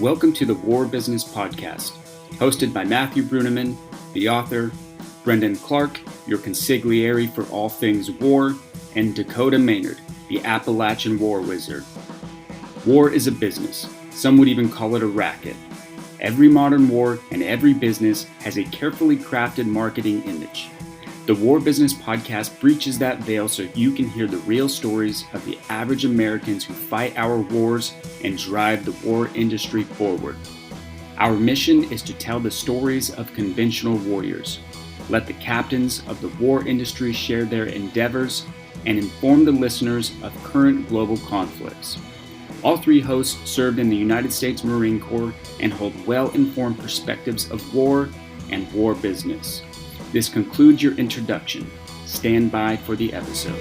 Welcome to the War Business Podcast, hosted by Matthew Bruneman, the author, Brendan Clark, your consigliere for all things war, and Dakota Maynard, the Appalachian war wizard. War is a business. Some would even call it a racket. Every modern war and every business has a carefully crafted marketing image. The War Business Podcast breaches that veil so you can hear the real stories of the average Americans who fight our wars and drive the war industry forward. Our mission is to tell the stories of conventional warriors. Let the captains of the war industry share their endeavors and inform the listeners of current global conflicts. All three hosts served in the United States Marine Corps and hold well-informed perspectives of war and war business. This concludes your introduction. Stand by for the episode.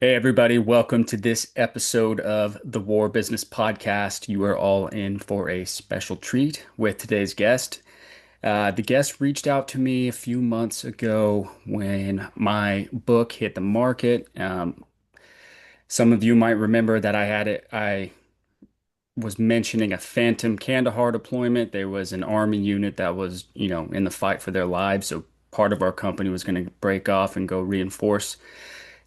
Hey everybody, welcome to this episode of the War Business Podcast. You are all in for a special treat with today's guest. The guest reached out to me a few months ago when my book hit the market. Some of you might remember that I was mentioning a Phantom Kandahar deployment. There was an Army unit that was, in the fight for their lives. So part of our company was going to break off and go reinforce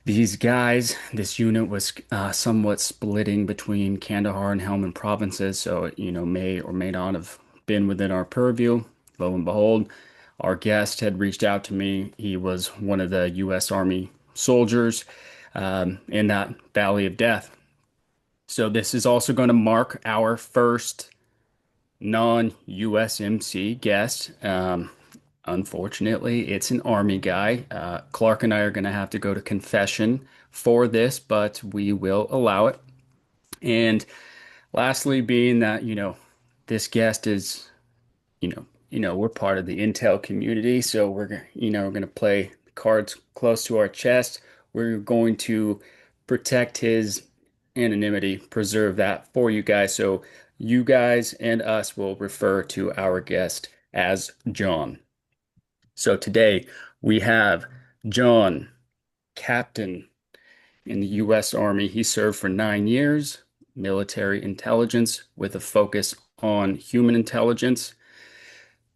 these guys. This unit was somewhat splitting between Kandahar and Helmand provinces. So, may or may not have been within our purview. Lo and behold, our guest had reached out to me. He was one of the U.S. Army soldiers in that Valley of Death. So this is also going to mark our first non-USMC guest. Unfortunately, it's an Army guy. Clark and I are going to have to go to confession for this, but we will allow it. And lastly, being that, this guest is, we're part of the intel community, so we're going to play cards close to our chest. We're going to protect his anonymity, preserve that for you guys. So you guys and us will refer to our guest as John. So today we have John, captain in the U.S. Army. He served for 9 years, military intelligence with a focus on human intelligence.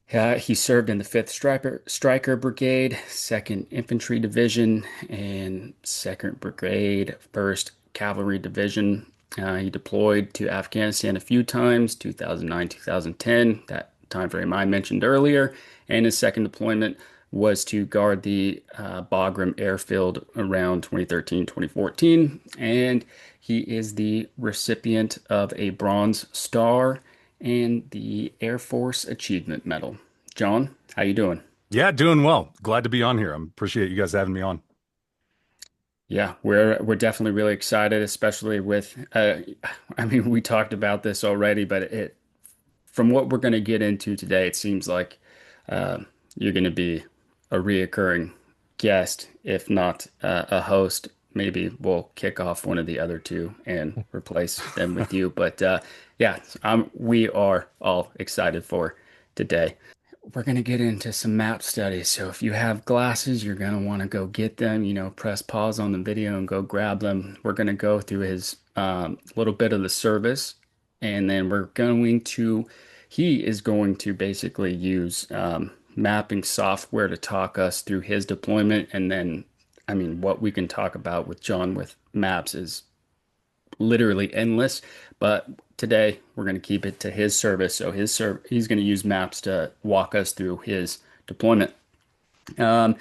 He served in the 5th Stryker Brigade, 2nd Infantry Division, and 2nd Brigade, 1st Cavalry Division. He deployed to Afghanistan a few times, 2009, 2010, that time frame I mentioned earlier. And his second deployment was to guard the Bagram airfield around 2013, 2014. And he is the recipient of a Bronze Star and the Air Force Achievement Medal. John, how you doing? Yeah, doing well. Glad to be on here. I appreciate you guys having me on. Yeah, we're definitely really excited, especially with we talked about this already, but from what we're going to get into today, it seems like you're going to be a reoccurring guest, if not a host. Maybe we'll kick off one of the other two and replace them with you. But we are all excited for today. We're going to get into some map studies. So if you have glasses, you're going to want to go get them, press pause on the video and go grab them. We're going to go through his little bit of the service, and then he is going to basically use mapping software to talk us through his deployment. And then, what we can talk about with John with maps is literally endless, but today we're going to keep it to his service. So he's going to use maps to walk us through his deployment. Before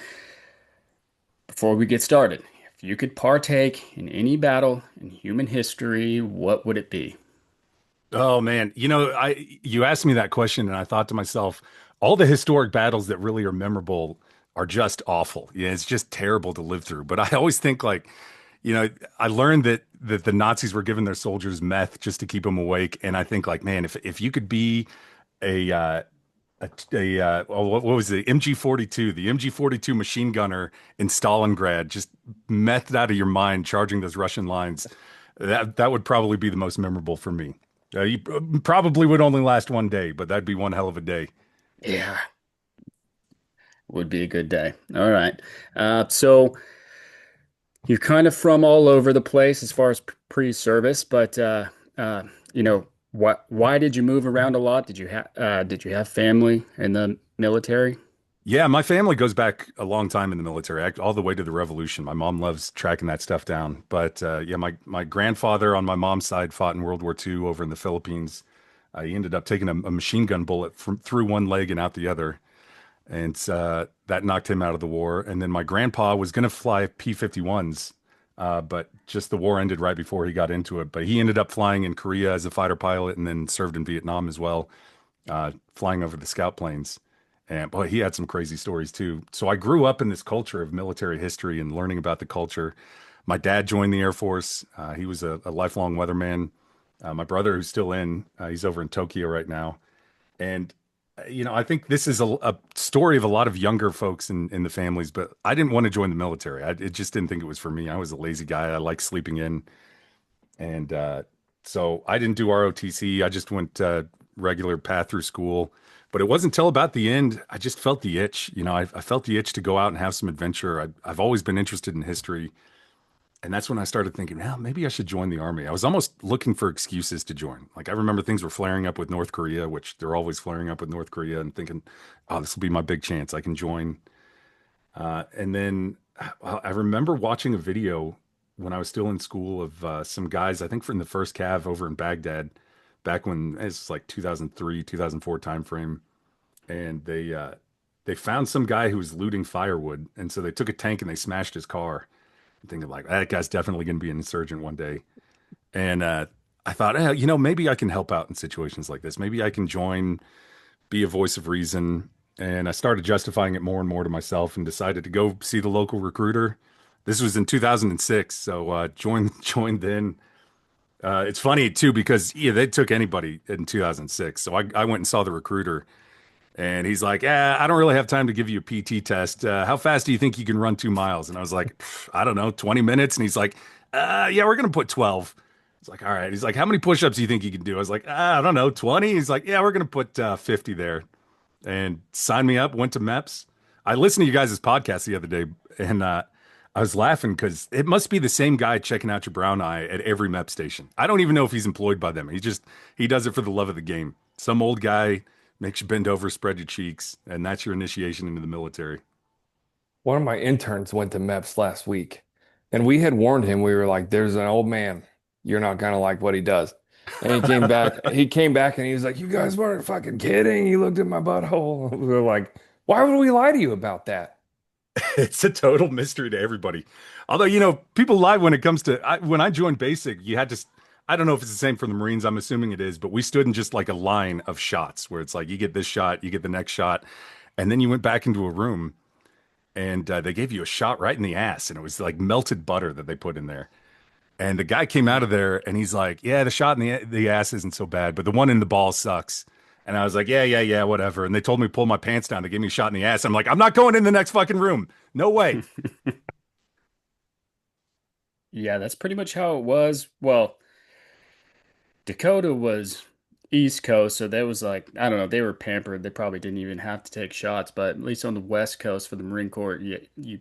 we get started, if you could partake in any battle in human history, what would it be? Oh man, you asked me that question and I thought to myself, all the historic battles that really are memorable are just awful. Yeah, it's just terrible to live through. But I always think I learned that the Nazis were giving their soldiers meth just to keep them awake, and I think man, if you could be a what was it, MG-42, the MG-42 machine gunner in Stalingrad, just methed out of your mind, charging those Russian lines, that would probably be the most memorable for me. You probably would only last one day, but that'd be one hell of a day. Yeah, would be a good day. All right. So you're kind of from all over the place as far as pre-service, but uh, why did you move around a lot? Did you have family in the military? Yeah, my family goes back a long time in the military, all the way to the Revolution. My mom loves tracking that stuff down. But yeah, my grandfather on my mom's side fought in World War II over in the Philippines. He ended up taking a machine gun bullet through one leg and out the other, and that knocked him out of the war. And then my grandpa was going to fly P-51s, but just the war ended right before he got into it. But he ended up flying in Korea as a fighter pilot, and then served in Vietnam as well, flying over the scout planes. And boy, he had some crazy stories too. So I grew up in this culture of military history and learning about the culture. My dad joined the Air Force. He was a lifelong weatherman. My brother, who's still he's over in Tokyo right now. And, I think this is a story of a lot of younger folks in the families, but I didn't want to join the military. It just didn't think it was for me. I was a lazy guy. I like sleeping in. And so I didn't do ROTC. I just went regular path through school. But it wasn't until about the end, I just felt the itch. I felt the itch to go out and have some adventure. I've always been interested in history. And that's when I started thinking, well, maybe I should join the army. I was almost looking for excuses to join. Like I remember things were flaring up with North Korea, which they're always flaring up with North Korea, and thinking, oh, this will be my big chance. I can join. And then I remember watching a video when I was still in school of some guys, I think from the first Cav over in Baghdad, back when it's like 2003, 2004 timeframe, and they found some guy who was looting firewood, and so they took a tank and they smashed his car, thinking like that guy's definitely going to be an insurgent one day. And I thought, maybe I can help out in situations like this. Maybe I can join, be a voice of reason. And I started justifying it more and more to myself and decided to go see the local recruiter. This was in 2006, so joined then. It's funny too because yeah, they took anybody in 2006. So I went and saw the recruiter, and he's like, "Yeah, I don't really have time to give you a PT test. How fast do you think you can run 2 miles?" And I was like, "I don't know, 20 minutes." And he's like, "Yeah, we're gonna put 12." It's like, "All right." He's like, "How many push-ups do you think you can do?" I was like, "I don't know, 20." He's like, "Yeah, we're gonna put 50 there." And signed me up. Went to MEPS. I listened to you guys' podcast the other day, and I was laughing because it must be the same guy checking out your brown eye at every MEP station. I don't even know if he's employed by them. He does it for the love of the game. Some old guy makes you bend over, spread your cheeks, and that's your initiation into the military. One of my interns went to MEPS last week, and we had warned him. We were like, "There's an old man. You're not gonna like what he does." And he came back. He came back and he was like, "You guys weren't fucking kidding." He looked at my butthole. We were like, "Why would we lie to you about that?" It's a total mystery to everybody. Although, people lie when it comes to when I joined basic, you had to, I don't know if it's the same for the Marines. I'm assuming it is, but we stood in just like a line of shots where it's like you get this shot, you get the next shot, and then you went back into a room and they gave you a shot right in the ass, and it was like melted butter that they put in there. And the guy came out of there and he's like, "Yeah, the shot in the ass isn't so bad, but the one in the ball sucks." And I was like, "Yeah, yeah, yeah, whatever." And they told me to pull my pants down. They gave me a shot in the ass. I'm like, "I'm not going in the next fucking room. No way." Yeah, that's pretty much how it was. Well, Dakota was East Coast, so that was like, I don't know, they were pampered. They probably didn't even have to take shots, but at least on the West Coast for the Marine Corps, you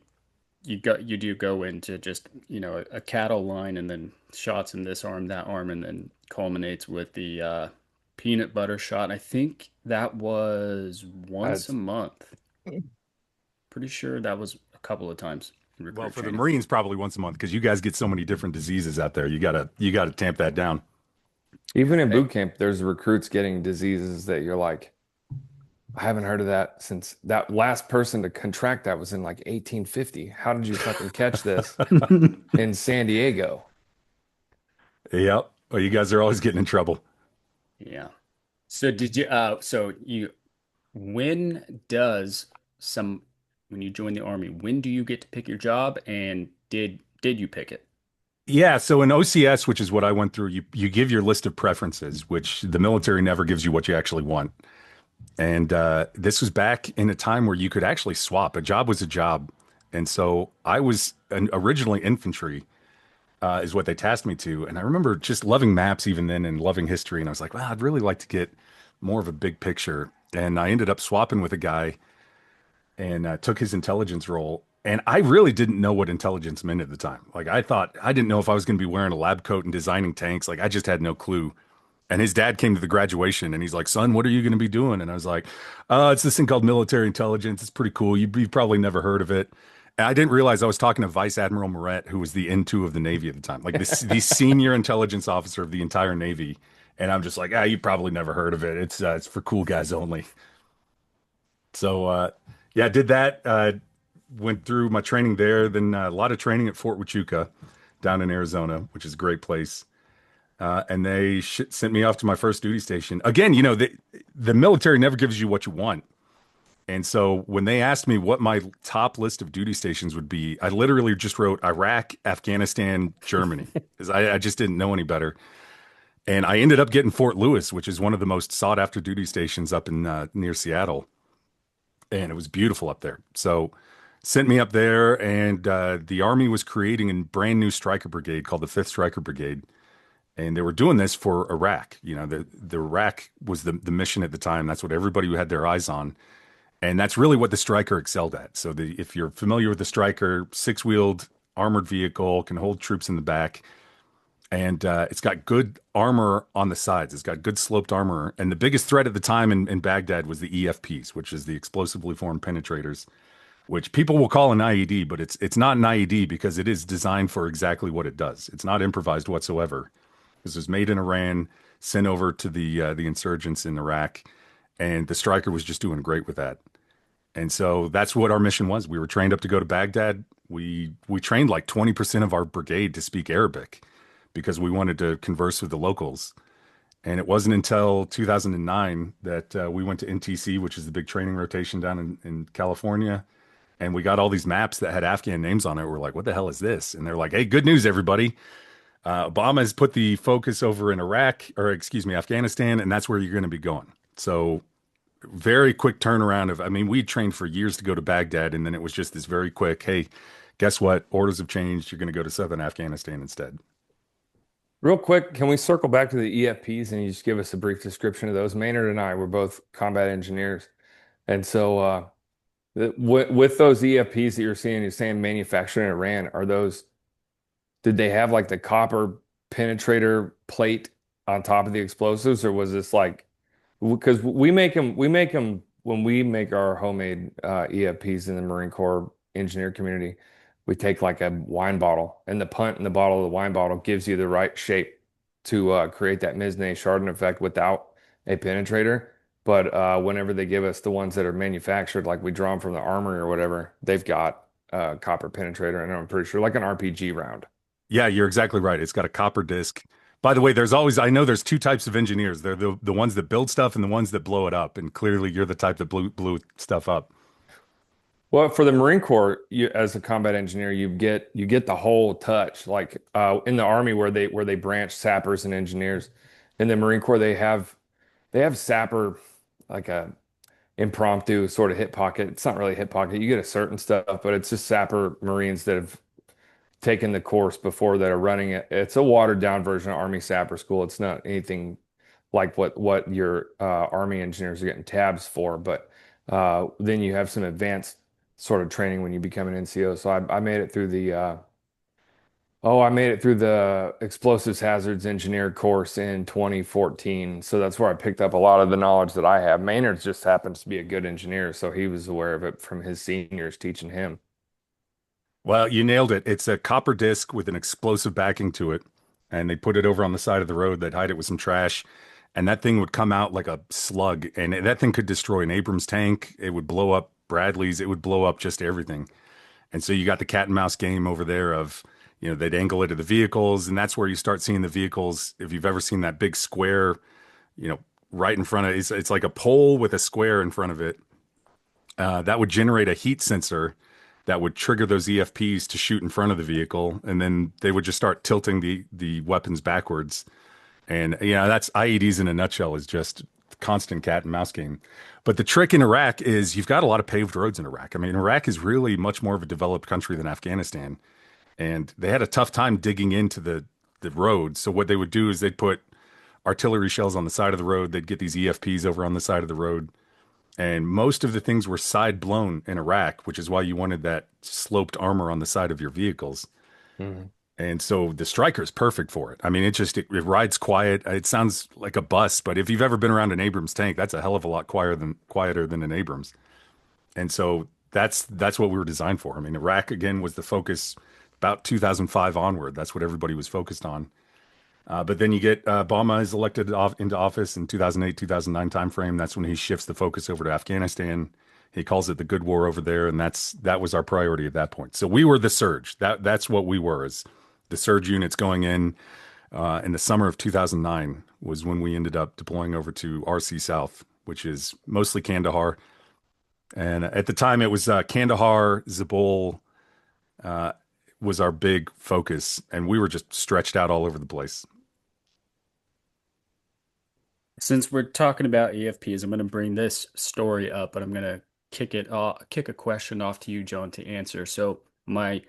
do go into just, a cattle line and then shots in this arm, that arm, and then culminates with the peanut butter shot. I think that was once a That's month. Pretty sure that was a couple of times in Well, recruit for the training. Marines, probably once a month because you guys get so many different diseases out there. You gotta tamp that down. even in Hey, boot camp. There's recruits getting diseases that you're like, I haven't heard of that since that last person to contract that was in like 1850. How did you fucking catch this in San Diego? Yep. Well, you guys are always getting in trouble. yeah. So when does some, when you join the army, when do you get to pick your job and did you pick it? Yeah, so in OCS, which is what I went through, you give your list of preferences, which the military never gives you what you actually want. And this was back in a time where you could actually swap. A job was a job. And so I was originally infantry, is what they tasked me to. And I remember just loving maps even then and loving history. And I was like, well, I'd really like to get more of a big picture. And I ended up swapping with a guy and took his intelligence role. And I really didn't know what intelligence meant at the time. Like I thought I didn't know if I was going to be wearing a lab coat and designing tanks. Like I just had no clue. And his dad came to the graduation and he's like, "Son, what are you going to be doing?" And I was like, it's this thing called military intelligence. It's pretty cool. You've probably never heard of it." And I didn't realize I was talking to Vice Admiral Moret, who was the N2 of the Navy at the time, like the senior intelligence officer of the entire Navy. And I'm just like, you probably never heard of it. It's for cool guys only. So yeah, did that. Went through my training there. Then a lot of training at Fort Huachuca down in Arizona, which is a great place. And they sent me off to my first duty station. Again, the military never gives you what you want. And so when they asked me what my top list of duty stations would be, I literally just wrote Iraq, Afghanistan, Germany, because I just didn't know any better. And I ended up getting Fort Lewis, which is one of the most sought after duty stations up in near Seattle. And it was beautiful up there. So sent me up there, and the Army was creating a brand new Stryker brigade called the 5th Stryker Brigade. And they were doing this for Iraq. The Iraq was the mission at the time. That's what everybody had their eyes on. And that's really what the Stryker excelled at. So if you're familiar with the Stryker, six-wheeled armored vehicle, can hold troops in the back. And it's got good armor on the sides. It's got good sloped armor. And the biggest threat at the time in Baghdad was the EFPs, which is the explosively formed penetrators, which people will call an IED, but it's not an IED because it is designed for exactly what it does. It's not improvised whatsoever. This was made in Iran, sent over to the insurgents in Iraq, and the Stryker was just doing great with that. And so that's what our mission was. We were trained up to go to Baghdad. We trained like 20% of our brigade to speak Arabic because we wanted to converse with the locals. And it wasn't until 2009 that we went to NTC, which is the big training rotation down in California. And we got all these maps that had Afghan names on it. We're like, what the hell is this? And they're like, hey, good news, everybody. Obama has put the focus over in Iraq, or excuse me, Afghanistan, and that's where you're going to be going. So very quick turnaround of, I mean, we trained for years to go to Baghdad, and then it was just this very quick, hey, guess what? Orders have changed. You're going to go to southern Afghanistan instead. Real quick, can we circle back to the EFPs and you just give us a brief description of those? Maynard and I were both combat engineers. And so with those EFPs that you're saying manufactured in Iran, did they have like the copper penetrator plate on top of the explosives, or was this like, because we make them when we make our homemade EFPs in the Marine Corps engineer community, we take like a wine bottle, and the punt in the bottle of the wine bottle gives you the right shape to create that Misnay-Chardin effect without a penetrator. But whenever they give us the ones that are manufactured, like we draw them from the armory or whatever, they've got copper penetrator, and I'm pretty sure like an RPG round. Yeah, you're exactly right. It's got a copper disc. By the way, I know there's two types of engineers. They're the ones that build stuff and the ones that blow it up. And clearly you're the type that blew stuff up. Well, for the Marine Corps, as a combat engineer, you get the whole touch. Like in the Army, where they branch sappers and engineers. In the Marine Corps, they have sapper, like a impromptu sort of hip pocket. It's not really a hip pocket. You get a certain stuff, but it's just sapper Marines that have taken the course before that are running it. It's a watered down version of Army Sapper School. It's not anything like what your Army engineers are getting tabs for, but then you have some advanced sort of training when you become an NCO. So I made it through the explosives hazards engineer course in 2014. So that's where I picked up a lot of the knowledge that I have. Maynard just happens to be a good engineer, so he was aware of it from his seniors teaching him. Well, you nailed it. It's a copper disc with an explosive backing to it. And they put it over on the side of the road. They'd hide it with some trash. And that thing would come out like a slug. And that thing could destroy an Abrams tank. It would blow up Bradley's. It would blow up just everything. And so you got the cat and mouse game over there of, they'd angle it to the vehicles. And that's where you start seeing the vehicles. If you've ever seen that big square, right in front of it, it's like a pole with a square in front of it. That would generate a heat sensor that would trigger those EFPs to shoot in front of the vehicle, and then they would just start tilting the weapons backwards. And that's IEDs in a nutshell, is just constant cat and mouse game. But the trick in Iraq is you've got a lot of paved roads in Iraq. I mean, Iraq is really much more of a developed country than Afghanistan, and they had a tough time digging into the roads. So what they would do is they'd put artillery shells on the side of the road. They'd get these EFPs over on the side of the road, And most of the things were side blown in Iraq, which is why you wanted that sloped armor on the side of your vehicles. Mhm. And so the Striker is perfect for it. I mean, it rides quiet. It sounds like a bus, but if you've ever been around an Abrams tank, that's a hell of a lot quieter than an Abrams. And so that's what we were designed for. I mean, Iraq again was the focus about 2005 onward. That's what everybody was focused on. But then you get Obama is elected into office in 2008, 2009 timeframe. That's when he shifts the focus over to Afghanistan. He calls it the good war over there, and that was our priority at that point. So we were the surge. That's what we were, is the surge units going in the summer of 2009 was when we ended up deploying over to RC South, which is mostly Kandahar. And at the time, it was Kandahar, Zabul uh, was our big focus, and we were just stretched out all over the place. Since we're talking about EFPs, I'm going to bring this story up, but I'm going to kick a question off to you, John, to answer. So my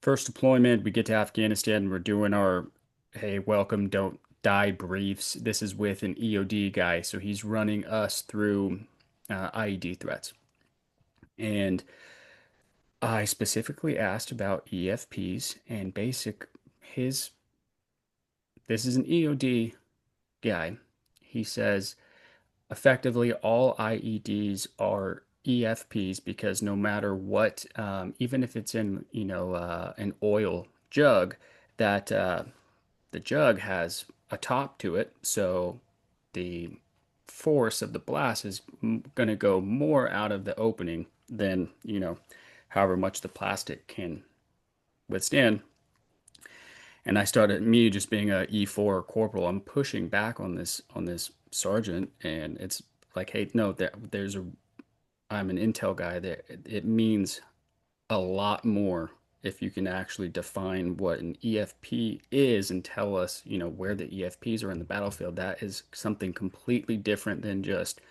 first deployment, we get to Afghanistan, we're doing our hey, welcome, don't die briefs. This is with an EOD guy, so he's running us through IED threats. And I specifically asked about EFPs and basic his this is an EOD guy. He says effectively all IEDs are EFPs because no matter what, even if it's in, an oil jug, that the jug has a top to it, so the force of the blast is going to go more out of the opening than, however much the plastic can withstand. And I started, me just being a E4 corporal, I'm pushing back on this sergeant, and it's like, hey, no, there's a I'm an intel guy. That it means a lot more if you can actually define what an EFP is and tell us, where the EFPs are in the battlefield. That is something completely different than just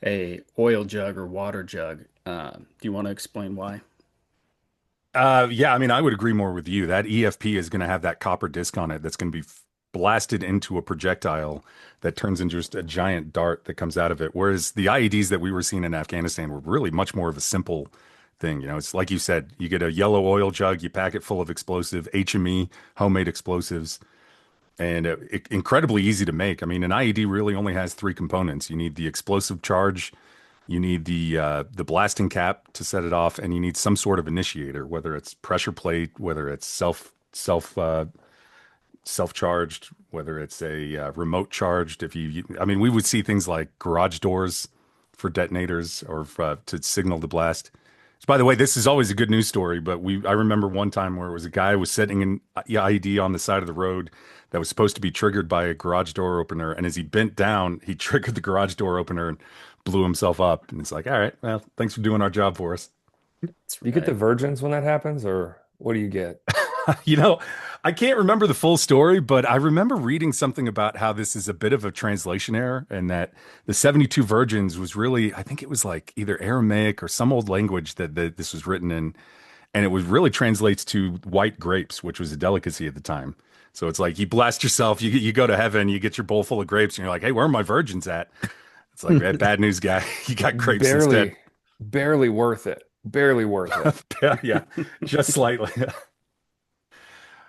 a oil jug or water jug. Do you want to explain why? Yeah, I mean, I would agree more with you. That EFP is going to have that copper disc on it that's going to be blasted into a projectile that turns into just a giant dart that comes out of it. Whereas the IEDs that we were seeing in Afghanistan were really much more of a simple thing. It's like you said, you get a yellow oil jug, you pack it full of explosive HME, homemade explosives, and incredibly easy to make. I mean, an IED really only has three components. You need the explosive charge, you need the blasting cap to set it off, and you need some sort of initiator, whether it's pressure plate, whether it's self-charged, whether it's a remote charged. I mean, we would see things like garage doors for detonators or to signal the blast. So, by the way, this is always a good news story, but I remember one time where it was a guy was setting an IED on the side of the road that was supposed to be triggered by a garage door opener, and as he bent down, he triggered the garage door opener and blew himself up. And it's like, all right, well, thanks for doing our job for us. That's You get the right. virgins when that happens, or what do you get? You know, I can't remember the full story, but I remember reading something about how this is a bit of a translation error and that the 72 virgins was really, I think it was like either Aramaic or some old language that this was written in. And it was really translates to white grapes, which was a delicacy at the time. So it's like you blast yourself, you go to heaven, you get your bowl full of grapes, and you're like, hey, where are my virgins at? It's like, bad news, guy. You got grapes instead. Barely, barely worth it. Barely worth it. Yeah, yeah, just slightly.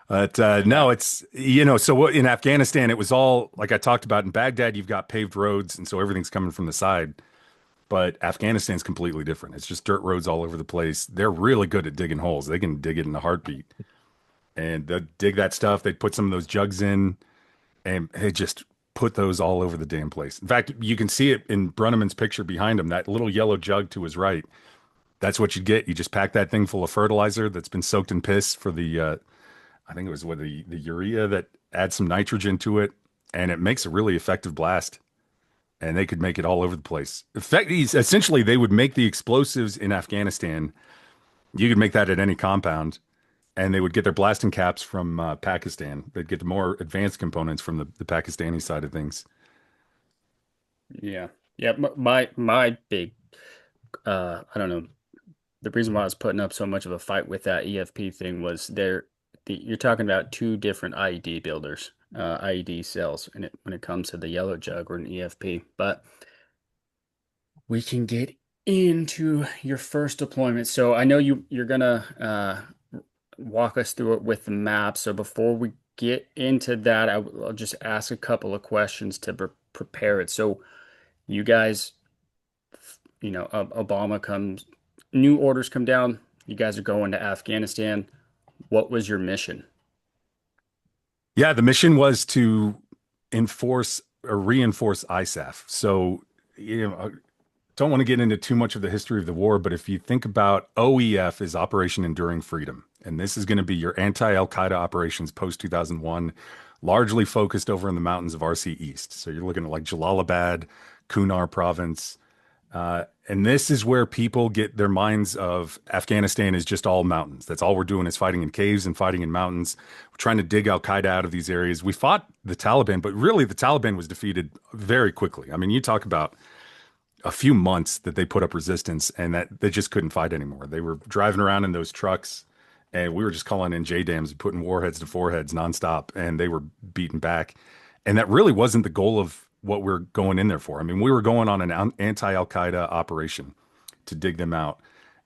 But Yeah. no, so what, in Afghanistan, it was all like I talked about in Baghdad, you've got paved roads, and so everything's coming from the side. But Afghanistan's completely different. It's just dirt roads all over the place. They're really good at digging holes. They can dig it in a heartbeat. And they dig that stuff. They put some of those jugs in, and they just put those all over the damn place. In fact, you can see it in Brunneman's picture behind him, that little yellow jug to his right. That's what you get. You just pack that thing full of fertilizer that's been soaked in piss for I think it was the urea that adds some nitrogen to it, and it makes a really effective blast. And they could make it all over the place. Essentially, they would make the explosives in Afghanistan. You could make that at any compound, and they would get their blasting caps from Pakistan. They'd get the more advanced components from the Pakistani side of things. Yeah. Yeah. My big, I don't know. The reason why I was putting up so much of a fight with that EFP thing was you're talking about two different IED builders, IED cells, when it comes to the yellow jug or an EFP. But we can get into your first deployment. So I know you're gonna walk us through it with the map. So before we get into that, I'll just ask a couple of questions to prepare it. So you guys, Obama comes, new orders come down. You guys are going to Afghanistan. What was your mission? Yeah, the mission was to enforce or reinforce ISAF. So, I don't want to get into too much of the history of the war, but if you think about OEF is Operation Enduring Freedom, and this is going to be your anti-Al Qaeda operations post 2001, largely focused over in the mountains of RC East. So you're looking at like Jalalabad, Kunar province, and this is where people get their minds of Afghanistan is just all mountains. That's all we're doing is fighting in caves and fighting in mountains. We're trying to dig Al Qaeda out of these areas. We fought the Taliban, but really the Taliban was defeated very quickly. I mean, you talk about a few months that they put up resistance and that they just couldn't fight anymore. They were driving around in those trucks and we were just calling in JDAMs and putting warheads to foreheads nonstop and they were beaten back. And that really wasn't the goal of what we're going in there for. I mean, we were going on an anti-Al Qaeda operation to dig them out.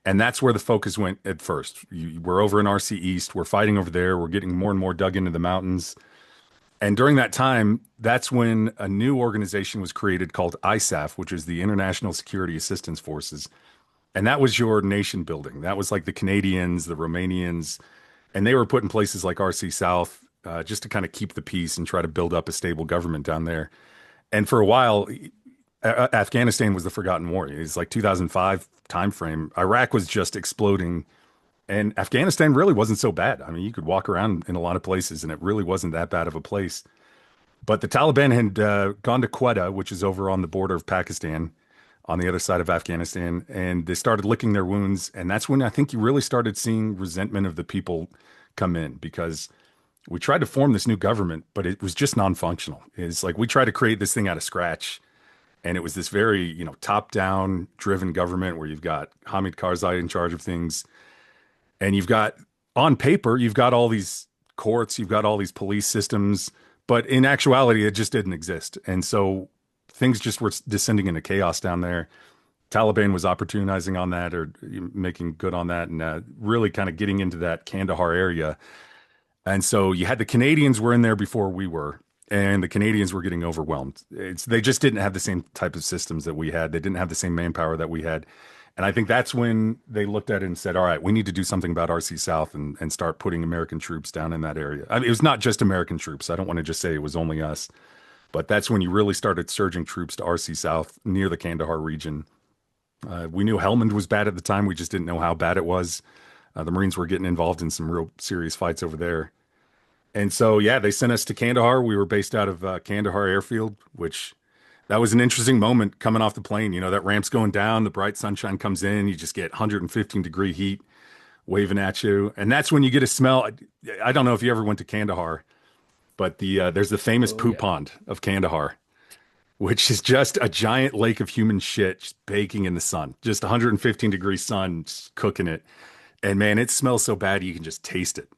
And that's where the focus went at first. We're over in RC East. We're fighting over there. We're getting more and more dug into the mountains. And during that time, that's when a new organization was created called ISAF, which is the International Security Assistance Forces. And that was your nation building. That was like the Canadians, the Romanians, and they were put in places like RC South just to kind of keep the peace and try to build up a stable government down there. And for a while, Afghanistan was the forgotten war. It's like 2005 timeframe. Iraq was just exploding, and Afghanistan really wasn't so bad. I mean, you could walk around in a lot of places, and it really wasn't that bad of a place. But the Taliban had gone to Quetta, which is over on the border of Pakistan, on the other side of Afghanistan, and they started licking their wounds. And that's when I think you really started seeing resentment of the people come in because we tried to form this new government, but it was just non-functional. It's like we tried to create this thing out of scratch, and it was this very, top-down driven government where you've got Hamid Karzai in charge of things, and you've got on paper, you've got all these courts, you've got all these police systems, but in actuality, it just didn't exist. And so things just were descending into chaos down there. Taliban was opportunizing on that or making good on that and really kind of getting into that Kandahar area. And so you had the Canadians were in there before we were, and the Canadians were getting overwhelmed. They just didn't have the same type of systems that we had. They didn't have the same manpower that we had. And I think that's when they looked at it and said, all right, we need to do something about RC South and start putting American troops down in that area. I mean, it was not just American troops. I don't want to just say it was only us, but that's when you really started surging troops to RC South near the Kandahar region. We knew Helmand was bad at the time. We just didn't know how bad it was. The Marines were getting involved in some real serious fights over there. And so, yeah, they sent us to Kandahar. We were based out of Kandahar Airfield, which that was an interesting moment coming off the plane. That ramp's going down, the bright sunshine comes in, you just get 115-degree heat waving at you. And that's when you get a smell. I don't know if you ever went to Kandahar, but there's the famous Oh poo yeah. pond of Kandahar, which is just a giant lake of human shit just baking in the sun, just 115-degree sun, just cooking it. And man, it smells so bad you can just taste it.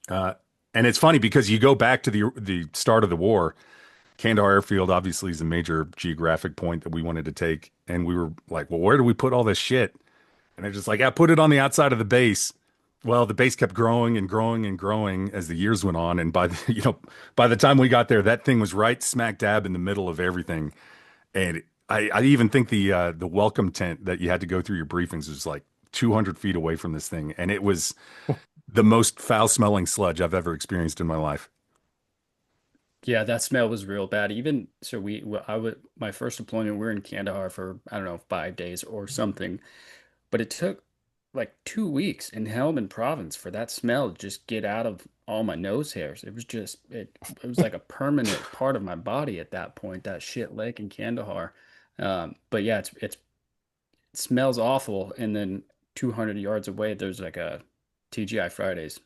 Uh, and it's funny because you go back to the start of the war. Kandahar Airfield obviously is a major geographic point that we wanted to take, and we were like, "Well, where do we put all this shit?" And they're just like, "I put it on the outside of the base." Well, the base kept growing and growing and growing as the years went on, and by the time we got there, that thing was right smack dab in the middle of everything. And I even think the welcome tent that you had to go through your briefings was like 200 feet away from this thing, and it was the most foul smelling sludge I've ever experienced in my life. Yeah, that smell was real bad. Even so, I would my first deployment. We were in Kandahar for I don't know 5 days or something, but it took like 2 weeks in Helmand Province for that smell to just get out of all my nose hairs. It was just it was like a permanent part of my body at that point. That shit lake in Kandahar. But yeah, it smells awful. And then 200 yards away, there's like a TGI Fridays.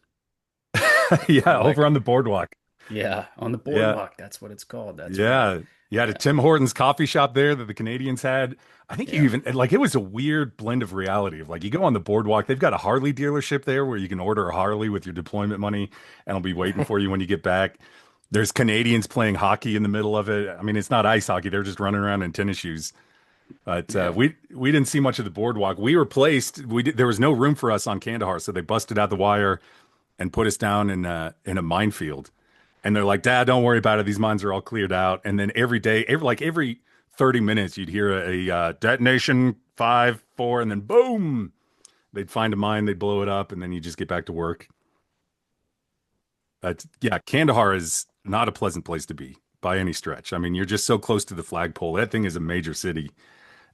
Yeah, I'm over like, on the boardwalk. yeah, on the Yeah, boardwalk. That's what it's called. That's right. yeah. You had a Yeah. Tim Hortons coffee shop there that the Canadians had. I think you Yeah. even like it was a weird blend of reality of like you go on the boardwalk, they've got a Harley dealership there where you can order a Harley with your deployment money and it'll be waiting for you when you get back. There's Canadians playing hockey in the middle of it. I mean, it's not ice hockey, they're just running around in tennis shoes. But Yeah. we didn't see much of the boardwalk. We were placed. There was no room for us on Kandahar, so they busted out the wire and put us down in a minefield. And they're like, "Dad, don't worry about it. These mines are all cleared out." And then every day, every 30 minutes, you'd hear detonation 5, 4, and then boom, they'd find a mine, they'd blow it up, and then you just get back to work. Yeah, Kandahar is not a pleasant place to be by any stretch. I mean, you're just so close to the flagpole. That thing is a major city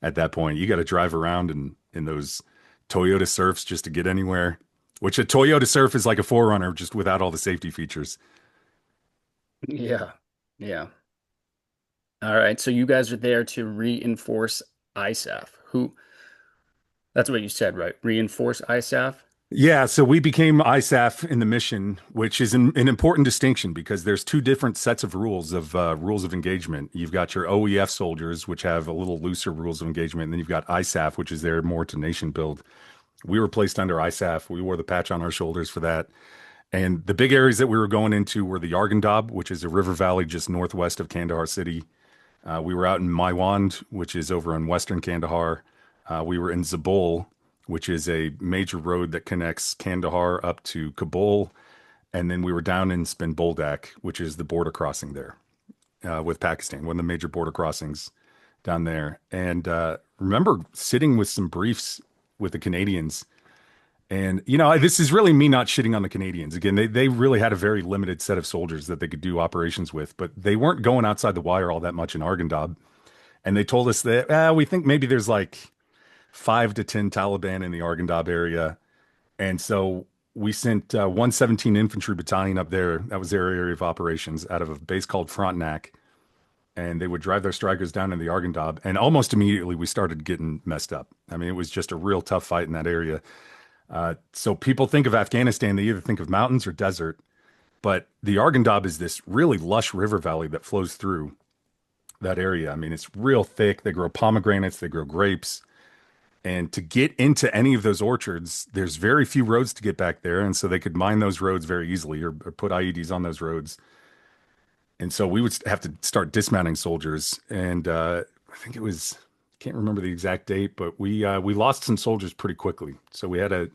at that point. You got to drive around in those Toyota Surfs just to get anywhere, which a Toyota Surf is like a Forerunner just without all the safety features. Yeah. Yeah. All right. So you guys are there to reinforce ISAF. That's what you said, right? Reinforce ISAF? Yeah, so we became ISAF in the mission, which is an important distinction because there's two different sets of rules of engagement. You've got your OEF soldiers, which have a little looser rules of engagement, and then you've got ISAF, which is there more to nation build. We were placed under ISAF. We wore the patch on our shoulders for that. And the big areas that we were going into were the Yargandab, which is a river valley just northwest of Kandahar city. We were out in Maiwand, which is over in western Kandahar. We were in Zabul, which is a major road that connects Kandahar up to Kabul. And then we were down in Spin Boldak, which is the border crossing there with Pakistan, one of the major border crossings down there. And remember sitting with some briefs with the Canadians. And, this is really me not shitting on the Canadians. Again, they really had a very limited set of soldiers that they could do operations with, but they weren't going outside the wire all that much in Arghandab. And they told us that we think maybe there's like 5 to 10 Taliban in the Arghandab area. And so we sent 117 Infantry Battalion up there. That was their area of operations out of a base called Frontenac. And they would drive their strikers down in the Arghandab. And almost immediately we started getting messed up. I mean, it was just a real tough fight in that area. So people think of Afghanistan, they either think of mountains or desert. But the Arghandab is this really lush river valley that flows through that area. I mean, it's real thick. They grow pomegranates, they grow grapes. And to get into any of those orchards, there's very few roads to get back there. And so they could mine those roads very easily or put IEDs on those roads. And so we would have to start dismounting soldiers. And I think it was, can't remember the exact date, but we lost some soldiers pretty quickly. So we had a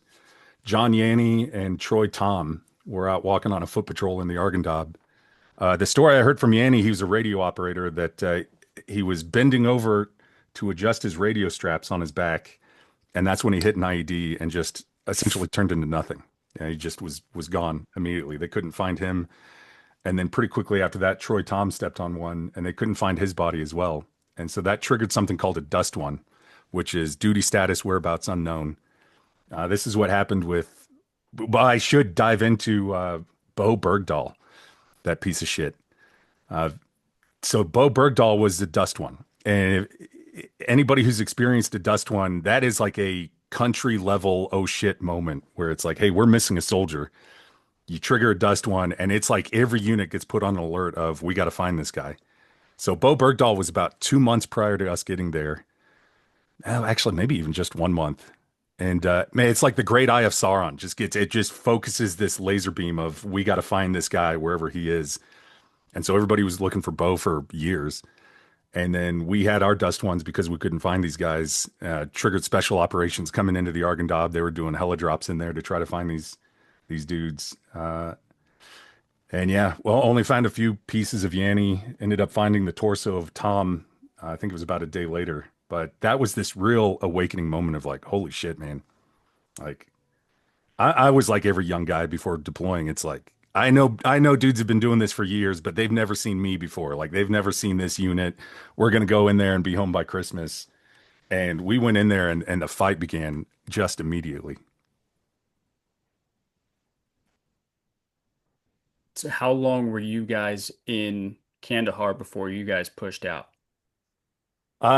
John Yanny and Troy Tom were out walking on a foot patrol in the Arghandab. The story I heard from Yanny, he was a radio operator, that he was bending over to adjust his radio straps on his back, and that's when he hit an IED and just essentially turned into nothing. Yeah, he just was gone immediately. They couldn't find him, and then pretty quickly after that, Troy Tom stepped on one, and they couldn't find his body as well. And so that triggered something called a dust one, which is duty status, whereabouts unknown. This is what happened with. Well, I should dive into Bo Bergdahl, that piece of shit. Uh, so Bo Bergdahl was the dust one, and anybody who's experienced a dust one, that is like a country level oh shit moment where it's like, hey, we're missing a soldier. You trigger a dust one, and it's like every unit gets put on an alert of we got to find this guy. So Bo Bergdahl was about 2 months prior to us getting there. Actually, maybe even just 1 month. And man, it's like the great eye of Sauron. It just focuses this laser beam of we got to find this guy wherever he is. And so everybody was looking for Bo for years. And then we had our dust ones because we couldn't find these guys. Triggered special operations coming into the Arghandab. They were doing heli drops in there to try to find these dudes. And yeah, well, only found a few pieces of Yanny. Ended up finding the torso of Tom. I think it was about a day later. But that was this real awakening moment of like, holy shit, man. Like, I was like every young guy before deploying. It's like, I know dudes have been doing this for years, but they've never seen me before. Like, they've never seen this unit. We're going to go in there and be home by Christmas. And we went in there and the fight began just immediately. So how long were you guys in Kandahar before you guys pushed out?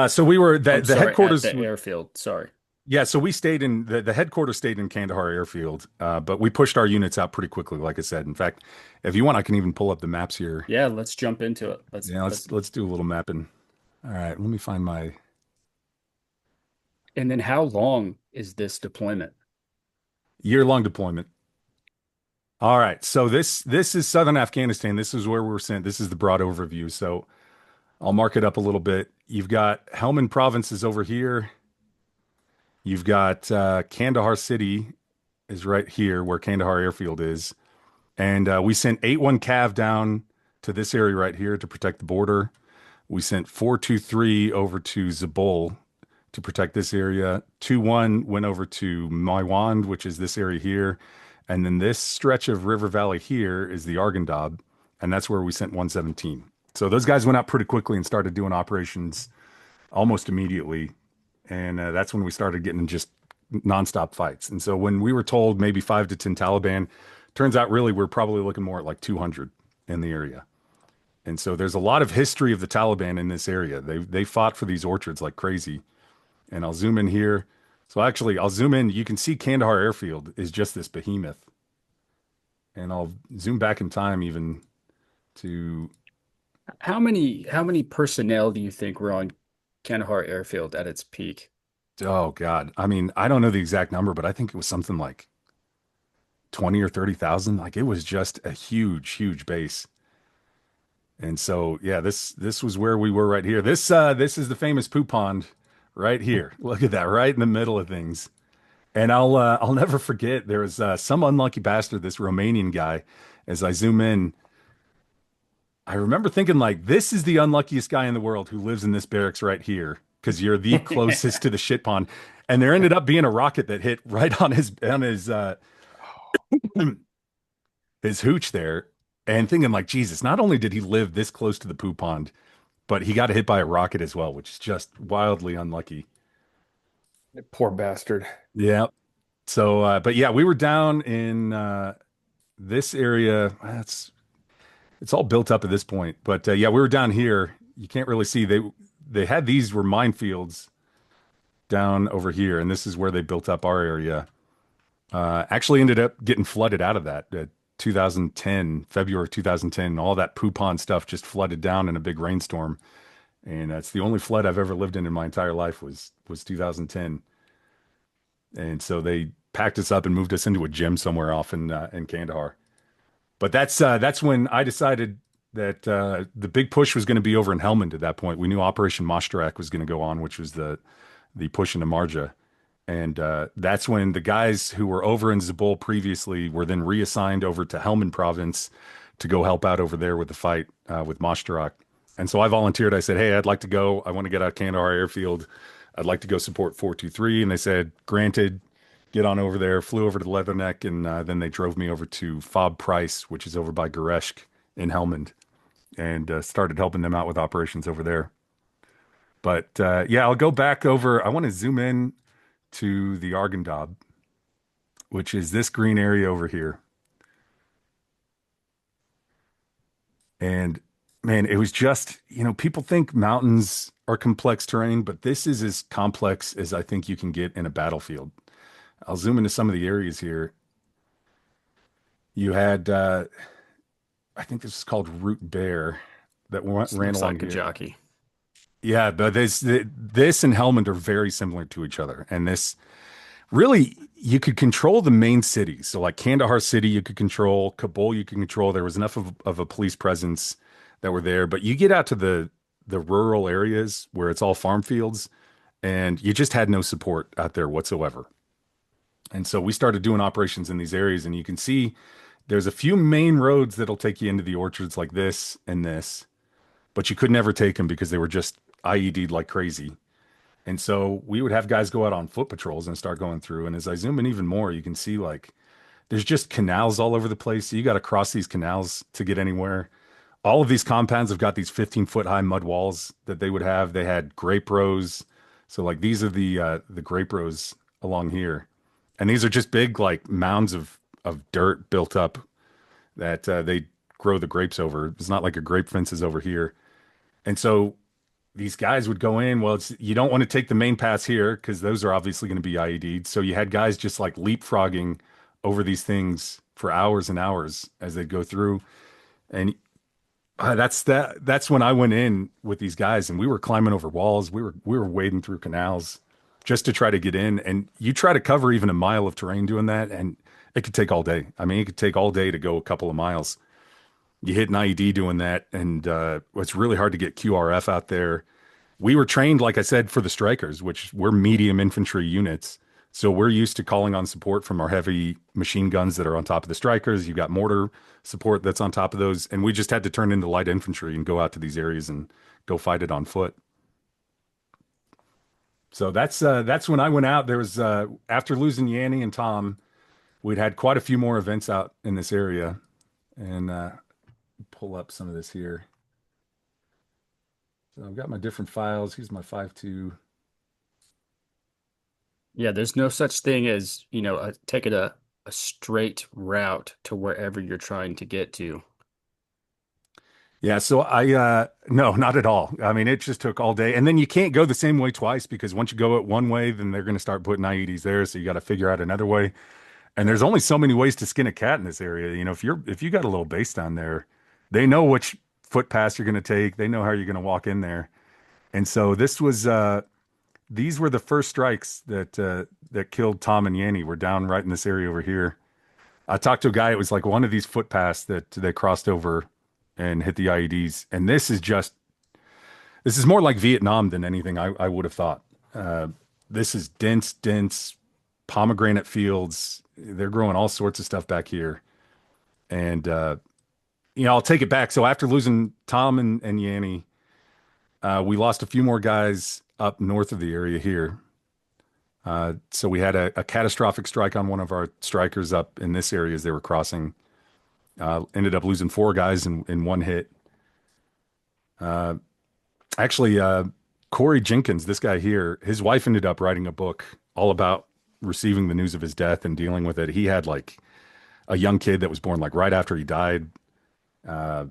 So we were I'm the sorry, at headquarters. the airfield. Sorry. Yeah, so we stayed in the headquarters stayed in Kandahar Airfield, but we pushed our units out pretty quickly, like I said. In fact, if you want, I can even pull up the maps here. Yeah, let's jump into it. Let's Yeah, let's let's do a little mapping. All right, let me find my and then how long is this deployment? year-long deployment. All right, so this is southern Afghanistan. This is where we're sent. This is the broad overview. So I'll mark it up a little bit. you've got Helmand province is over here. You've got Kandahar city is right here where Kandahar airfield is. And we sent 8-1 Cav down to this area right here to protect the border. We sent 423 over to Zabul to protect this area. 2-1 went over to Maiwand, which is this area here. And then this stretch of River Valley here is the Arghandab, and that's where we sent 117. So those guys went out pretty quickly and started doing operations almost immediately. And that's when we started getting just nonstop fights. And so when we were told maybe 5 to 10 Taliban, turns out really we're probably looking more at like 200 in the area. And so there's a lot of history of the Taliban in this area. They fought for these orchards like crazy. And I'll zoom in here. So actually, I'll zoom in. You can see Kandahar Airfield is just this behemoth. And I'll zoom back in time even to, How many personnel do you think were on Kandahar Airfield at its peak? oh God. I mean, I don't know the exact number, but I think it was something like 20 or 30,000. Like it was just a huge, huge base. And so, yeah, this was where we were right here. This is the famous poo pond right here. Look at that, right in the middle of things. And I'll never forget. There was some unlucky bastard, this Romanian guy. As I zoom in, I remember thinking like, this is the unluckiest guy in the world who lives in this barracks right here because you're the closest to the shit pond. And there ended up being a rocket that hit right on his hooch there, and thinking like, Jesus, not only did he live this close to the poo pond, but he got hit by a rocket as well, which is just wildly unlucky. Poor bastard. Yeah. So, but yeah, we were down in this area. It's all built up at this point, but yeah, we were down here. You can't really see they had these were minefields down over here, and this is where they built up our area. Actually ended up getting flooded out of that. 2010, February 2010, all that poo pond stuff just flooded down in a big rainstorm. And that's the only flood I've ever lived in my entire life was 2010. And so they packed us up and moved us into a gym somewhere off in Kandahar. But that's when I decided that the big push was going to be over in Helmand at that point. We knew Operation Moshtarak was going to go on, which was the push into Marja. And that's when the guys who were over in Zabul previously were then reassigned over to Helmand province to go help out over there with the fight with Moshtarak. And so I volunteered. I said, hey, I'd like to go. I want to get out of Kandahar Airfield. I'd like to go support 423. And they said, granted, get on over there. Flew over to Leatherneck, and then they drove me over to Fob Price, which is over by Gereshk in Helmand, and started helping them out with operations over there. But yeah, I'll go back over. I want to zoom in to the Arghandab, which is this green area over here. And man, it was just, people think mountains are complex terrain, but this is as complex as I think you can get in a battlefield. I'll zoom into some of the areas here. You had, I think this is called Root Bear that This ran looks along like a here. jockey. Yeah, but this and Helmand are very similar to each other. And this really, you could control the main cities. So like Kandahar City, you could control. Kabul, you could control. There was enough of a police presence that were there. But you get out to the rural areas where it's all farm fields, and you just had no support out there whatsoever. And so we started doing operations in these areas, and you can see there's a few main roads that'll take you into the orchards like this and this, but you could never take them because they were just IED'd like crazy. And so we would have guys go out on foot patrols and start going through. And as I zoom in even more, you can see like there's just canals all over the place. So you got to cross these canals to get anywhere. All of these compounds have got these 15-foot high mud walls that they would have. They had grape rows. So like these are the grape rows along here. And these are just big like mounds of dirt built up that they grow the grapes over. It's not like a grape fence is over here. And so these guys would go in. Well, you don't want to take the main paths here because those are obviously going to be IED'd. So you had guys just like leapfrogging over these things for hours and hours as they go through. And that's when I went in with these guys, and we were climbing over walls. We were wading through canals just to try to get in. And you try to cover even a mile of terrain doing that, and it could take all day. I mean, it could take all day to go a couple of miles. You hit an IED doing that, and it's really hard to get QRF out there. we were trained, like I said, for the strikers, which we're medium infantry units. So we're used to calling on support from our heavy machine guns that are on top of the strikers. You've got mortar support that's on top of those. And we just had to turn into light infantry and go out to these areas and go fight it on foot. So that's when I went out. There was after losing Yanni and Tom, we'd had quite a few more events out in this area. And pull up some of this here. So I've got my different files. Here's my 5.2. Yeah, there's no such thing as, taking a straight route to wherever you're trying to get to. Yeah, so I no, not at all. I mean, it just took all day. And then you can't go the same way twice because once you go it one way, then they're going to start putting IEDs there, so you got to figure out another way. And Yeah. there's only so many ways to skin a cat in this area. If you got a little base down there, they know which footpaths you're going to take. They know how you're going to walk in there. And so these were the first strikes that killed Tom and Yanni. Were down right in this area over here. I talked to a guy. It was like one of these footpaths that they crossed over and hit the IEDs. And this is more like Vietnam than anything I would have thought. Uh, this is dense pomegranate fields. They're growing all sorts of stuff back here. And I'll take it back. So after losing Tom and Yanni, we lost a few more guys up north of the area here. So we had a catastrophic strike on one of our strikers up in this area as they were crossing. Ended up losing four guys in one hit. Uh, actually, Corey Jenkins, this guy here, his wife ended up writing a book all about receiving the news of his death and dealing with it. He had like a young kid that was born like right after he died. Uh,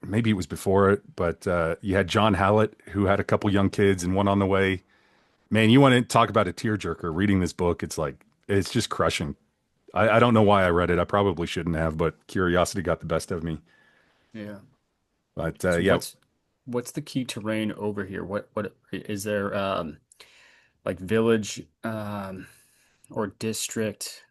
Maybe it was before it, but you had John Hallett who had a couple young kids and one on the way. Man, you want to talk about a tearjerker reading this book. It's just crushing. I don't know why I read it. I probably shouldn't have, but curiosity got the best of me. Yeah. But So yeah, what's the key terrain over here? What is there like village or district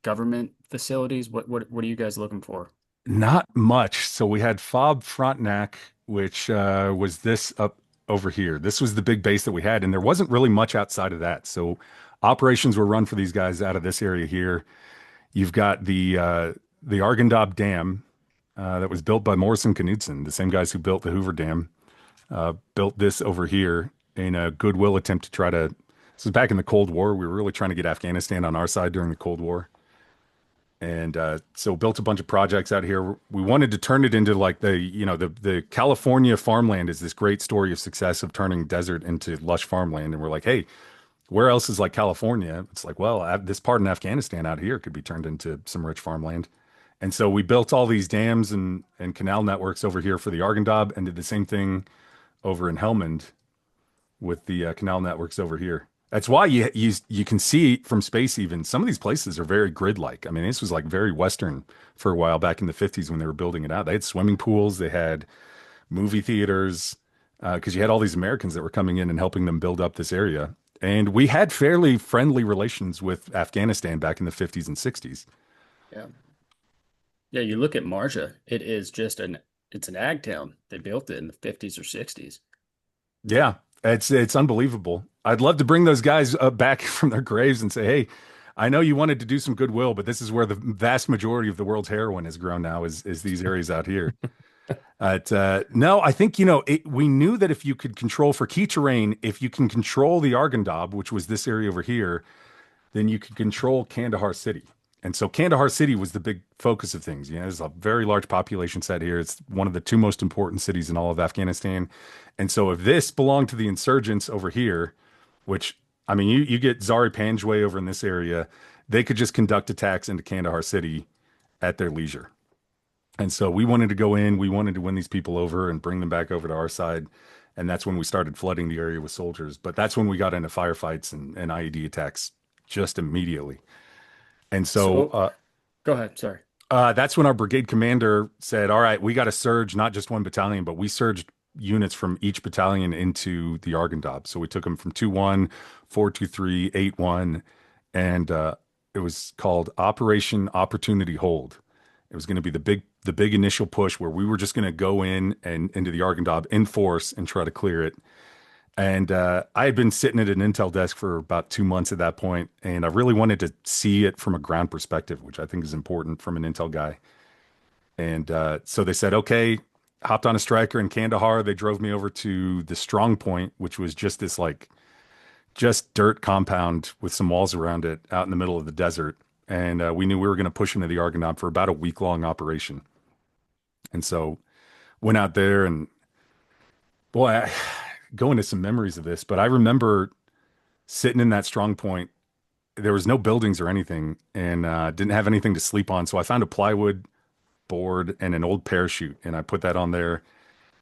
government facilities? What are you guys looking for? not much. So we had Fob Frontenac, which was this up over here. This was the big base that we had, and there wasn't really much outside of that. So operations were run for these guys out of this area here. You've got the Arghandab Dam that was built by Morrison Knudsen, the same guys who built the Hoover Dam, built this over here in a goodwill attempt to try to. This was back in the Cold War. We were really trying to get Afghanistan on our side during the Cold War. And so built a bunch of projects out here. We wanted to turn it into like the California farmland is this great story of success of turning desert into lush farmland. And we're like, hey, where else is like California? It's like, well, this part in Afghanistan out here could be turned into some rich farmland. And so we built all these dams and canal networks over here for the Arghandab and did the same thing over in Helmand with the canal networks over here. That's why you can see from space even some of these places are very grid-like. I mean, this was like very Western for a while back in the 50s when they were building it out. They had swimming pools, they had movie theaters, because you had all these Americans that were coming in and helping them build up this area. And we had fairly friendly relations with Afghanistan back in the 50s and 60s. Yeah. Yeah, you look at Marja, it's an ag town. They built it in the 50s or 60s. Yeah, it's unbelievable. I'd love to bring those guys up back from their graves and say, "Hey, I know you wanted to do some goodwill, but this is where the vast majority of the world's heroin is grown now is these areas out here." No, I think we knew that if you could control for key terrain, if you can control the Arghandab, which was this area over here, then you could control Kandahar City. And so Kandahar City was the big focus of things. There's a very large population set here. It's one of the two most important cities in all of Afghanistan. And so if this belonged to the insurgents over here, which I mean, you get Zari Panjway over in this area, they could just conduct attacks into Kandahar City at their leisure. And so we wanted to go in, we wanted to win these people over and bring them back over to our side. And that's when we started flooding the area with soldiers. But that's when we got into firefights and IED attacks just immediately. And so So go ahead. Sorry. that's when our brigade commander said, all right, we got to surge not just one battalion, but we surged units from each battalion into the Arghandab. So we took them from 2-1, 4-2-3, 8-1, and it was called Operation Opportunity Hold. It was going to be the big initial push where we were just going to go in and into the Arghandab in force and try to clear it. And I had been sitting at an Intel desk for about 2 months at that point, and I really wanted to see it from a ground perspective, which I think is important from an Intel guy. And so they said, okay, hopped on a striker in Kandahar. They drove me over to the Strong Point, which was just this like just dirt compound with some walls around it out in the middle of the desert. And we knew we were going to push into the Argonaut for about a week long operation. And so went out there and boy, I go into some memories of this, but I remember sitting in that Strong Point. There was no buildings or anything and didn't have anything to sleep on. So I found a plywood board and an old parachute and I put that on there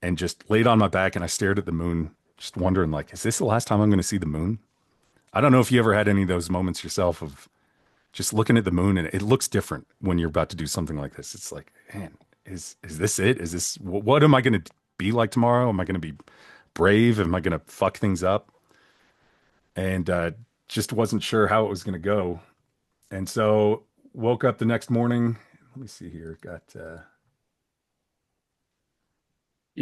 and just laid on my back and I stared at the moon, just wondering like, is this the last time I'm going to see the moon? I don't know if you ever had any of those moments yourself of just looking at the moon and it looks different when you're about to do something like this. It's like, man, is this it? Is this what am I going to be like tomorrow? Am I going to be brave? Am I going to fuck things up? And just wasn't sure how it was going to go. And so woke up the next morning. Let me see here. Got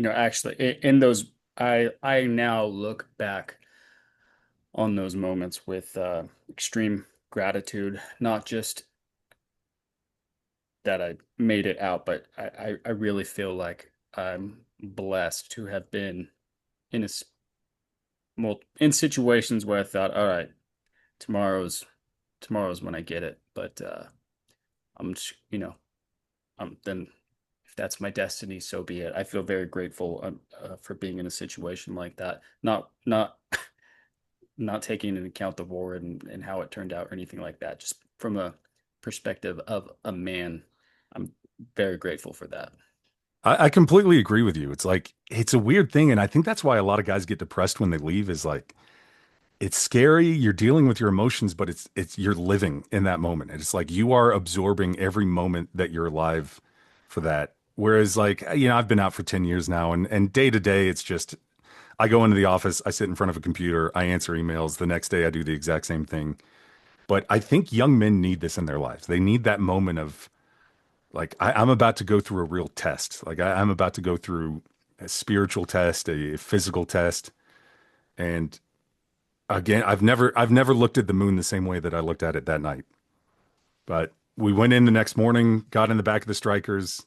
Actually, in those, I now look back on those moments with extreme gratitude, not just that I made it out, but I really feel like I'm blessed to have been in in situations where I thought, all right, tomorrow's tomorrow's when I get it, but I'm just, then if that's my destiny, so be it. I feel very grateful for being in a situation like that. Not taking into account the war and how it turned out or anything like that. Just from a perspective of a man, I'm very grateful for that. I completely agree with you. It's like it's a weird thing, and I think that's why a lot of guys get depressed when they leave. Is like it's scary. You're dealing with your emotions, but it's you're living in that moment. And it's like you are absorbing every moment that you're alive for that. Whereas like, I've been out for 10 years now and day to day, it's just I go into the office, I sit in front of a computer, I answer emails. The next day I do the exact same thing. But I think young men need this in their lives. They need that moment of like, I'm about to go through a real test. Like I'm about to go through a spiritual test, a physical test. And again, I've never looked at the moon the same way that I looked at it that night. But we went in the next morning, got in the back of the strikers,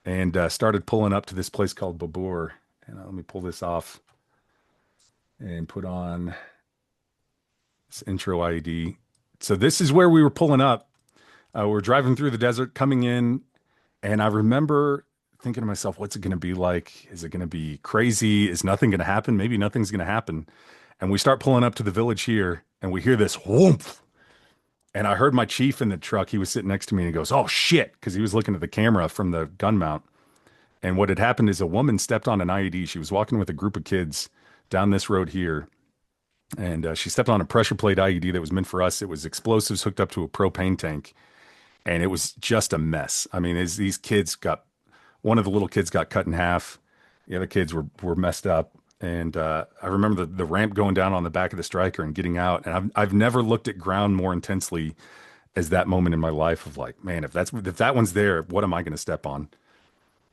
and started pulling up to this place called Babur. And let me pull this off and put on this intro ID. So this is where we were pulling up. We're driving through the desert, coming in, and I remember thinking to myself, "What's it going to be like? Is it going to be crazy? Is nothing going to happen? Maybe nothing's going to happen." And we start pulling up to the village here, and we hear this whoomp. And I heard my chief in the truck. He was sitting next to me, and he goes, "Oh shit!" Because he was looking at the camera from the gun mount. And what had happened is a woman stepped on an IED. She was walking with a group of kids down this road here, and she stepped on a pressure plate IED that was meant for us. It was explosives hooked up to a propane tank, and it was just a mess. I mean, these kids got one of the little kids got cut in half. The other kids were messed up. And I remember the ramp going down on the back of the striker and getting out. And I've never looked at ground more intensely as that moment in my life of like, man, if that one's there, what am I going to step on?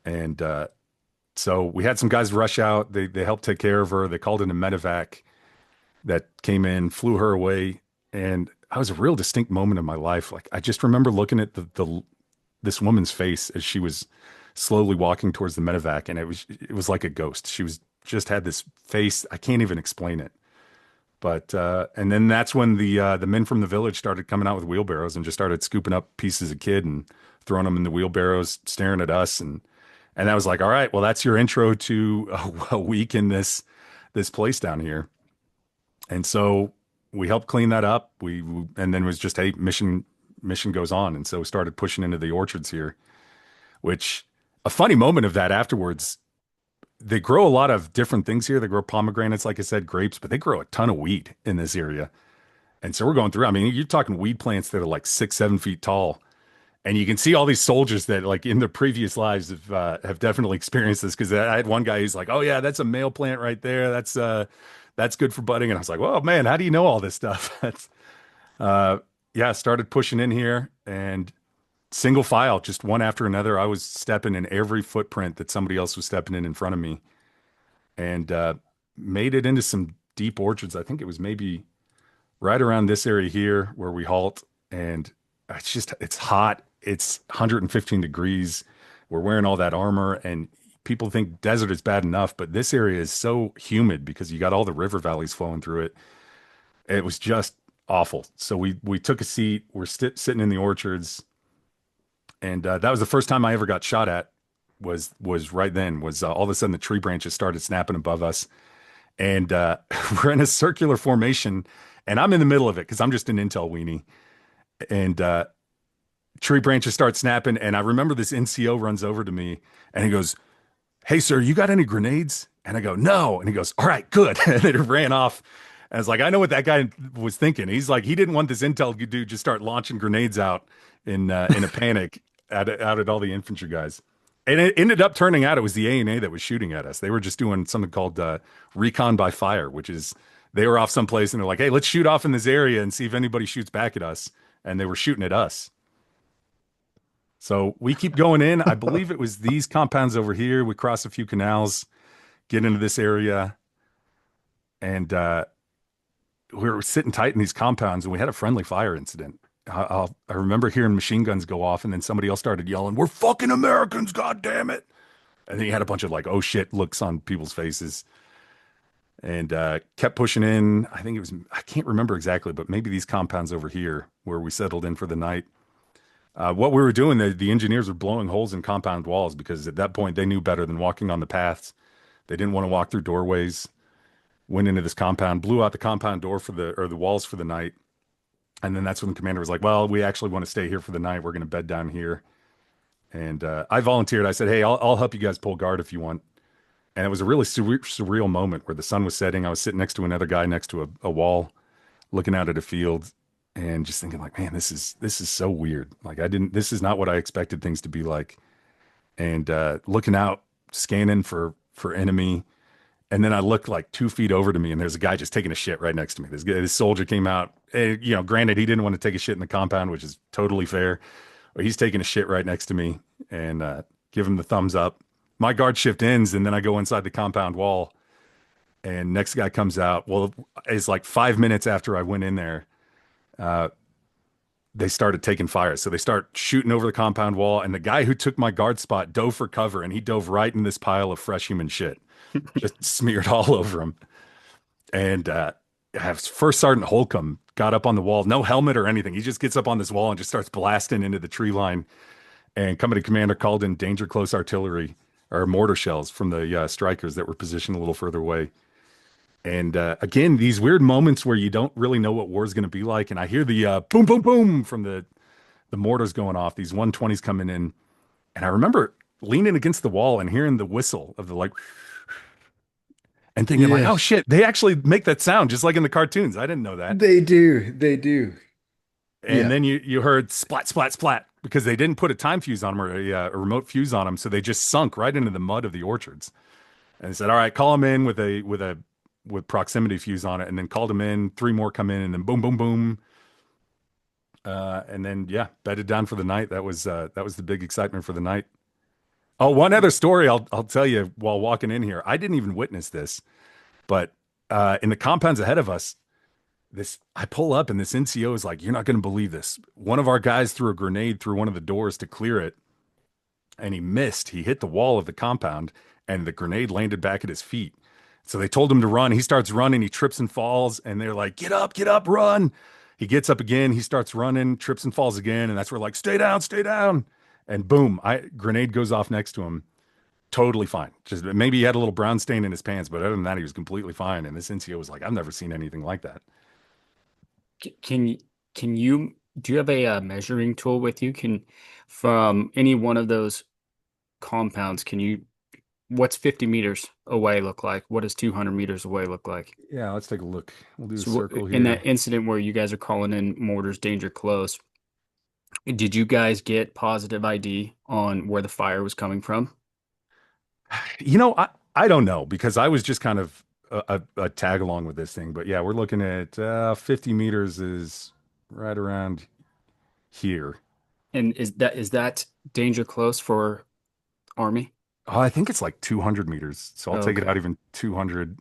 And so we had some guys rush out. They helped take care of her. They called in a medevac that came in, flew her away, and that was a real distinct moment in my life. Like I just remember looking at the this woman's face as she was slowly walking towards the medevac, and it was like a ghost. She was just had this face. I can't even explain it. But and then that's when the men from the village started coming out with wheelbarrows and just started scooping up pieces of kid and throwing them in the wheelbarrows, staring at us, and that was like, all right, well, that's your intro to a week in this place down here. And so we helped clean that up. And then it was just, hey, mission goes on. And so we started pushing into the orchards here, which a funny moment of that afterwards, they grow a lot of different things here. They grow pomegranates, like I said, grapes, but they grow a ton of weed in this area. And so we're going through, I mean, you're talking weed plants that are like 6, 7 feet tall. And you can see all these soldiers that like in their previous lives have definitely experienced this. Cause I had one guy who's like, oh yeah, that's a male plant right there. That's good for budding. And I was like, well, man, how do you know all this stuff? That's, yeah, started pushing in here and single file, just one after another. I was stepping in every footprint that somebody else was stepping in front of me. And made it into some deep orchards. I think it was maybe right around this area here where we halt, and it's hot. It's 115 degrees. We're wearing all that armor, and people think desert is bad enough, but this area is so humid because you got all the river valleys flowing through it. It was just awful. So we took a seat. We're sitting in the orchards, and that was the first time I ever got shot at. Was right then. Was all of a sudden the tree branches started snapping above us, and we're in a circular formation, and I'm in the middle of it because I'm just an intel weenie, and tree branches start snapping, and I remember this NCO runs over to me, and he goes, "Hey, sir, you got any grenades?" And I go, "No." And he goes, "All right, good." And then it ran off. And I was like, I know what that guy was thinking. He's like, he didn't want this intel dude just start launching grenades out in a panic out at all the infantry guys. And it ended up turning out it was the A&A that was shooting at us. They were just doing something called recon by fire, which is they were off someplace and they're like, "Hey, let's shoot off in this area and see if anybody shoots back at us." And they were shooting at us. So we keep going in. I believe it was these compounds over here. We cross a few canals, get into this area, and we were sitting tight in these compounds, and we had a friendly fire incident. I remember hearing machine guns go off, and then somebody else started yelling, "We're fucking Americans, God damn it!" And then you had a bunch of like, "Oh shit" looks on people's faces, and kept pushing in. I think it was, I can't remember exactly, but maybe these compounds over here where we settled in for the night. What we were doing, the engineers were blowing holes in compound walls because at that point they knew better than walking on the paths. They didn't want to walk through doorways. Went into this compound, blew out the compound door for the walls for the night. And then that's when the commander was like, "Well, we actually want to stay here for the night. We're going to bed down here." And I volunteered. I said, "Hey, I'll help you guys pull guard if you want." And it was a really surreal moment where the sun was setting. I was sitting next to another guy next to a wall, looking out at a field, and just thinking like, "Man, this is so weird. Like this is not what I expected things to be like." And looking out, scanning for enemy. And then I looked like 2 feet over to me, and there's a guy just taking a shit right next to me. This soldier came out. Granted, he didn't want to take a shit in the compound, which is totally fair. But he's taking a shit right next to me, and give him the thumbs up. My guard shift ends, and then I go inside the compound wall, and next guy comes out. Well, it's like 5 minutes after I went in there, they started taking fire. So they start shooting over the compound wall, and the guy who took my guard spot dove for cover, and he dove right in this pile of fresh human shit, just smeared all over him. And First Sergeant Holcomb got up on the wall, no helmet or anything. He just gets up on this wall and just starts blasting into the tree line. And company commander called in danger close artillery or mortar shells from the strikers that were positioned a little further away. And again, these weird moments where you don't really know what war is going to be like. And I hear the boom, boom, boom from the mortars going off, these 120s coming in. And I remember leaning against the wall and hearing the whistle of the like, and thinking like, Yeah, "Oh shit, they actually make that sound just like in the cartoons." I didn't know that. they do. They do. And Yeah. then you heard splat, splat, splat because they didn't put a time fuse on them or a remote fuse on them, so they just sunk right into the mud of the orchards. And they said, "All right, call them in with proximity fuse on it," and then called them in. Three more come in, and then boom, boom, boom. And then yeah, bedded down for the night. That was the big excitement for the night. Oh, one other story I'll tell you while walking in here. I didn't even witness this, but in the compounds ahead of us, this I pull up and this NCO is like, "You're not going to believe this. One of our guys threw a grenade through one of the doors to clear it, and he missed. He hit the wall of the compound, and the grenade landed back at his feet." So they told him to run. He starts running. He trips and falls, and they're like, get up, run." He gets up again. He starts running, trips and falls again, and that's where like, "Stay down, stay down." And boom, grenade goes off next to him. Totally fine. Just maybe he had a little brown stain in his pants, but other than that, he was completely fine. And this NCO was like, "I've never seen anything like that." Can you do you have a measuring tool with you? Can from any one of those compounds, what's 50 meters away look like? What does 200 meters away look like? Yeah, let's take a look. We'll do a So circle in that here. incident where you guys are calling in mortars danger close, did you guys get positive ID on where the fire was coming from? I don't know because I was just kind of a tag along with this thing. But yeah, we're looking at 50 meters is right around here. And is that danger close for Army? Oh, I think it's like 200 meters. So I'll take it out Okay. even 200.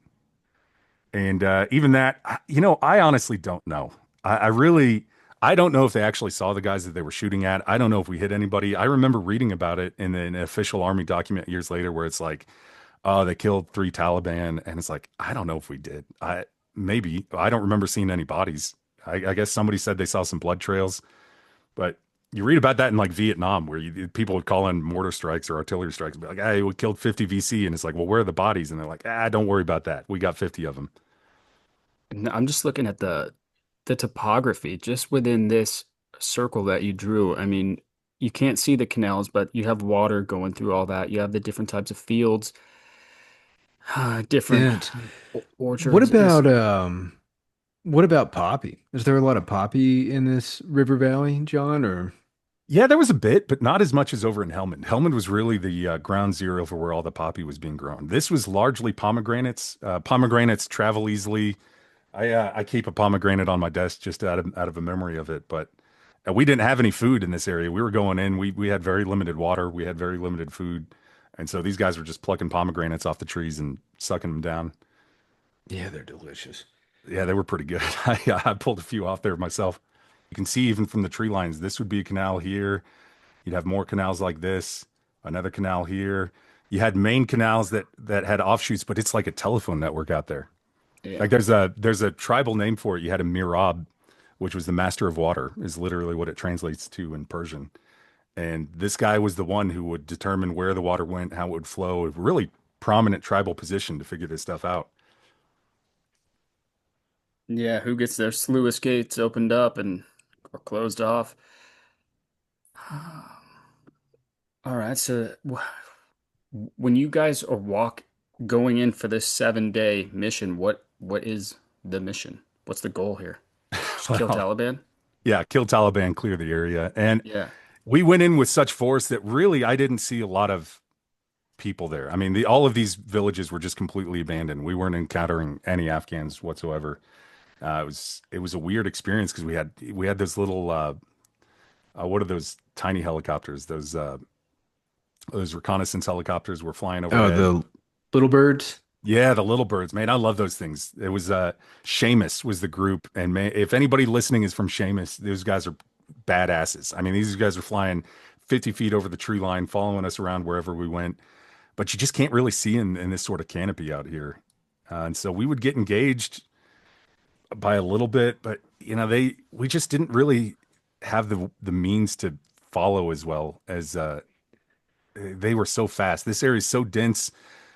And even that, I honestly don't know. I really, I don't know if they actually saw the guys that they were shooting at. I don't know if we hit anybody. I remember reading about it in an official army document years later, where it's like, oh, they killed 3 Taliban, and it's like, I don't know if we did. Maybe I don't remember seeing any bodies. I guess somebody said they saw some blood trails, but you read about that in like Vietnam, where people would call in mortar strikes or artillery strikes, and be like, "Hey, we killed 50 VC," and it's like, "Well, where are the bodies?" And they're like, don't worry about that. We got 50 of them." And I'm just looking at the topography just within this circle that you drew. I mean, you can't see the canals, but you have water going through all that. You have the different types of fields, different And what orchards. It's about what about poppy? Is there a lot of poppy in this river valley, John? Or Yeah, there was a bit, but not as much as over in Helmand. Helmand was really the ground zero for where all the poppy was being grown. This was largely pomegranates. Pomegranates travel easily. I keep a pomegranate on my desk just out of a memory of it. But we didn't have any food in this area. We were going in. We had very limited water. We had very limited food, and so these guys were just plucking pomegranates off the trees and sucking them down. yeah, they're delicious. Yeah, they were pretty good. I pulled a few off there myself. You can see even from the tree lines, this would be a canal here. You'd have more canals like this, another canal here. You had main canals that had offshoots, but it's like a telephone network out there. yeah. Like there's a tribal name for it. You had a mirab, which was the master of water, is literally what it translates to in Persian. And this guy was the one who would determine where the water went, how it would flow. A really prominent tribal position to figure this stuff out. Yeah, who gets their sluice gates opened up and or closed off? All right, so when you guys are going in for this 7 day mission, what is the mission? What's the goal here? Just kill Well, Taliban? yeah, kill Taliban, clear the area. And Yeah. we went in with such force that really I didn't see a lot of people there. I mean, all of these villages were just completely abandoned. We weren't encountering any Afghans whatsoever. It was a weird experience because we had those little what are those tiny helicopters? Those reconnaissance helicopters were flying Oh, overhead. the little birds. Yeah, the little birds, man. I love those things. It was Seamus was the group, and man, if anybody listening is from Seamus, those guys are badasses. I mean, these guys are flying 50 feet over the tree line, following us around wherever we went. But you just can't really see in this sort of canopy out here. And so we would get engaged by a little bit, but we just didn't really have the means to follow as well as they were so fast. This area is so dense.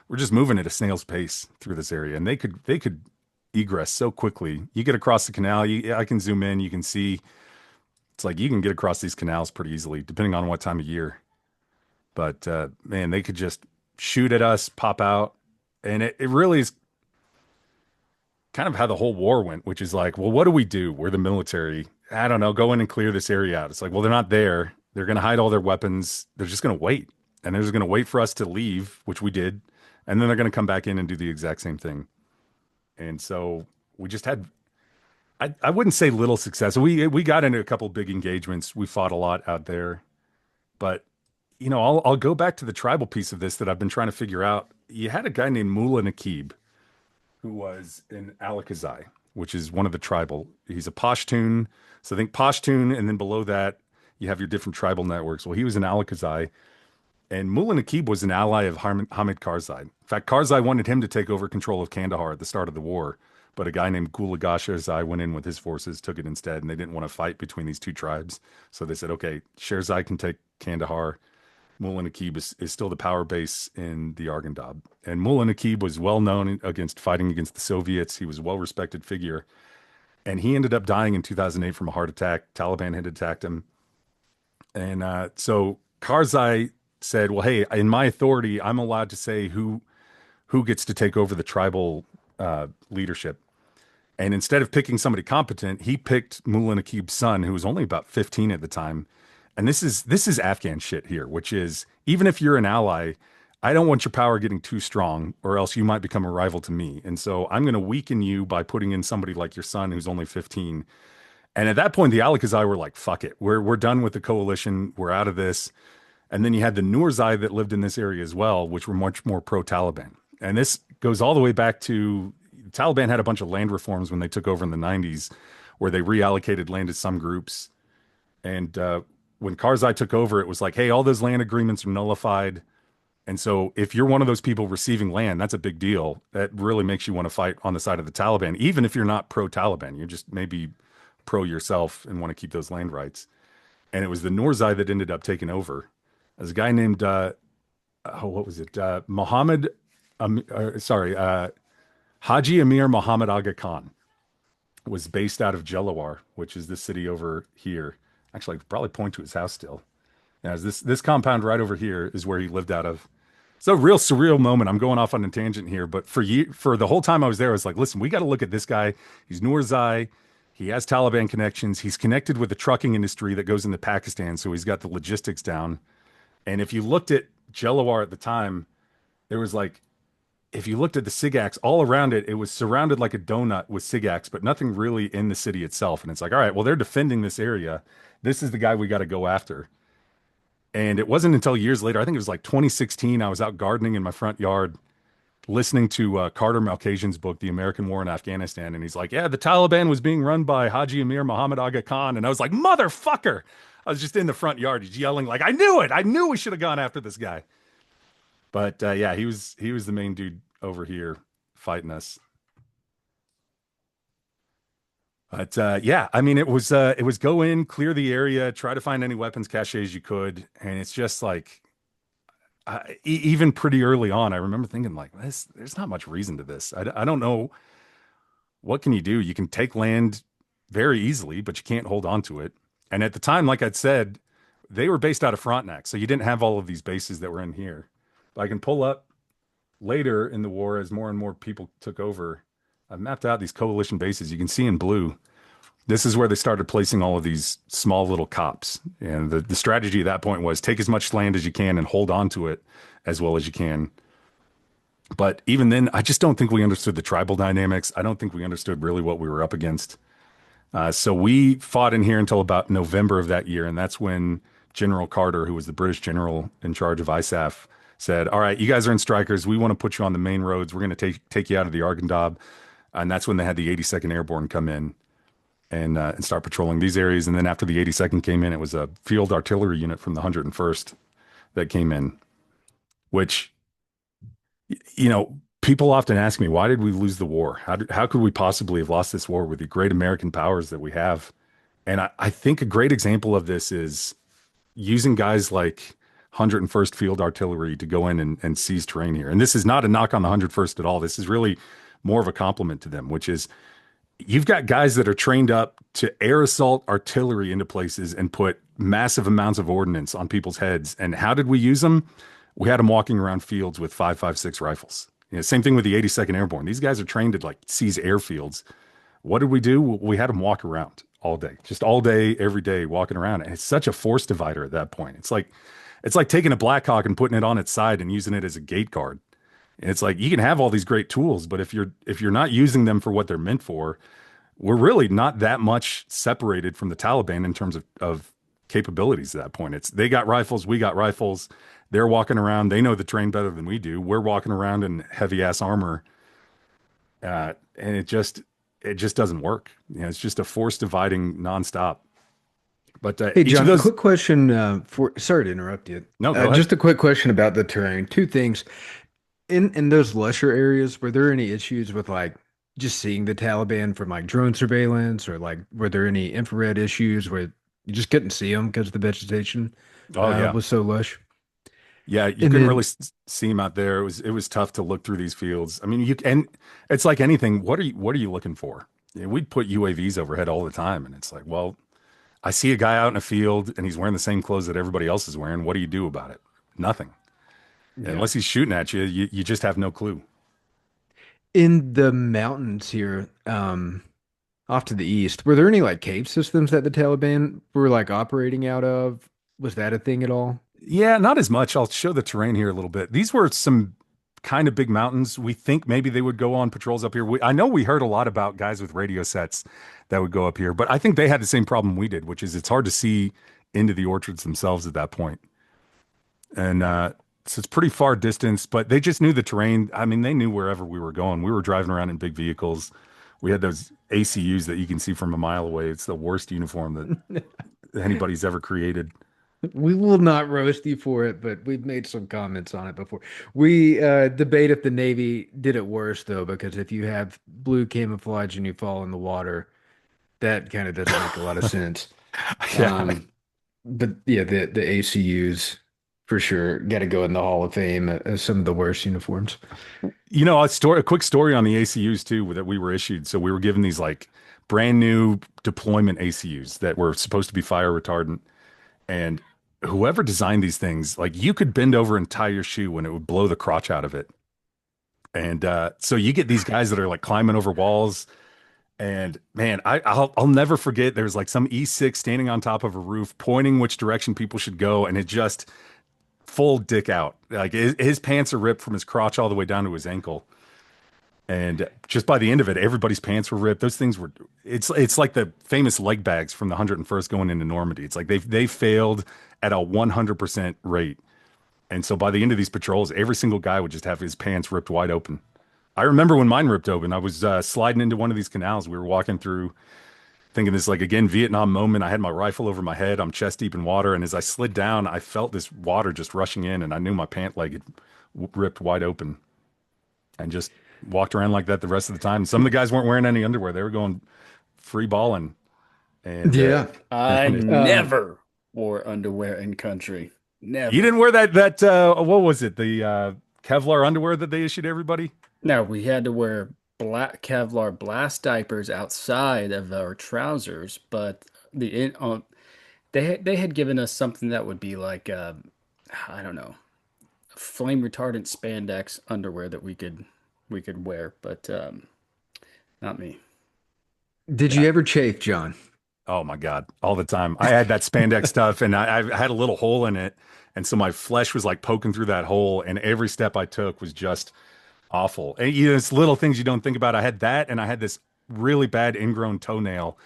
We're just moving at a snail's pace through this area, and they could egress so quickly. You get across the canal. I can zoom in. You can see it's like you can get across these canals pretty easily, depending on what time of year. But man, they could just shoot at us, pop out, and it really is kind of how the whole war went, which is like, well, what do we do? We're the military. I don't know. Go in and clear this area out. It's like, well, they're not there. They're going to hide all their weapons. They're just going to wait. And they're just going to wait for us to leave, which we did. And then they're going to come back in and do the exact same thing. And so we just had, I wouldn't say little success. We got into a couple big engagements. We fought a lot out there. But, I'll go back to the tribal piece of this that I've been trying to figure out. You had a guy named Mullah Naqib who was in Alakazai, which is one of the tribal. He's a Pashtun. So think Pashtun, and then below that, you have your different tribal networks. Well, he was in Alakazai, and Mullah Naqib was an ally of Hamid Karzai. In fact, Karzai wanted him to take over control of Kandahar at the start of the war, but a guy named Gulaga Sherzai went in with his forces, took it instead, and they didn't want to fight between these two tribes. So they said, okay, Sherzai can take Kandahar. Mullah Naqib is still the power base in the Arghandab. And Mullah Naqib was well known against fighting against the Soviets. He was a well-respected figure. And he ended up dying in 2008 from a heart attack. Taliban had attacked him. And so Karzai said, well, hey, in my authority, I'm allowed to say who gets to take over the tribal leadership. And instead of picking somebody competent, he picked Mullah Naqib's son, who was only about 15 at the time. And this is Afghan shit here, which is even if you're an ally, I don't want your power getting too strong, or else you might become a rival to me. And so I'm going to weaken you by putting in somebody like your son, who's only 15. And at that point, the Alakazai were like, "Fuck it, we're done with the coalition. We're out of this." And then you had the Nurzai that lived in this area as well, which were much more pro-Taliban. And this goes all the way back to Taliban had a bunch of land reforms when they took over in the 90s, where they reallocated land to some groups. And when Karzai took over, it was like, hey, all those land agreements are nullified. And so if you're one of those people receiving land, that's a big deal. That really makes you want to fight on the side of the Taliban, even if you're not pro-Taliban. You're just maybe pro yourself and want to keep those land rights. And it was the Norzai that ended up taking over. There's a guy named what was it? Muhammad, sorry, Haji Amir Muhammad Aga Khan was based out of Jelawar, which is this city over here. Actually, I could probably point to his house still. Yeah, this compound right over here is where he lived out of. It's a real surreal moment. I'm going off on a tangent here, but for the whole time I was there, I was like, listen, we got to look at this guy. He's Nurzai. He has Taliban connections. He's connected with the trucking industry that goes into Pakistan, so he's got the logistics down. And if you looked at Jelawar at the time, there was like, if you looked at the SIGAX all around it, it was surrounded like a donut with SIGAX, but nothing really in the city itself. And it's like, all right, well, they're defending this area. This is the guy we got to go after. And it wasn't until years later, I think it was like 2016, I was out gardening in my front yard, listening to Carter Malkasian's book, The American War in Afghanistan. And he's like, yeah, the Taliban was being run by Haji Amir Muhammad Aga Khan. And I was like, motherfucker. I was just in the front yard, just yelling like, I knew it. I knew we should have gone after this guy. But yeah, he was the main dude over here fighting us. But yeah, I mean, it was go in, clear the area, try to find any weapons caches you could, and it's just like even pretty early on, I remember thinking like, this, there's not much reason to this. I don't know what can you do. You can take land very easily, but you can't hold on to it. And at the time, like I'd said, they were based out of Frontenac, so you didn't have all of these bases that were in here. But I can pull up later in the war as more and more people took over. I've mapped out these coalition bases. You can see in blue. This is where they started placing all of these small little cops. And the strategy at that point was take as much land as you can and hold on to it as well as you can. But even then, I just don't think we understood the tribal dynamics. I don't think we understood really what we were up against. So we fought in here until about November of that year. And that's when General Carter, who was the British general in charge of ISAF, said, all right, you guys are in strikers. We want to put you on the main roads. We're going to take you out of the Arghandab. And that's when they had the 82nd Airborne come in and start patrolling these areas. And then after the 82nd came in, it was a field artillery unit from the 101st that came in, which, people often ask me, why did we lose the war? How could we possibly have lost this war with the great American powers that we have? And I think a great example of this is using guys like 101st Field Artillery to go in and seize terrain here. And this is not a knock on the 101st at all. This is really more of a compliment to them, which is you've got guys that are trained up to air assault artillery into places and put massive amounts of ordnance on people's heads. And how did we use them? We had them walking around fields with 5.56 rifles. Same thing with the 82nd Airborne. These guys are trained to like seize airfields. What did we do? We had them walk around all day, just all day, every day, walking around. And it's such a force divider at that point. It's like taking a Black Hawk and putting it on its side and using it as a gate guard. And it's like you can have all these great tools, but if you're not using them for what they're meant for, we're really not that much separated from the Taliban in terms of capabilities at that point. It's they got rifles, we got rifles. They're walking around. They know the terrain better than we do. We're walking around in heavy ass armor, and it just doesn't work. It's just a force dividing nonstop. But Hey, each of John, a those, quick question sorry to interrupt you. no, go ahead. Just a quick question about the terrain. Two things. In those lesser areas, were there any issues with like just seeing the Taliban from like drone surveillance, or like were there any infrared issues where you just couldn't see them because the vegetation Oh yeah, was so lush? yeah. You And couldn't really then, see them out there. It was tough to look through these fields. I mean, and it's like anything. What are you looking for? We'd put UAVs overhead all the time, and it's like, well, I see a guy out in a field and he's wearing the same clothes that everybody else is wearing. What do you do about it? Nothing. yeah, Unless he's shooting at you, you just have no clue. in the mountains here, off to the east, were there any like cave systems that the Taliban were like operating out of? Was that a thing at all? Yeah, not as much. I'll show the terrain here a little bit. These were some kind of big mountains. We think maybe they would go on patrols up here. I know we heard a lot about guys with radio sets that would go up here, but I think they had the same problem we did, which is it's hard to see into the orchards themselves at that point. And So it's pretty far distance, but they just knew the terrain. I mean, they knew wherever we were going. We were driving around in big vehicles. We had those ACUs that you can see from a mile away. It's the worst uniform that anybody's ever created. We will not roast you for it, but we've made some comments on it before. We debate if the Navy did it worse, though, because if you have blue camouflage and you fall in the water, that kind of doesn't make a lot of sense. Yeah. Um, but yeah, the ACUs for sure got to go in the Hall of Fame as some of the worst uniforms. A quick story on the ACUs too that we were issued. So we were given these like brand new deployment ACUs that were supposed to be fire retardant. And whoever designed these things, like you could bend over and tie your shoe and it would blow the crotch out of it. And so you get these guys that are like climbing over walls. And man, I'll never forget. There's like some E6 standing on top of a roof, pointing which direction people should go, and it just full dick out. Like his pants are ripped from his crotch all the way down to his ankle. And just by the end of it, everybody's pants were ripped. Those things were. It's like the famous leg bags from the 101st going into Normandy. It's like they failed at a 100% rate. And so by the end of these patrols, every single guy would just have his pants ripped wide open. I remember when mine ripped open. I was sliding into one of these canals. We were walking through, thinking this like again Vietnam moment. I had my rifle over my head. I'm chest deep in water, and as I slid down, I felt this water just rushing in, and I knew my pant leg had ripped wide open, and just walked around like that the rest of the time. Some of the guys weren't wearing any underwear; they were going free balling, and Yeah. I Um, never wore underwear in country. you Never. didn't wear that what was it, the Kevlar underwear that they issued everybody? Now we had to wear black Kevlar blast diapers outside of our trousers, but they had given us something that would be like I don't know, flame retardant spandex underwear that we could wear, but not me. did Yeah. you ever chafe, John? Oh my God, all the time. I had that spandex stuff, and I had a little hole in it, and so my flesh was like poking through that hole, and every step I took was just awful. And it's little things you don't think about. I had that, and I had this really bad ingrown toenail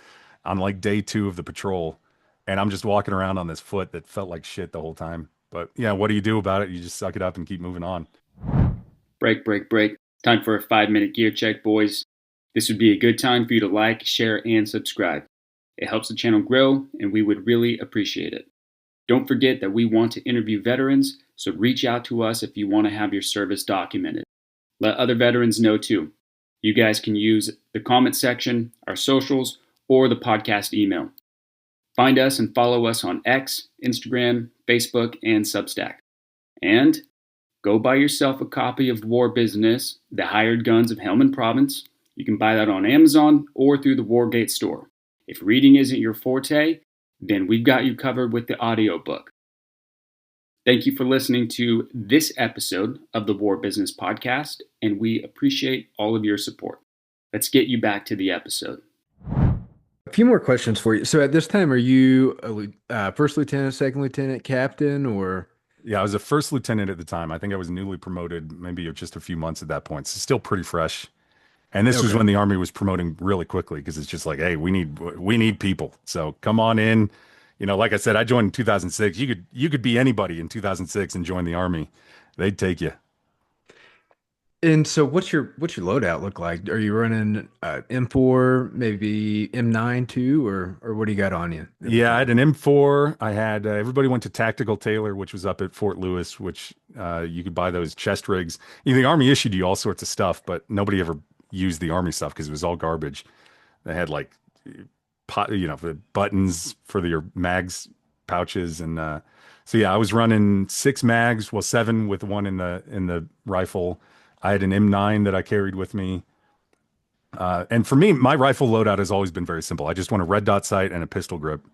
on like day 2 of the patrol, and I'm just walking around on this foot that felt like shit the whole time. But yeah, what do you do about it? You just suck it up and keep moving on. Break, break, break. Time for a 5-minute gear check, boys. This would be a good time for you to like, share, and subscribe. It helps the channel grow, and we would really appreciate it. Don't forget that we want to interview veterans, so reach out to us if you want to have your service documented. Let other veterans know too. You guys can use the comment section, our socials, or the podcast email. Find us and follow us on X, Instagram, Facebook, and Substack. And go buy yourself a copy of War Business, The Hired Guns of Helmand Province. You can buy that on Amazon or through the Wargate store. If reading isn't your forte, then we've got you covered with the audiobook. Thank you for listening to this episode of the War Business Podcast, and we appreciate all of your support. Let's get you back to the episode. A few more questions for you. So at this time, are you first lieutenant, second lieutenant, captain, or? Yeah, I was a first lieutenant at the time. I think I was newly promoted, maybe just a few months at that point. So still pretty fresh. And this was Okay. when the Army was promoting really quickly because it's just like, hey, we need people. So come on in. Like I said, I joined in 2006. You could be anybody in 2006 and join the Army. They'd take you. And so what's your loadout look like? Are you running M4, maybe M9 too, or what do you got on you at the Yeah, I had time? an M4. I had everybody went to Tactical Tailor, which was up at Fort Lewis, which you could buy those chest rigs. The Army issued you all sorts of stuff, but nobody ever used the Army stuff because it was all garbage. They had like the buttons for your mags pouches, and so yeah, I was running 6 mags, well 7 with one in the rifle. I had an M9 that I carried with me. And for me, my rifle loadout has always been very simple. I just want a red dot sight and a pistol grip.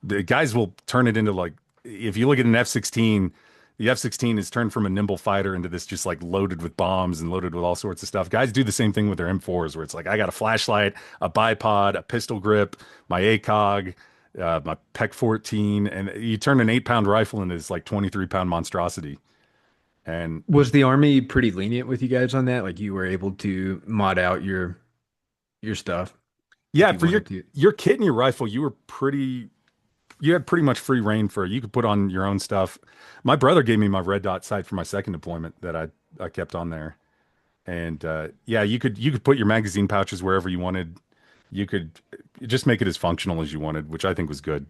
The guys will turn it into like, if you look at an F-16, the F-16 is turned from a nimble fighter into this just like loaded with bombs and loaded with all sorts of stuff. Guys do the same thing with their M4s where it's like, I got a flashlight, a bipod, a pistol grip, my ACOG, my PEC 14, and you turn an 8-pound rifle into this like 23-pound monstrosity. And Was the Army pretty lenient with you guys on that? Like you were able to mod out your stuff if yeah, you for your wanted to? your kit and your rifle, you were pretty you had pretty much free reign for you could put on your own stuff. My brother gave me my red dot sight for my second deployment that I kept on there. And yeah, you could put your magazine pouches wherever you wanted. You could just make it as functional as you wanted, which I think was good.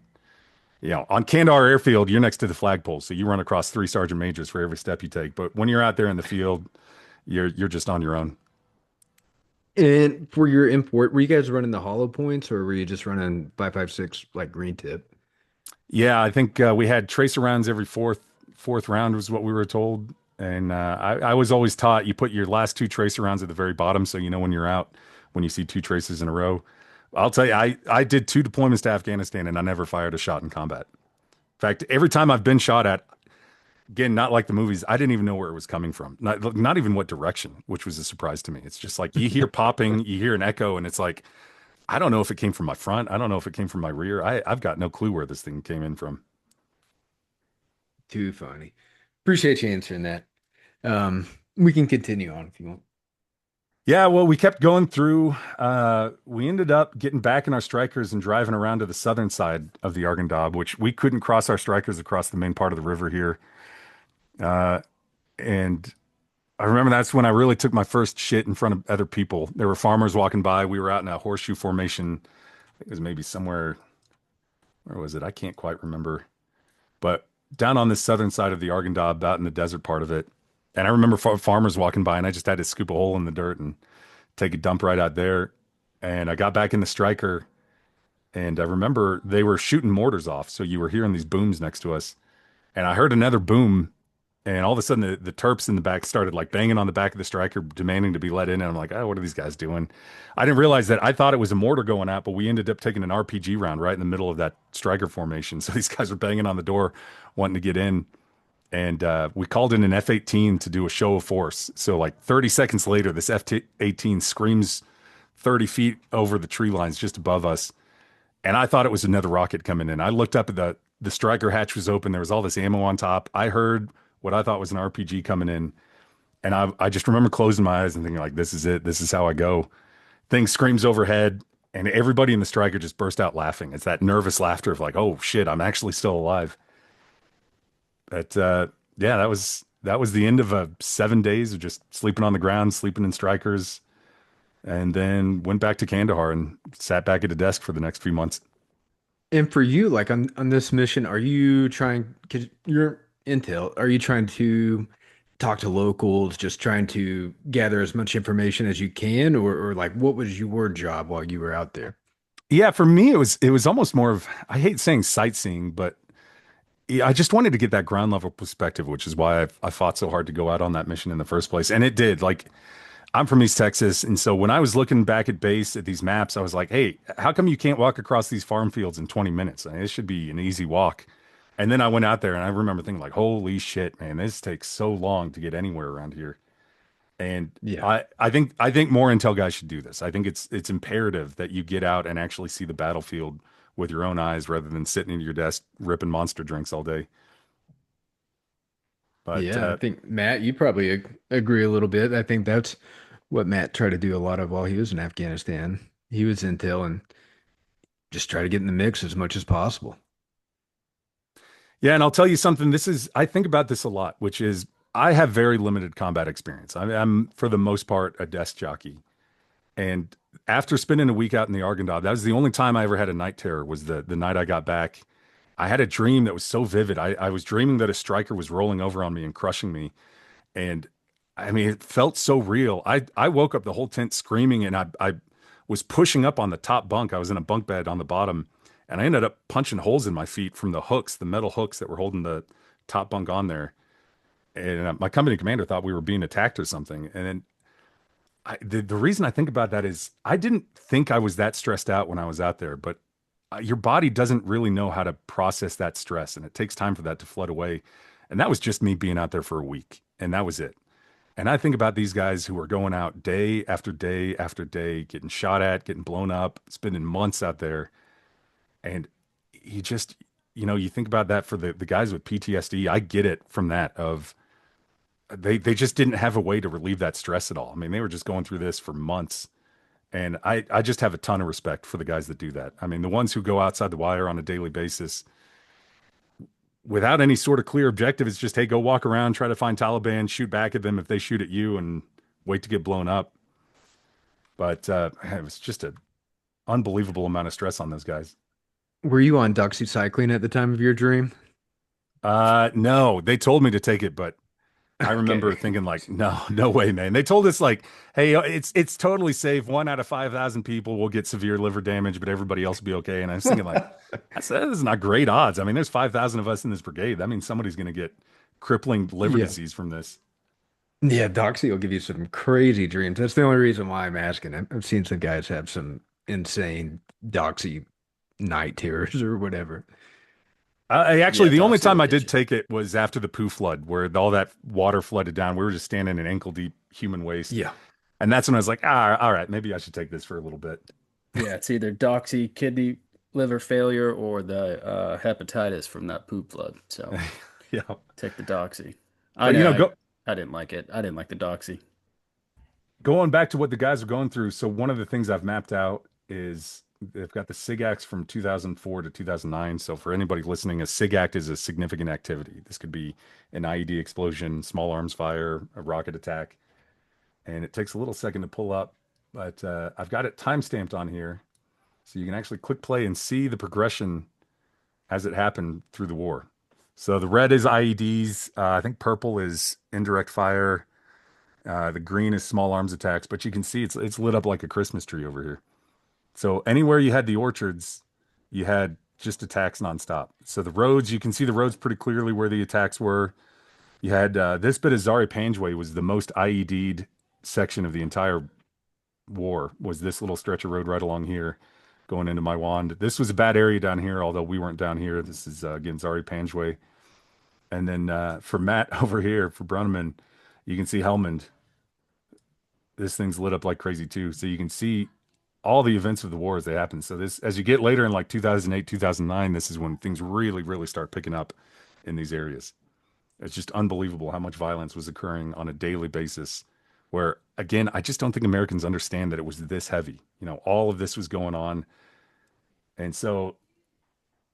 On Kandahar Airfield, you're next to the flagpole, so you run across three sergeant majors for every step you take. But when you're out there in the field, you're just on your own. And for your import, were you guys running the hollow points or were you just running 5.56 like green tip? Yeah, I think we had tracer rounds every fourth round was what we were told, and I was always taught you put your last two tracer rounds at the very bottom, so you know when you're out when you see two traces in a row. I'll tell you, I did two deployments to Afghanistan and I never fired a shot in combat. In fact, every time I've been shot at, again, not like the movies, I didn't even know where it was coming from. Not even what direction, which was a surprise to me. It's just like you hear popping, you hear an echo, and it's like I don't know if it came from my front. I don't know if it came from my rear. I've got no clue where this thing came in from. Too funny. Appreciate you answering that. Um, we can continue on if you want. Yeah, well, we kept going through. We ended up getting back in our strikers and driving around to the southern side of the Arghandab, which we couldn't cross our strikers across the main part of the river here. Uh, and I remember that's when I really took my first shit in front of other people. There were farmers walking by. We were out in a horseshoe formation. It was maybe somewhere, where was it? I can't quite remember. But down on the southern side of the Arghandab, out in the desert part of it. And I remember farmers walking by, and I just had to scoop a hole in the dirt and take a dump right out there. And I got back in the striker, and I remember they were shooting mortars off. So you were hearing these booms next to us. And I heard another boom, and all of a sudden the Terps in the back started like banging on the back of the striker, demanding to be let in. And I'm like, oh, what are these guys doing? I didn't realize that I thought it was a mortar going out, but we ended up taking an RPG round right in the middle of that striker formation. So these guys were banging on the door, wanting to get in. And we called in an F-18 to do a show of force. So like 30 seconds later, this F-18 screams 30 feet over the tree lines just above us. And I thought it was another rocket coming in. I looked up at the striker hatch was open. There was all this ammo on top. I heard what I thought was an RPG coming in. And I just remember closing my eyes and thinking like, this is it. This is how I go. Thing screams overhead. And everybody in the striker just burst out laughing. It's that nervous laughter of like, oh shit, I'm actually still alive. But yeah, that was the end of 7 days of just sleeping on the ground, sleeping in strikers, and then went back to Kandahar and sat back at a desk for the next few months. And for you, like on this mission, are you trying, because you're intel, are you trying to talk to locals, just trying to gather as much information as you can, or like what was your job while you were out there? Yeah, for me it was almost more of I hate saying sightseeing, but yeah, I just wanted to get that ground level perspective, which is why I fought so hard to go out on that mission in the first place. And it did. Like I'm from East Texas, and so when I was looking back at base at these maps, I was like, "Hey, how come you can't walk across these farm fields in 20 minutes? I mean, it should be an easy walk." And then I went out there, and I remember thinking, like, "Holy shit, man, this takes so long to get anywhere around here." And Yeah. I think more intel guys should do this. I think it's imperative that you get out and actually see the battlefield with your own eyes rather than sitting in your desk ripping monster drinks all day. But Yeah, I think Matt, you probably agree a little bit. I think that's what Matt tried to do a lot of while he was in Afghanistan. He was intel and just try to get in the mix as much as possible. yeah, and I'll tell you something. I think about this a lot, which is I have very limited combat experience. I'm for the most part a desk jockey. And after spending a week out in the Arghandab, that was the only time I ever had a night terror was the night I got back. I had a dream that was so vivid. I was dreaming that a striker was rolling over on me and crushing me. And I mean, it felt so real. I woke up the whole tent screaming and I was pushing up on the top bunk. I was in a bunk bed on the bottom and I ended up punching holes in my feet from the hooks, the metal hooks that were holding the top bunk on there. And my company commander thought we were being attacked or something. And then the reason I think about that is I didn't think I was that stressed out when I was out there, but your body doesn't really know how to process that stress, and it takes time for that to flood away. And that was just me being out there for a week, and that was it. And I think about these guys who are going out day after day after day, getting shot at, getting blown up, spending months out there, and you just, you think about that for the guys with PTSD. I get it from that of they just didn't have a way to relieve that stress at all. I mean, they were just going through this for months. And I just have a ton of respect for the guys that do that. I mean, the ones who go outside the wire on a daily basis, without any sort of clear objective. It's just, hey, go walk around, try to find Taliban, shoot back at them if they shoot at you, and wait to get blown up. But it was just an unbelievable amount of stress on those guys. Were you on doxycycline at the time of your dream? No, they told me to take it, but I remember Okay. thinking like, no, no way, man. They told us like, hey, it's totally safe. 1 out of 5,000 people will get severe liver damage, but everybody else will be okay. And I was thinking like, that is not great odds. I mean, there's 5,000 of us in this brigade. That means somebody's going to get crippling liver Yeah. disease from this. Yeah, Doxy will give you some crazy dreams. That's the only reason why I'm asking. I've seen some guys have some insane Doxy night terrors or whatever. I actually, Yeah, the only Doxy will time I get did you. take it was after the poo flood, where all that water flooded down. We were just standing in ankle deep human waste. Yeah. And that's when I was like, all right, maybe I should take this for a little bit. Yeah, it's either doxy, kidney, liver failure, or the hepatitis from that poop flood. So Yeah. take the doxy. I But know go I didn't like it. I didn't like the doxy. going back to what the guys are going through. So one of the things I've mapped out is they've got the SIG acts from 2004 to 2009. So for anybody listening, a SIG act is a significant activity. This could be an IED explosion, small arms fire, a rocket attack, and it takes a little second to pull up, but I've got it timestamped on here, so you can actually click play and see the progression as it happened through the war. So the red is IEDs. I think purple is indirect fire. The green is small arms attacks, but you can see it's lit up like a Christmas tree over here. So anywhere you had the orchards, you had just attacks nonstop. So the roads, you can see the roads pretty clearly where the attacks were. You had this bit of Zari Panjway was the most IED'd section of the entire war. Was this little stretch of road right along here, going into my wand. This was a bad area down here, although we weren't down here. This is again Zari Panjway, and then for Matt over here for Brunneman, you can see Helmand. This thing's lit up like crazy too. So you can see all the events of the war as they happen. So this, as you get later in like 2008, 2009, this is when things really, really start picking up in these areas. It's just unbelievable how much violence was occurring on a daily basis. Where again, I just don't think Americans understand that it was this heavy. All of this was going on. And so,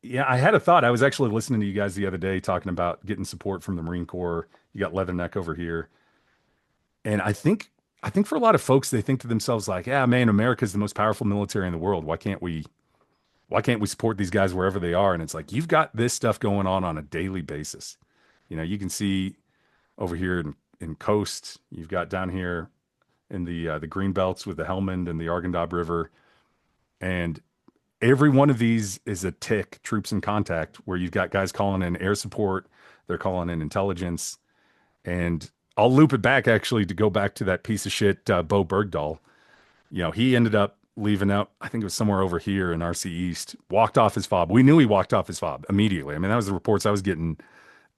yeah, I had a thought. I was actually listening to you guys the other day talking about getting support from the Marine Corps. You got Leatherneck over here. And I think for a lot of folks, they think to themselves like, yeah, man, America's the most powerful military in the world. Why can't we support these guys wherever they are? And it's like, you've got this stuff going on a daily basis. You can see over here in Coast, you've got down here in the green belts with the Helmand and the Arghandab River. And every one of these is a tick, troops in contact, where you've got guys calling in air support, they're calling in intelligence. And I'll loop it back actually to go back to that piece of shit, Bo Bergdahl. He ended up leaving out, I think it was somewhere over here in RC East, walked off his fob. We knew he walked off his fob immediately. I mean, that was the reports I was getting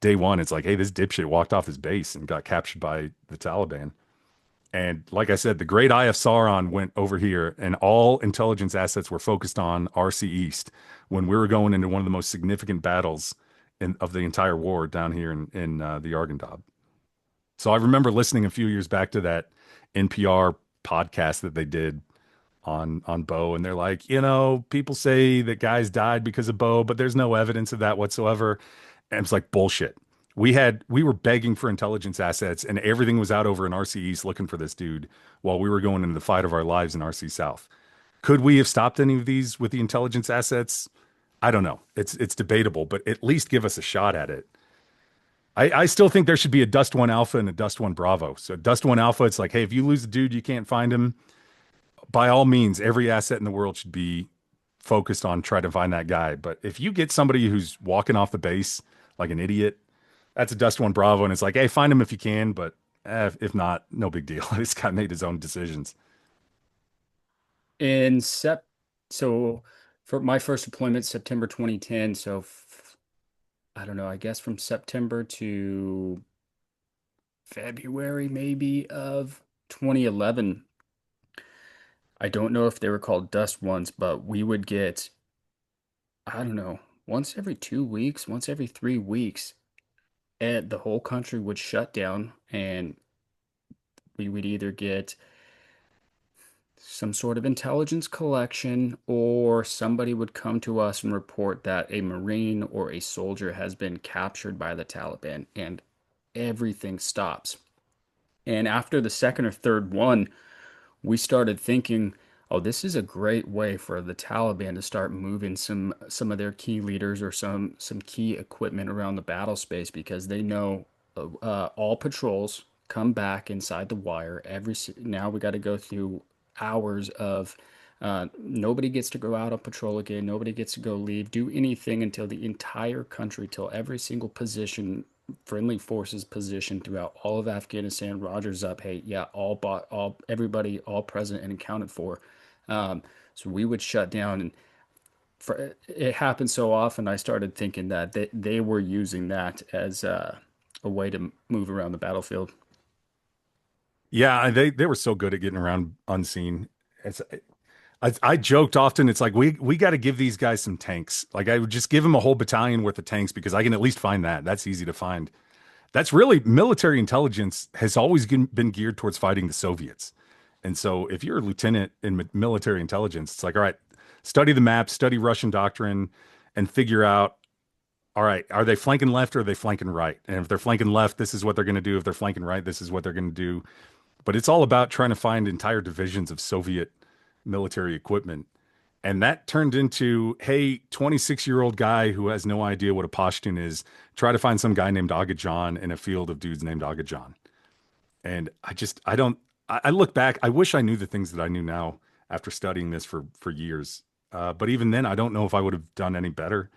day one. It's like, hey, this dipshit walked off his base and got captured by the Taliban. And like I said, the great Eye of Sauron went over here, and all intelligence assets were focused on RC East when we were going into one of the most significant battles of the entire war down here in the Arghandab. So I remember listening a few years back to that NPR podcast that they did on Bo, and they're like, people say that guys died because of Bo, but there's no evidence of that whatsoever. And it's like bullshit. We were begging for intelligence assets, and everything was out over in RC East looking for this dude while we were going into the fight of our lives in RC South. Could we have stopped any of these with the intelligence assets? I don't know. It's debatable, but at least give us a shot at it. I still think there should be a Dust One Alpha and a Dust One Bravo. So Dust One Alpha, it's like, hey, if you lose a dude, you can't find him. By all means, every asset in the world should be focused on trying to find that guy. But if you get somebody who's walking off the base like an idiot, that's a Dust One Bravo, and it's like, hey, find him if you can, but if not, no big deal. This guy made his own decisions. In sep so for my first deployment, September 2010, so I don't know, I guess from September to February maybe of 2011. I don't know if they were called dust ones, but we would get, I don't know, once every 2 weeks, once every 3 weeks, and the whole country would shut down, and we would either get some sort of intelligence collection, or somebody would come to us and report that a Marine or a soldier has been captured by the Taliban, and everything stops. And after the second or third one, we started thinking, oh, this is a great way for the Taliban to start moving some of their key leaders or some key equipment around the battle space because they know all patrols come back inside the wire. Now we got to go through hours of nobody gets to go out on patrol again. Nobody gets to go leave, do anything until the entire country, till every single position, friendly forces position throughout all of Afghanistan. Rogers up. Hey, yeah, all bought, all everybody, all present and accounted for. So we would shut down, and it happened so often. I started thinking that they were using that as a way to move around the battlefield. Yeah, they were so good at getting around unseen. It's I joked often. It's like we got to give these guys some tanks. Like I would just give them a whole battalion worth of tanks because I can at least find that. That's easy to find. That's really military intelligence has always been geared towards fighting the Soviets. And so if you're a lieutenant in military intelligence, it's like, all right, study the map, study Russian doctrine, and figure out, all right, are they flanking left or are they flanking right? And if they're flanking left, this is what they're going to do. If they're flanking right, this is what they're going to do. But it's all about trying to find entire divisions of Soviet military equipment. And that turned into, hey, 26-year-old guy who has no idea what a Pashtun is, try to find some guy named Aga John in a field of dudes named Aga John. And I don't, I look back, I wish I knew the things that I knew now after studying this for years. But even then, I don't know if I would have done any better.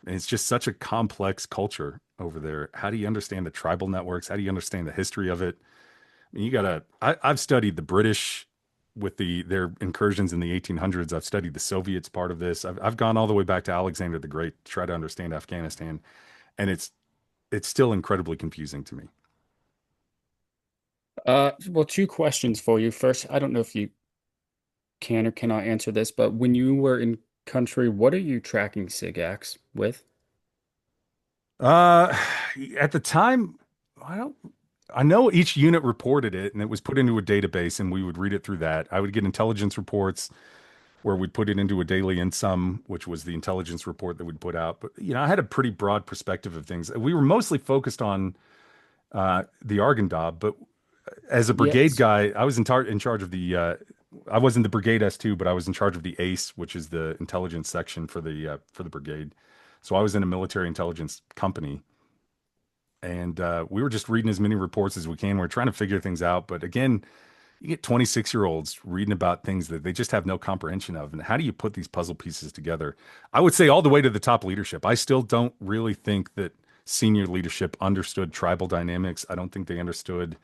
And it's just such a complex culture over there. How do you understand the tribal networks? How do you understand the history of it? I mean, I've studied the British with their incursions in the 1800s. I've studied the Soviets part of this. I've gone all the way back to Alexander the Great to try to understand Afghanistan, and it's still incredibly confusing to me. Well, two questions for you. First, I don't know if you can or cannot answer this, but when you were in country, what are you tracking SIGAX with? Uh, at the time, I don't. I know each unit reported it, and it was put into a database, and we would read it through that. I would get intelligence reports where we'd put it into a daily Intsum, which was the intelligence report that we'd put out. But I had a pretty broad perspective of things. We were mostly focused on the Argandab, but as a brigade Yes. guy, I was in charge of the. I was in the brigade S2, but I was in charge of the ACE, which is the intelligence section for the brigade. So I was in a military intelligence company, and we were just reading as many reports as we can. We're trying to figure things out, but again, you get 26-year-olds reading about things that they just have no comprehension of. And how do you put these puzzle pieces together? I would say all the way to the top leadership. I still don't really think that senior leadership understood tribal dynamics. I don't think they understood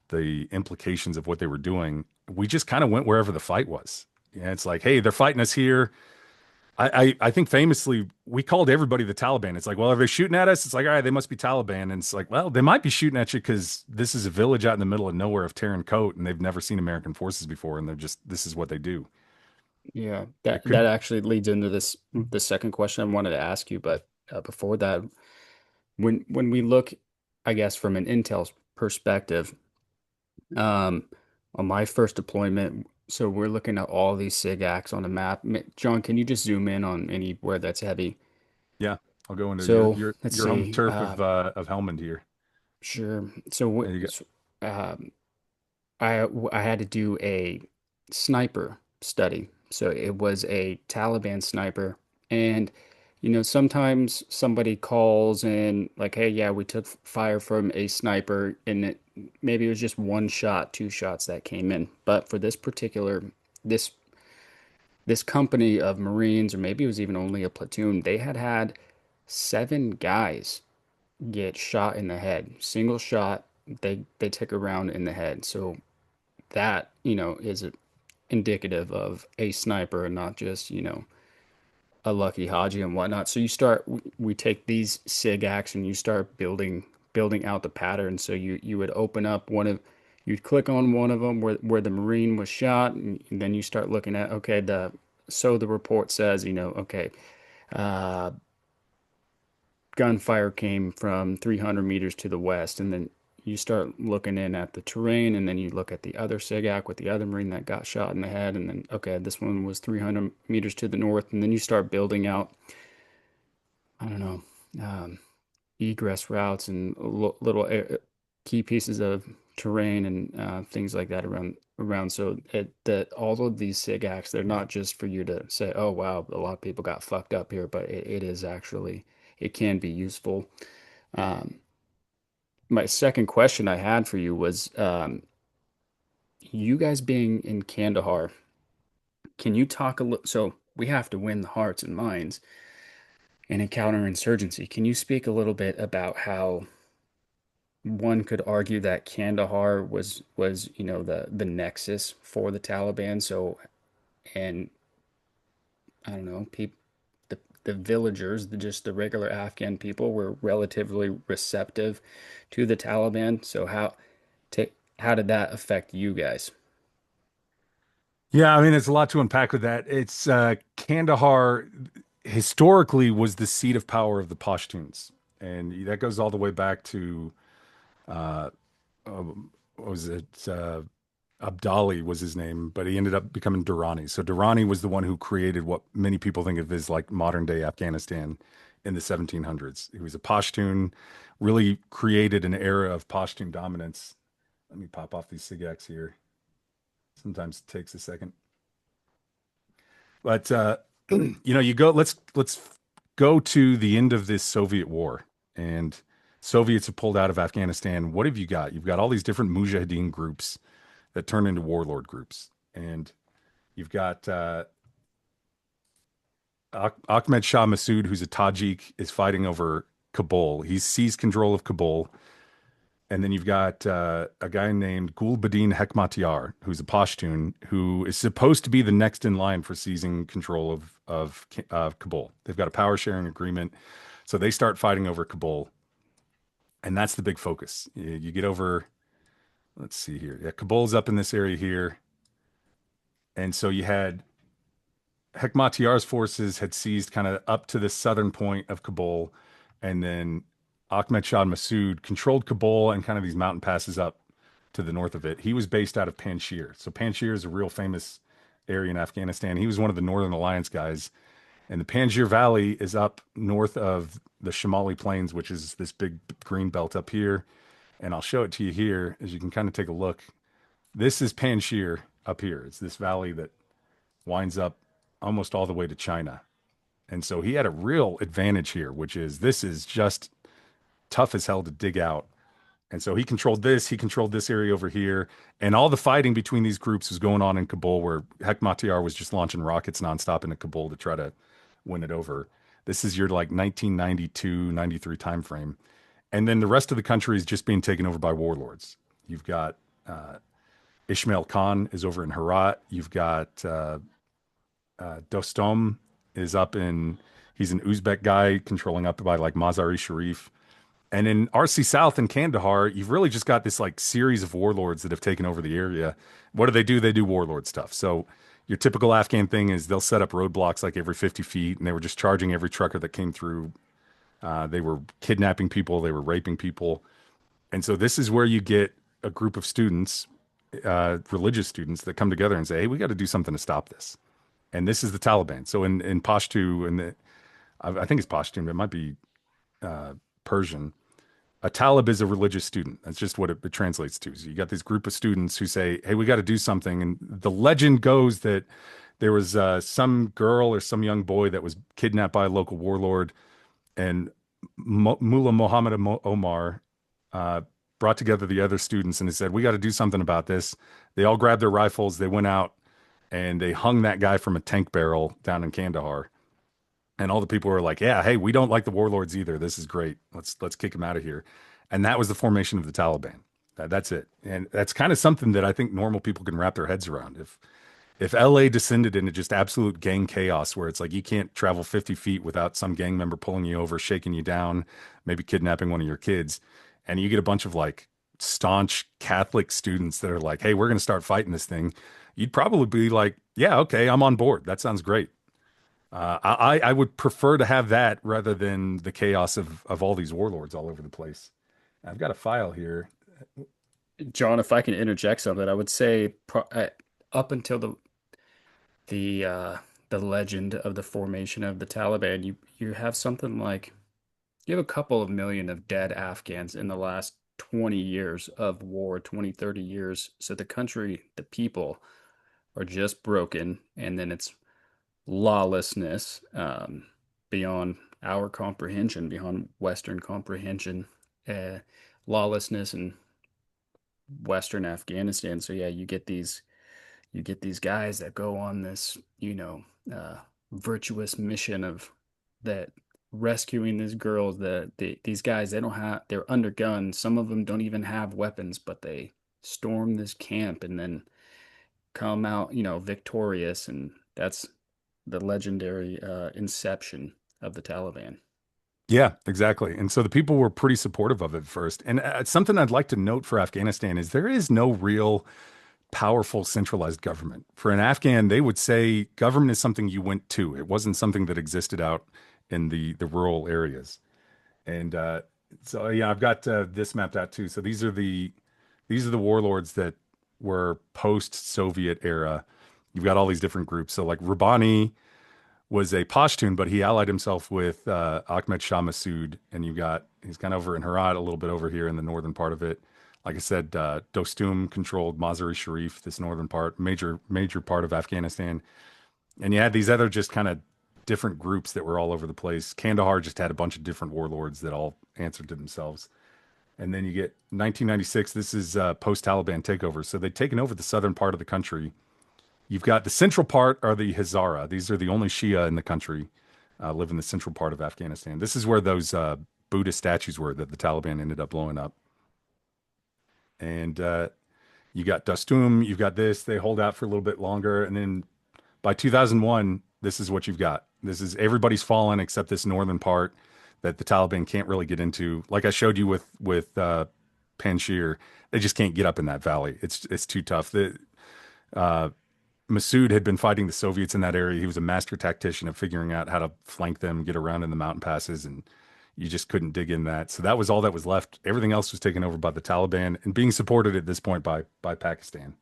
the implications of what they were doing. We just kind of went wherever the fight was. Yeah, it's like, hey, they're fighting us here. I think famously we called everybody the Taliban. It's like, well, are they shooting at us? It's like, all right, they must be Taliban. And it's like, well, they might be shooting at you because this is a village out in the middle of nowhere of Terran Coat, and they've never seen American forces before, and this is what they do. Yeah, It that could, actually leads into the second question I wanted to ask you, but before that, when we look, I guess from an intel perspective, um, on my first deployment, so we're looking at all these SIGACs on a map. John, can you just zoom in on anywhere that's heavy? yeah, I'll go into So let's your home see. turf of Helmand here. Sure. So, There you go. um, I had to do a sniper study. So it was a Taliban sniper. And, sometimes somebody calls and like, hey, yeah, we took fire from a sniper and maybe it was just one shot, two shots that came in. But for this this company of Marines, or maybe it was even only a platoon, they had seven guys get shot in the head. Single shot, they took a round in the head. So that, is indicative of a sniper and not just, a lucky Haji and whatnot. So we take these SIG acts and you start building out the pattern. So you would open up you'd click on one of them where the Marine was shot, and then you start looking at, okay, the report says, okay, uh, gunfire came from 300 meters to the west, and then you start looking in at the terrain, and then you look at the other SIGAC with the other Marine that got shot in the head, and then okay, this one was 300 meters to the north, and then you start building out, I don't know, um, egress routes and little key pieces of terrain and things like that around. So that all of these SIGACs, they're not just for you to say, oh wow, a lot of people got fucked up here, but it is actually, it can be useful. Um, my second question I had for you was, you guys being in Kandahar, can you talk a little? So we have to win the hearts and minds in a counterinsurgency. Can you speak a little bit about how one could argue that Kandahar was the nexus for the Taliban? So, and I don't know, people, the villagers, just the regular Afghan people, were relatively receptive to the Taliban. So to, how did that affect you guys? Yeah, I mean, it's a lot to unpack with that. It's Kandahar historically was the seat of power of the Pashtuns, and that goes all the way back to uh, what was it? Abdali was his name, but he ended up becoming Durrani. So Durrani was the one who created what many people think of as like modern day Afghanistan in the 1700s. He was a Pashtun, really created an era of Pashtun dominance. Let me pop off these SIGACs here. Sometimes it takes a second. But you go. Let's go to the end of this Soviet war, and Soviets have pulled out of Afghanistan. What have you got? You've got all these different Mujahideen groups that turn into warlord groups, and you've got Ahmed Shah Massoud, who's a Tajik, is fighting over Kabul. He's seized control of Kabul. And then you've got a guy named Gulbuddin Hekmatyar, who's a Pashtun, who is supposed to be the next in line for seizing control of Kabul. They've got a power sharing agreement, so they start fighting over Kabul, and that's the big focus. You get over, let's see here, yeah, Kabul's up in this area here, and so you had Hekmatyar's forces had seized kind of up to the southern point of Kabul, and then Ahmed Shah Massoud controlled Kabul and kind of these mountain passes up to the north of it. He was based out of Panjshir. So Panjshir is a real famous area in Afghanistan. He was one of the Northern Alliance guys. And the Panjshir Valley is up north of the Shamali Plains, which is this big green belt up here. And I'll show it to you here as you can kind of take a look. This is Panjshir up here. It's this valley that winds up almost all the way to China. And so he had a real advantage here, which is this is just tough as hell to dig out. And so he controlled this area over here. And all the fighting between these groups was going on in Kabul, where Hekmatyar was just launching rockets nonstop into Kabul to try to win it over. This is your like 1992, 93 timeframe. And then the rest of the country is just being taken over by warlords. You've got Ismail Khan is over in Herat. You've got Dostom is up in, he's an Uzbek guy controlling up by like Mazar-e Sharif. And in RC South and Kandahar, you've really just got this like series of warlords that have taken over the area. What do? They do warlord stuff. So your typical Afghan thing is they'll set up roadblocks like every 50 feet, and they were just charging every trucker that came through. They were kidnapping people, they were raping people. And so this is where you get a group of students, religious students, that come together and say, hey, we got to do something to stop this. And this is the Taliban. So in Pashto, I think it's Pashtun, but it might be Persian. A Talib is a religious student. That's just what it translates to. So you got this group of students who say, hey, we got to do something. And the legend goes that there was some girl or some young boy that was kidnapped by a local warlord, and Mullah Muhammad Omar brought together the other students and they said, we got to do something about this. They all grabbed their rifles. They went out and they hung that guy from a tank barrel down in Kandahar. And all the people were like, yeah, hey, we don't like the warlords either. This is great. Let's kick them out of here. And that was the formation of the Taliban. That's it. And that's kind of something that I think normal people can wrap their heads around. If LA descended into just absolute gang chaos where it's like you can't travel 50 feet without some gang member pulling you over, shaking you down, maybe kidnapping one of your kids, and you get a bunch of like staunch Catholic students that are like, hey, we're going to start fighting this thing, you'd probably be like, yeah, okay, I'm on board. That sounds great. I would prefer to have that rather than the chaos of all these warlords all over the place. I've got a file here. John, if I can interject something, I would say up until the uh, the legend of the formation of the Taliban, you have something like you have a couple of million of dead Afghans in the last 20 years of war, 20, 30 years. So the country, the people are just broken, and then it's lawlessness beyond our comprehension, beyond Western comprehension, uh, lawlessness in Western Afghanistan. So yeah, you get these guys that go on this, virtuous mission of that rescuing these girls. These guys, they don't have, they're undergunned. Some of them don't even have weapons, but they storm this camp and then come out, victorious. And that's the legendary inception of the Taliban. Yeah, exactly. And so the people were pretty supportive of it at first. And something I'd like to note for Afghanistan is there is no real powerful centralized government. For an Afghan, they would say government is something you went to. It wasn't something that existed out in the rural areas. And so yeah, I've got this mapped out too. So these are the warlords that were post-Soviet era. You've got all these different groups. So like Rabbani was a Pashtun, but he allied himself with Ahmed Shah Massoud, and he's kind of over in Herat, a little bit over here in the northern part of it. Like I said, Dostum controlled Mazar-e Sharif, this northern part, major part of Afghanistan, and you had these other just kind of different groups that were all over the place. Kandahar just had a bunch of different warlords that all answered to themselves. And then you get 1996. This is post-Taliban takeover, so they'd taken over the southern part of the country. You've got the central part are the Hazara. These are the only Shia in the country, live in the central part of Afghanistan. This is where those Buddhist statues were that the Taliban ended up blowing up. And you got Dastum, you've got this. They hold out for a little bit longer. And then by 2001, this is what you've got. This is everybody's fallen except this northern part that the Taliban can't really get into. Like I showed you with Panjshir, they just can't get up in that valley. It's too tough. Uh, Massoud had been fighting the Soviets in that area. He was a master tactician of figuring out how to flank them, get around in the mountain passes, and you just couldn't dig in that. So that was all that was left. Everything else was taken over by the Taliban and being supported at this point by Pakistan.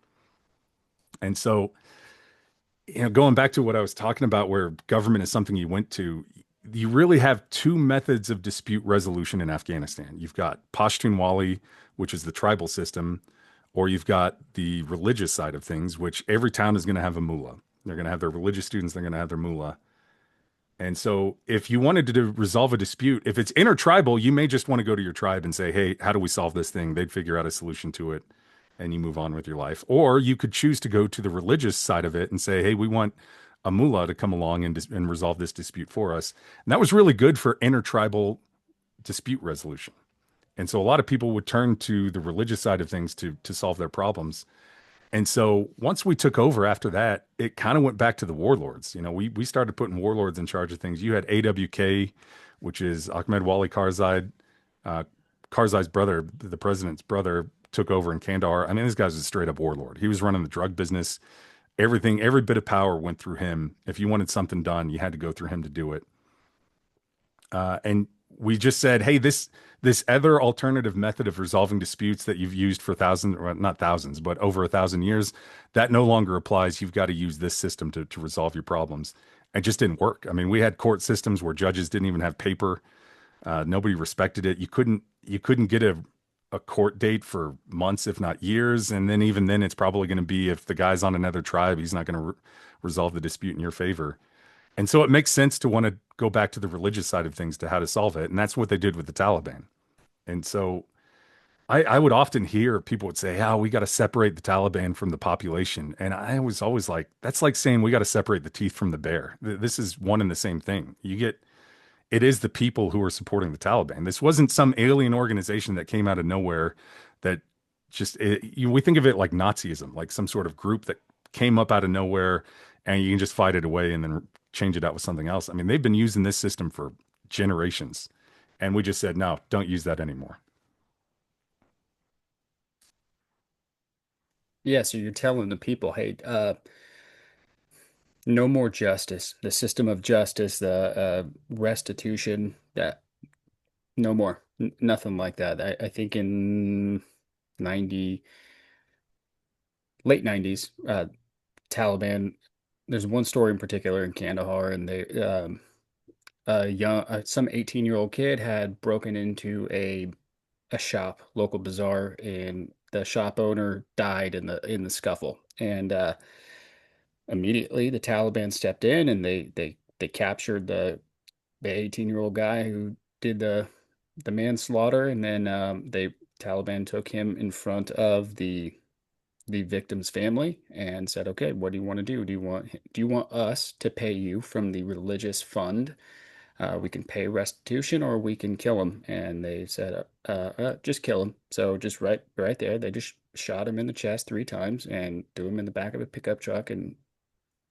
And so, going back to what I was talking about, where government is something you went to, you really have two methods of dispute resolution in Afghanistan. You've got Pashtunwali, which is the tribal system, or you've got the religious side of things, which every town is going to have a mullah. They're going to have their religious students, they're going to have their mullah. And so if you wanted to resolve a dispute, if it's intertribal, you may just want to go to your tribe and say, hey, how do we solve this thing? They'd figure out a solution to it and you move on with your life. Or you could choose to go to the religious side of it and say, hey, we want a mullah to come along and resolve this dispute for us. And that was really good for intertribal dispute resolution. And so a lot of people would turn to the religious side of things to solve their problems. And so once we took over after that, it kind of went back to the warlords. We started putting warlords in charge of things. You had AWK, which is Ahmed Wali Karzai. Karzai's brother, the president's brother, took over in Kandahar. I mean, this guy's a straight up warlord. He was running the drug business. Everything, every bit of power went through him. If you wanted something done, you had to go through him to do it. And we just said, hey, this other alternative method of resolving disputes that you've used for thousands, well, not thousands, but over 1,000 years, that no longer applies. You've got to use this system to resolve your problems. It just didn't work. I mean, we had court systems where judges didn't even have paper. Nobody respected it. You couldn't get a court date for months, if not years. And then even then, it's probably going to be if the guy's on another tribe, he's not going to resolve the dispute in your favor. And so it makes sense to want to go back to the religious side of things to how to solve it. And that's what they did with the Taliban. And so I would often hear people would say, oh, we got to separate the Taliban from the population. And I was always like, that's like saying we got to separate the teeth from the bear. This is one and the same thing. It is the people who are supporting the Taliban. This wasn't some alien organization that came out of nowhere that we think of it like Nazism, like some sort of group that came up out of nowhere and you can just fight it away and then change it out with something else. I mean, they've been using this system for generations. And we just said, no, don't use that anymore. Yeah, so you're telling the people, hey, no more justice. The system of justice, the restitution, that no more. Nothing like that. I think in 90, late 90s, Taliban. There's one story in particular in Kandahar, and some 18-year-old kid had broken into a shop, local bazaar, and the shop owner died in the scuffle. And immediately the Taliban stepped in and they captured the 18-year-old guy who did the manslaughter, and then they Taliban took him in front of the victim's family and said, "Okay, what do you want to do? Do you want us to pay you from the religious fund? We can pay restitution, or we can kill him." And they said, "Just kill him." So just right there, they just shot him in the chest 3 times and threw him in the back of a pickup truck and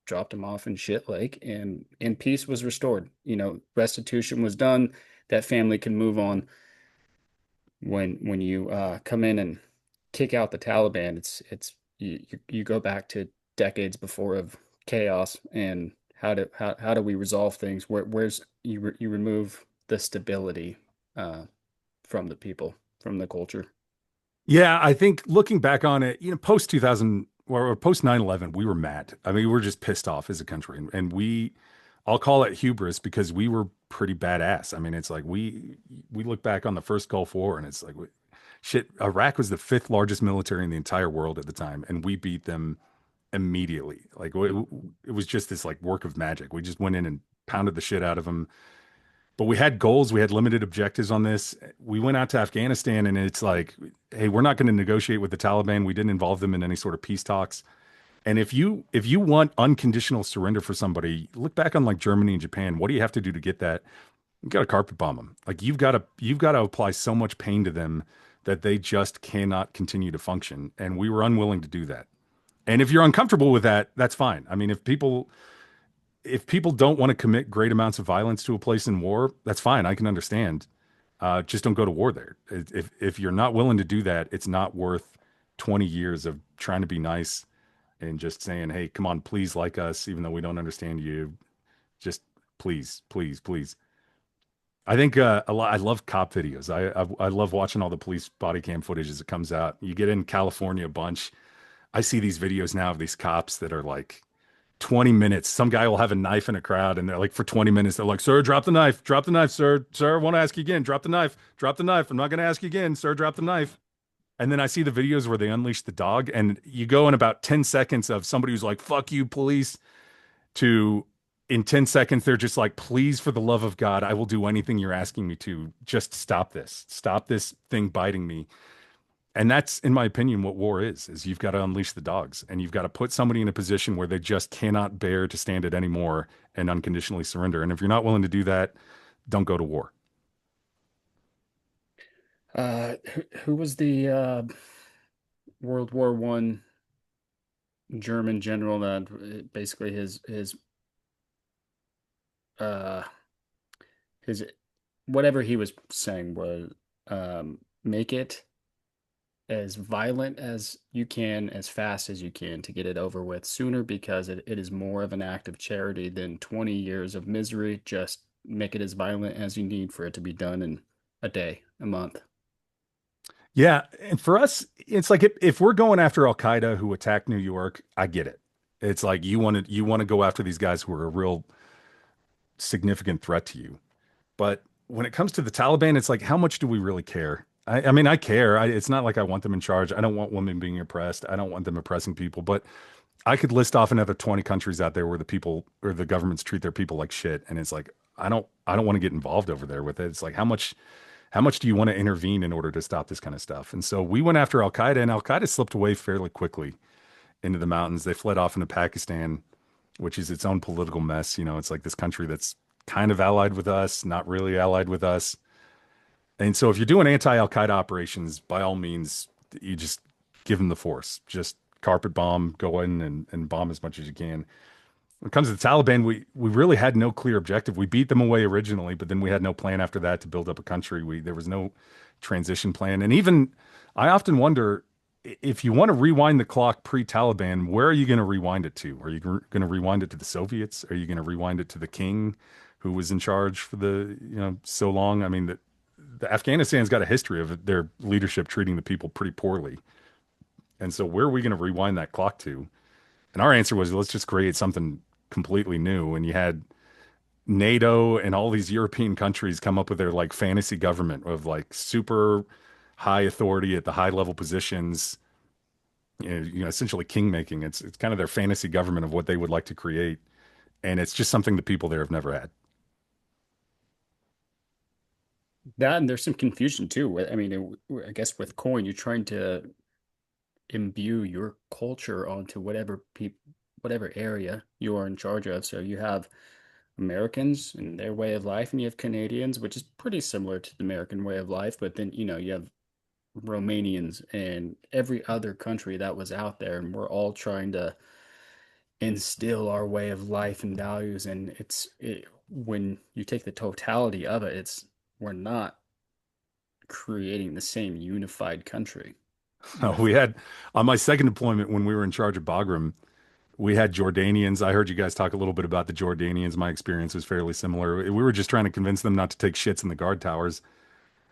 dropped him off in Shit Lake, and peace was restored. Restitution was done. That family can move on. When you come in and kick out the Taliban, you go back to decades before of chaos, and how do we resolve things? Where's you remove the stability uh, from the people, from the culture. Yeah, I think looking back on it, post 2000 or post 9/11, we were mad. I mean, we were just pissed off as a country. And I'll call it hubris because we were pretty badass. I mean, it's like we look back on the first Gulf War and it's like, shit, Iraq was the fifth largest military in the entire world at the time. And we beat them immediately. Like it was just this like work of magic. We just went in and pounded the shit out of them. But we had goals, we had limited objectives on this. We went out to Afghanistan and it's like, hey, we're not going to negotiate with the Taliban. We didn't involve them in any sort of peace talks. And if you want unconditional surrender for somebody, look back on like Germany and Japan. What do you have to do to get that? You got to carpet bomb them. Like you've got to apply so much pain to them that they just cannot continue to function. And we were unwilling to do that. And if you're uncomfortable with that, that's fine. I mean, if people don't want to commit great amounts of violence to a place in war, that's fine. I can understand. Just don't go to war there. If you're not willing to do that, it's not worth 20 years of trying to be nice and just saying, "Hey, come on, please like us, even though we don't understand you. Just please, please, please." I think a lot. I love cop videos. I love watching all the police body cam footage as it comes out. You get in California a bunch. I see these videos now of these cops that are like 20 minutes. Some guy will have a knife in a crowd and they're like, for 20 minutes, they're like, "Sir, drop the knife, sir. Sir, I want to ask you again. Drop the knife. I'm not going to ask you again, sir, drop the knife." And then I see the videos where they unleash the dog and you go in about 10 seconds of somebody who's like, "Fuck you, police," to in 10 seconds, they're just like, "Please, for the love of God, I will do anything you're asking me to. Just stop this. Stop this thing biting me." And that's, in my opinion, what war is you've got to unleash the dogs and you've got to put somebody in a position where they just cannot bear to stand it anymore and unconditionally surrender. And if you're not willing to do that, don't go to war. Who was the World War I German general that basically uh his whatever he was saying was, make it as violent as you can, as fast as you can, to get it over with sooner, because it is more of an act of charity than 20 years of misery. Just make it as violent as you need for it to be done in a day, a month. Yeah. And for us, it's like if we're going after Al Qaeda who attacked New York, I get it. It's like you want to go after these guys who are a real significant threat to you. But when it comes to the Taliban, it's like, how much do we really care? I mean, I care. It's not like I want them in charge. I don't want women being oppressed. I don't want them oppressing people. But I could list off another 20 countries out there where the people or the governments treat their people like shit. And it's like, I don't want to get involved over there with it. It's like, how much do you want to intervene in order to stop this kind of stuff? And so we went after Al Qaeda, and Al Qaeda slipped away fairly quickly into the mountains. They fled off into Pakistan, which is its own political mess. It's like this country that's kind of allied with us, not really allied with us. And so if you're doing anti-Al Qaeda operations, by all means, you just give them the force. Just carpet bomb, go in and bomb as much as you can. When it comes to the Taliban, we really had no clear objective. We beat them away originally, but then we had no plan after that to build up a country. There was no transition plan. And even I often wonder if you want to rewind the clock pre-Taliban, where are you going to rewind it to? Are you going to rewind it to the Soviets? Are you going to rewind it to the king who was in charge for so long? I mean, the Afghanistan's got a history of their leadership treating the people pretty poorly. And so where are we going to rewind that clock to? And our answer was, let's just create something completely new. And you had NATO and all these European countries come up with their like fantasy government of like super high authority at the high level positions, essentially king making. It's kind of their fantasy government of what they would like to create. And it's just something the people there have never had. That and there's some confusion too. I mean, I guess with coin, you're trying to imbue your culture onto whatever area you are in charge of. So you have Americans and their way of life, and you have Canadians, which is pretty similar to the American way of life. But then, you have Romanians and every other country that was out there, and we're all trying to instill our way of life and values. And when you take the totality of it, we're not creating the same unified country We with. had on my second deployment when we were in charge of Bagram, we had Jordanians. I heard you guys talk a little bit about the Jordanians. My experience was fairly similar. We were just trying to convince them not to take shits in the guard towers.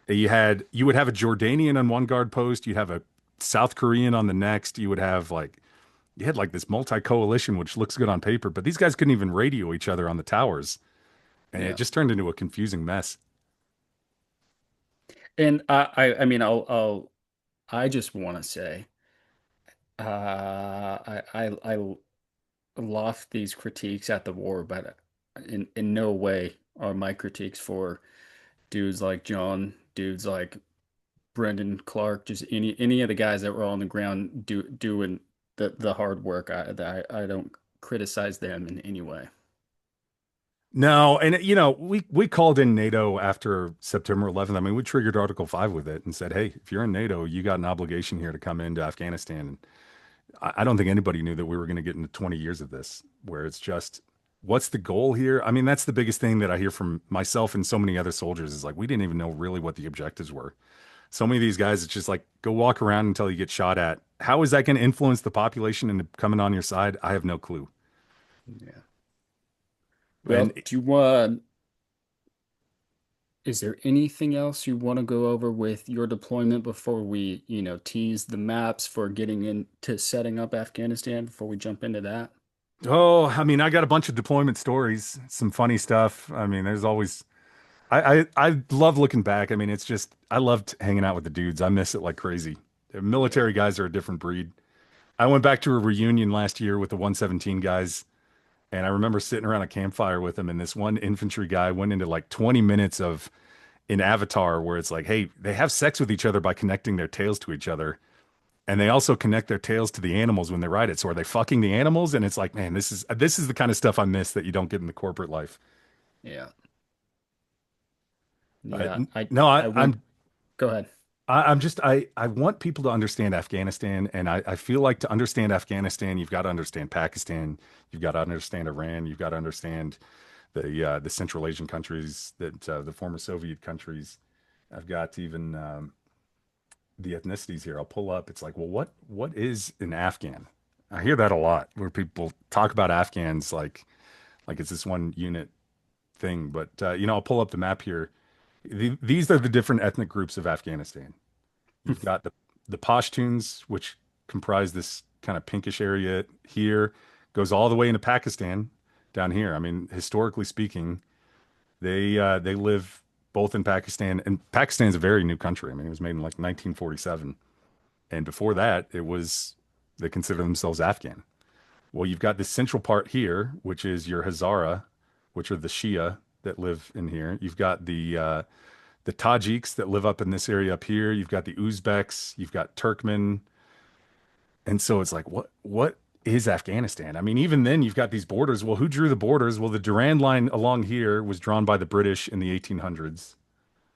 You would have a Jordanian on one guard post, you'd have a South Korean on the next. You had like this multi-coalition, which looks good on paper, but these guys couldn't even radio each other on the towers. And it Yeah. just turned into a confusing mess. And I mean, I just want to say, I loft these critiques at the war, but in no way are my critiques for dudes like John, dudes like Brendan Clark, just any of the guys that were on the ground doing the hard work. I don't criticize them in any way. No, and we called in NATO after September 11th. I mean, we triggered Article 5 with it and said, "Hey, if you're in NATO, you got an obligation here to come into Afghanistan." And I don't think anybody knew that we were going to get into 20 years of this, where it's just, what's the goal here? I mean, that's the biggest thing that I hear from myself and so many other soldiers is like, we didn't even know really what the objectives were. So many of these guys, it's just like, go walk around until you get shot at. How is that going to influence the population into coming on your side? I have no clue. Yeah. And Well, is there anything else you want to go over with your deployment before we, tease the maps for getting into setting up Afghanistan before we jump into that? oh, I mean, I got a bunch of deployment stories, some funny stuff. I mean, there's always I love looking back. I mean, it's just I loved hanging out with the dudes. I miss it like crazy. The Yeah. military guys are a different breed. I went back to a reunion last year with the 117 guys, and I remember sitting around a campfire with them, and this one infantry guy went into like 20 minutes of an avatar where it's like, hey, they have sex with each other by connecting their tails to each other. And they also connect their tails to the animals when they ride it. So are they fucking the animals? And it's like, man, this is the kind of stuff I miss that you don't get in the corporate life. Yeah. But Yeah. no, I went, go ahead. I'm just I want people to understand Afghanistan, and I feel like to understand Afghanistan, you've got to understand Pakistan, you've got to understand Iran, you've got to understand the Central Asian countries, that the former Soviet countries. I've got even the ethnicities here. I'll pull up. It's like, well, what is an Afghan? I hear that a lot where people talk about Afghans like it's this one unit thing. But I'll pull up the map here. These are the different ethnic groups of Afghanistan. You've got the Pashtuns, which comprise this kind of pinkish area here, goes all the way into Pakistan down here. I mean, historically speaking, they live both in Pakistan, and Pakistan's a very new country. I mean, it was made in like 1947, and before that, they consider themselves Afghan. Well, you've got this central part here, which is your Hazara, which are the Shia that live in here. You've got the Tajiks that live up in this area up here. You've got the Uzbeks, you've got Turkmen. And so it's like, what is Afghanistan? I mean, even then you've got these borders. Well, who drew the borders? Well, the Durand line along here was drawn by the British in the 1800s.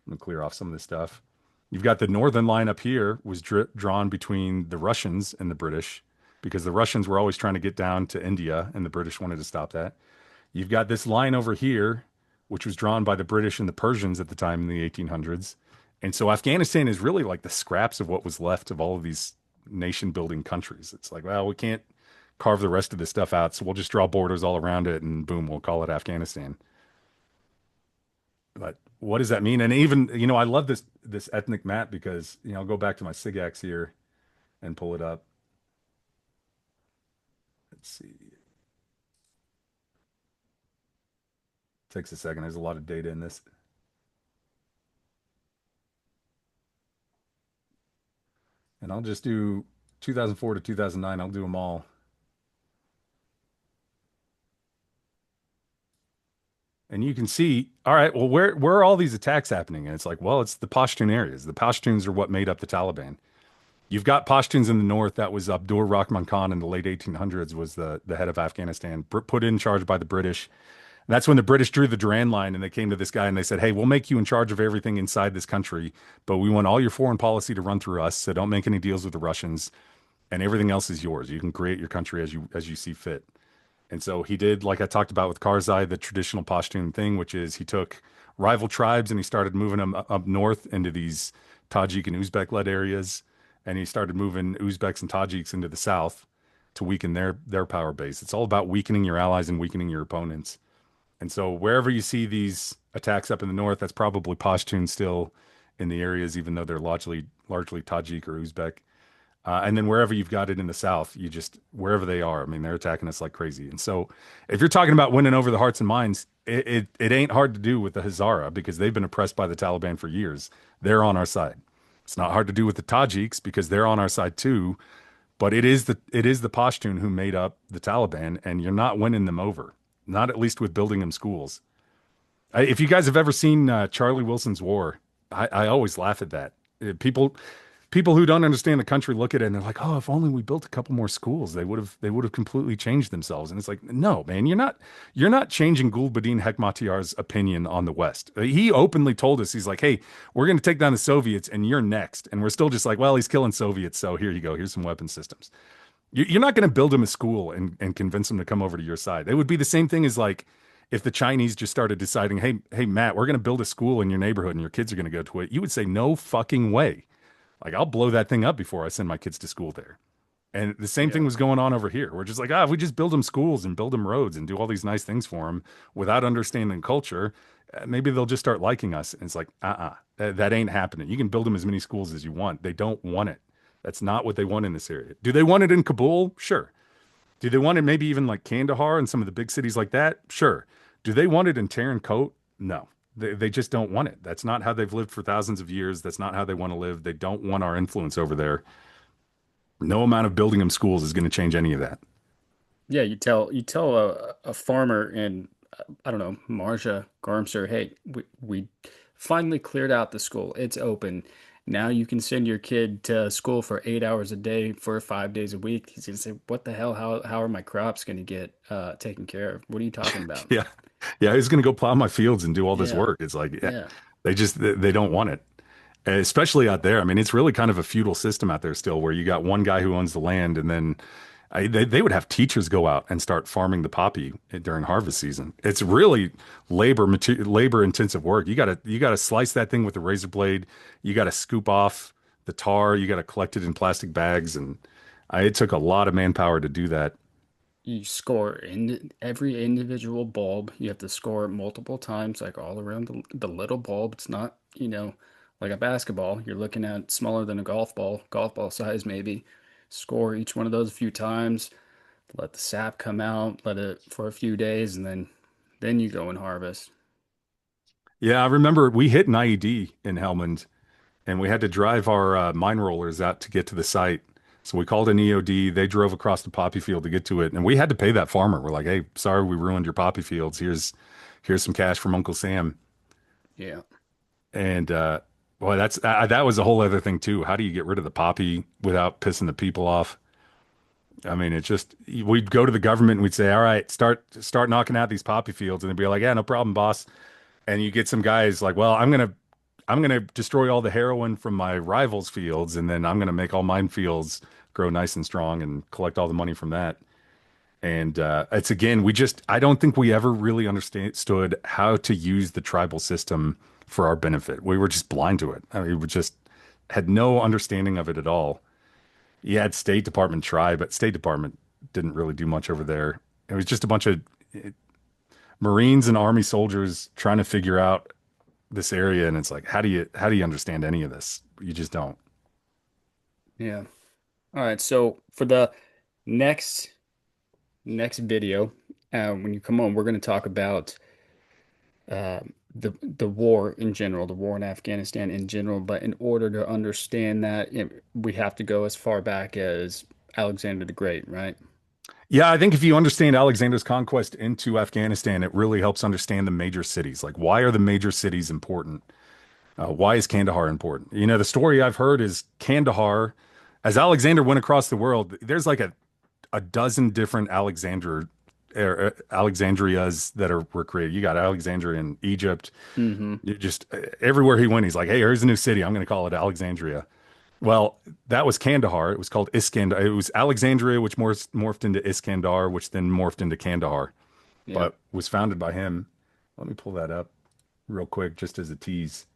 I'm gonna clear off some of this stuff. You've got the northern line up here was drawn between the Russians and the British because the Russians were always trying to get down to India and the British wanted to stop that. You've got this line over here, which was drawn by the British and the Persians at the time in the 1800s. And so Afghanistan is really like the scraps of what was left of all of these nation building countries. It's like, well, we can't carve the rest of this stuff out, so we'll just draw borders all around it and boom, we'll call it Afghanistan. But what does that mean? And even, I love this ethnic map because, I'll go back to my SIGAX here and pull it up. Let's see. Takes a second. There's a lot of data in this. And I'll just do 2004 to 2009. I'll do them all. And you can see, all right, well, where are all these attacks happening? And it's like, well, it's the Pashtun areas. The Pashtuns are what made up the Taliban. You've got Pashtuns in the north. That was Abdur Rahman Khan in the late 1800s was the head of Afghanistan, put in charge by the British. And that's when the British drew the Duran line and they came to this guy and they said, hey, we'll make you in charge of everything inside this country, but we want all your foreign policy to run through us. So don't make any deals with the Russians and everything else is yours. You can create your country as you see fit. And so he did, like I talked about with Karzai, the traditional Pashtun thing, which is he took rival tribes and he started moving them up north into these Tajik and Uzbek-led areas. And he started moving Uzbeks and Tajiks into the south to weaken their power base. It's all about weakening your allies and weakening your opponents. And so wherever you see these attacks up in the north, that's probably Pashtun still in the areas, even though they're largely Tajik or Uzbek. And then wherever you've got it in the south, wherever they are, I mean, they're attacking us like crazy. And so if you're talking about winning over the hearts and minds, it ain't hard to do with the Hazara because they've been oppressed by the Taliban for years. They're on our side. It's not hard to do with the Tajiks because they're on our side too. But it is the Pashtun who made up the Taliban, and you're not winning them over. Not at least with building them schools. If you guys have ever seen Charlie Wilson's War, I always laugh at that. People who don't understand the country look at it and they're like, "Oh, if only we built a couple more schools, they would have completely changed themselves." And it's like, no, man, you're not changing Gulbuddin Hekmatyar's opinion on the West. He openly told us, he's like, "Hey, we're going to take down the Soviets, and you're next." And we're still just like, "Well, he's killing Soviets, so here you go. Here's some weapon systems." You're not going to build him a school and convince him to come over to your side. It would be the same thing as like if the Chinese just started deciding, hey, Matt, we're going to build a school in your neighborhood and your kids are going to go to it. You would say, no fucking way. Like, I'll blow that thing up before I send my kids to school there. And the same thing Yeah. was going on over here. We're just like, if we just build them schools and build them roads and do all these nice things for them without understanding culture, maybe they'll just start liking us. And it's like, that ain't happening. You can build them as many schools as you want. They don't want it. That's not what they want in this area. Do they want it in Kabul? Sure. Do they want it maybe even like Kandahar and some of the big cities like that? Sure. Do they want it in Tarin Kot? No. They just don't want it. That's not how they've lived for thousands of years. That's not how they want to live. They don't want our influence over there. No amount of building them schools is going to change any of that. Yeah, you tell a farmer in I don't know, Marja, Garmser, hey, we finally cleared out the school. It's open. Now you can send your kid to school for 8 hours a day for 5 days a week. He's gonna say, "What the hell? How are my crops gonna get taken care of? What are you talking about?" Yeah. Yeah. Who's going to go plow my fields and do all this Yeah, work? It's like, yeah, yeah. they don't want it. Especially out there. I mean, it's really kind of a feudal system out there still, where you got one guy who owns the land, and then they would have teachers go out and start farming the poppy during harvest season. It's really labor intensive work. You gotta slice that thing with a razor blade. You got to scoop off the tar. You got to collect it in plastic bags, and it took a lot of manpower to do that. You score in every individual bulb. You have to score it multiple times, like all around the little bulb. It's not, like a basketball. You're looking at smaller than a golf ball size maybe. Score each one of those a few times, let the sap come out, let it for a few days, and then you go and harvest. Yeah, I remember we hit an IED in Helmand, and we had to drive our mine rollers out to get to the site. So we called an EOD. They drove across the poppy field to get to it, and we had to pay that farmer. We're like, "Hey, sorry, we ruined your poppy fields. Here's some cash from Uncle Sam." Yeah. And boy, that was a whole other thing too. How do you get rid of the poppy without pissing the people off? I mean, it's just we'd go to the government and we'd say, "All right, start knocking out these poppy fields," and they'd be like, "Yeah, no problem, boss." And you get some guys like, "Well, I'm gonna destroy all the heroin from my rivals' fields, and then I'm gonna make all mine fields grow nice and strong and collect all the money from that." And it's again, I don't think we ever really understood how to use the tribal system for our benefit. We were just blind to it. I mean, we just had no understanding of it at all. You had State Department try, but State Department didn't really do much over there. It was just a bunch of Marines and Army soldiers trying to figure out this area, and it's like, how do you understand any of this? You just don't. Yeah. All right. So for the next video, when you come on, we're going to talk about uh, the war in general, the war in Afghanistan in general. But in order to understand that, we have to go as far back as Alexander the Great, right? Yeah, I think if you understand Alexander's conquest into Afghanistan, it really helps understand the major cities. Like, why are the major cities important? Why is Kandahar important? You know, the story I've heard is Kandahar, as Alexander went across the world, there's like a dozen different Alexandrias that were created. You got Alexandria in Egypt. Hmm. You just everywhere he went, he's like, "Hey, here's a new city. I'm going to call it Alexandria." Well, that was Kandahar. It was called Iskandar. It was Alexandria, which morphed into Iskandar, which then morphed into Kandahar, Yeah. but was founded by him. Let me pull that up real quick, just as a tease.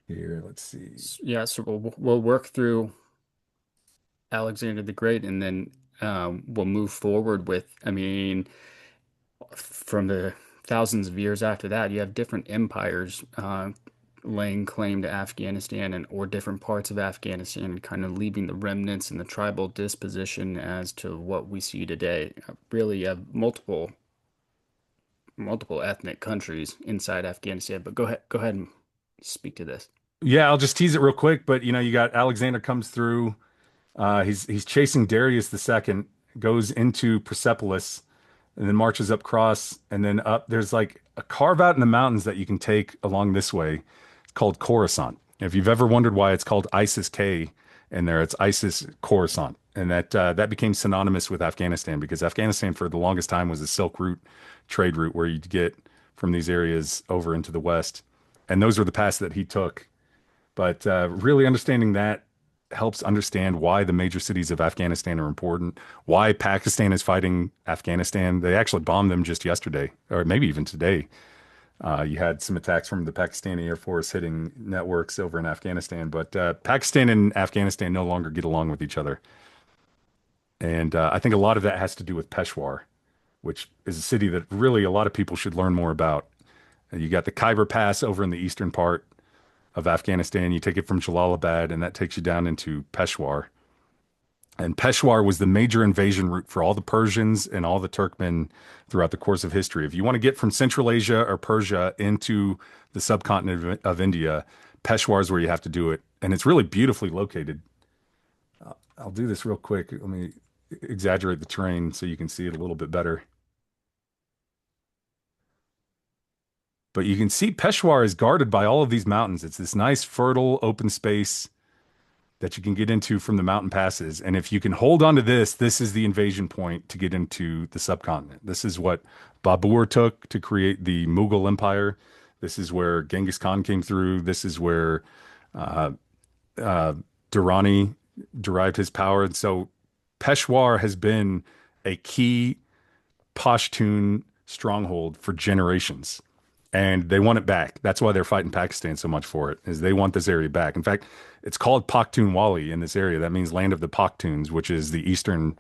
Here, let's see. Yeah. So we'll work through Alexander the Great, and then we'll move forward with, I mean, from the thousands of years after that, you have different empires laying claim to Afghanistan and or different parts of Afghanistan, and kind of leaving the remnants and the tribal disposition as to what we see today. Really, you have multiple ethnic countries inside Afghanistan. But go ahead and speak to this. Yeah, I'll just tease it real quick. But you know, you got Alexander comes through. He's chasing Darius the second, goes into Persepolis, and then marches up across, and then up. There's like a carve out in the mountains that you can take along this way. It's called Khorasan. If you've ever wondered why it's called Isis K in there, it's Isis Khorasan, and that became synonymous with Afghanistan because Afghanistan for the longest time was a Silk Route trade route where you'd get from these areas over into the west, and those were the paths that he took. But really understanding that helps understand why the major cities of Afghanistan are important, why Pakistan is fighting Afghanistan. They actually bombed them just yesterday, or maybe even today. You had some attacks from the Pakistani Air Force hitting networks over in Afghanistan, but Pakistan and Afghanistan no longer get along with each other. And I think a lot of that has to do with Peshawar, which is a city that really a lot of people should learn more about. You got the Khyber Pass over in the eastern part of Afghanistan. You take it from Jalalabad, and that takes you down into Peshawar. And Peshawar was the major invasion route for all the Persians and all the Turkmen throughout the course of history. If you want to get from Central Asia or Persia into the subcontinent of India, Peshawar is where you have to do it. And it's really beautifully located. I'll do this real quick. Let me exaggerate the terrain so you can see it a little bit better. But you can see Peshawar is guarded by all of these mountains. It's this nice, fertile, open space that you can get into from the mountain passes. And if you can hold on to this, this is the invasion point to get into the subcontinent. This is what Babur took to create the Mughal Empire. This is where Genghis Khan came through. This is where uh, Durrani derived his power. And so Peshawar has been a key Pashtun stronghold for generations, and they want it back. That's why they're fighting Pakistan so much for it, is they want this area back. In fact, it's called Pakhtunwali in this area. That means land of the Pakhtuns, which is the eastern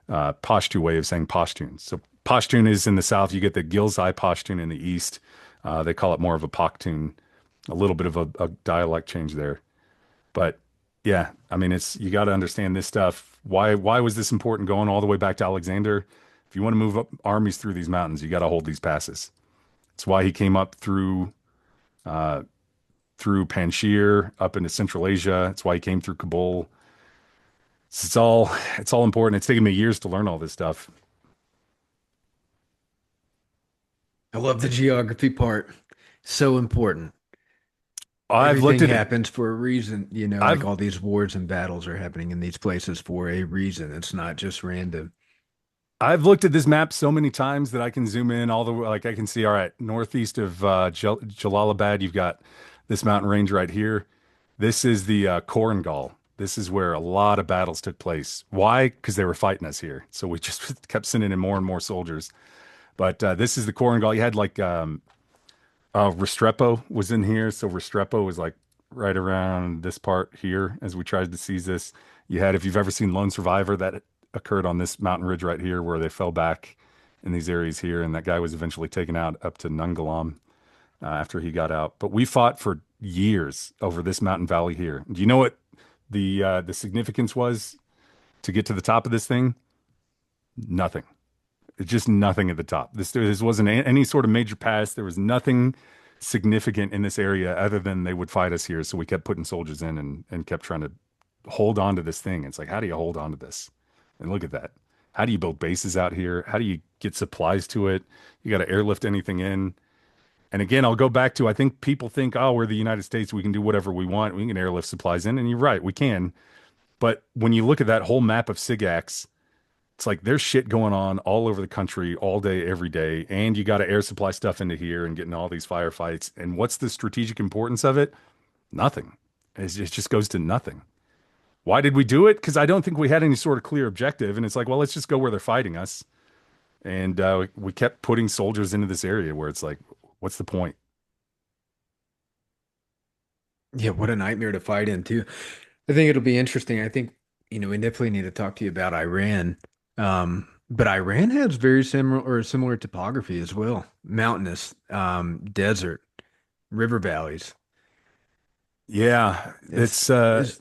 Pashto way of saying Pashtuns. So Pashtun is in the south. You get the Ghilzai Pashtun in the east. They call it more of a Pakhtun, a little bit of a dialect change there. But yeah, I mean, it's you got to understand this stuff. Why was this important going all the way back to Alexander? If you want to move up armies through these mountains, you got to hold these passes. It's why he came up uh, through Panjshir up into Central Asia. It's why he came through Kabul. It's all important. It's taken me years to learn all this stuff. I love the geography part. So important. I've looked Everything at it. happens for a reason, like I've all these wars and battles are happening in these places for a reason. It's not just random. I've looked at this map so many times that I can zoom in all the way. Like I can see, all right, northeast of Jalalabad, you've got this mountain range right here. This is the Korangal. This is where a lot of battles took place. Why? Because they were fighting us here. So we just kept sending in more and more soldiers. But this is the Korangal. You had like Restrepo was in here. So Restrepo was like right around this part here as we tried to seize this. You had, if you've ever seen Lone Survivor, that occurred on this mountain ridge right here where they fell back in these areas here. And that guy was eventually taken out up to Nangalam. after he got out. But we fought for years over this mountain valley here. Do you know what the significance was to get to the top of this thing? Nothing. It's just nothing at the top. This wasn't any sort of major pass. There was nothing significant in this area other than they would fight us here. So we kept putting soldiers in and kept trying to hold on to this thing. It's like, how do you hold on to this? And look at that. How do you build bases out here? How do you get supplies to it? You got to airlift anything in. And again, I'll go back to I think people think, oh, we're the United States. We can do whatever we want. We can airlift supplies in. And you're right, we can. But when you look at that whole map of SIGACs, it's like there's shit going on all over the country all day, every day. And you got to air supply stuff into here and get in all these firefights. And what's the strategic importance of it? Nothing. It just goes to nothing. Why did we do it? Because I don't think we had any sort of clear objective. And it's like, well, let's just go where they're fighting us. And we kept putting soldiers into this area where it's like, what's the point? Yeah, what a nightmare to fight in too. I think it'll be interesting. I think, we definitely need to talk to you about Iran. But Iran has very similar topography as well. Mountainous, desert, river valleys. Yeah, It's it's it's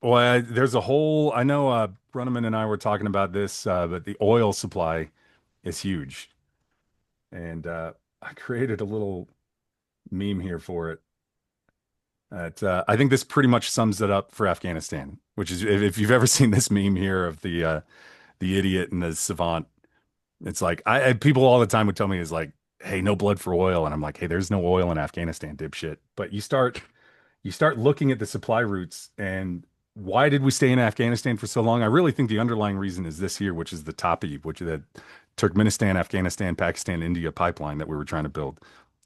well, there's a whole. I know Runneman and I were talking about this, but the oil supply is huge, and I created a little meme here for it. I think this pretty much sums it up for Afghanistan, which is if you've ever seen this meme here of the idiot and the savant, it's like people all the time would tell me is like, hey, no blood for oil, and I'm like, hey, there's no oil in Afghanistan, dipshit. But you start looking at the supply routes and why did we stay in Afghanistan for so long? I really think the underlying reason is this here, which is the TAPI, which is the Turkmenistan, Afghanistan, Pakistan, India pipeline that we were trying to build.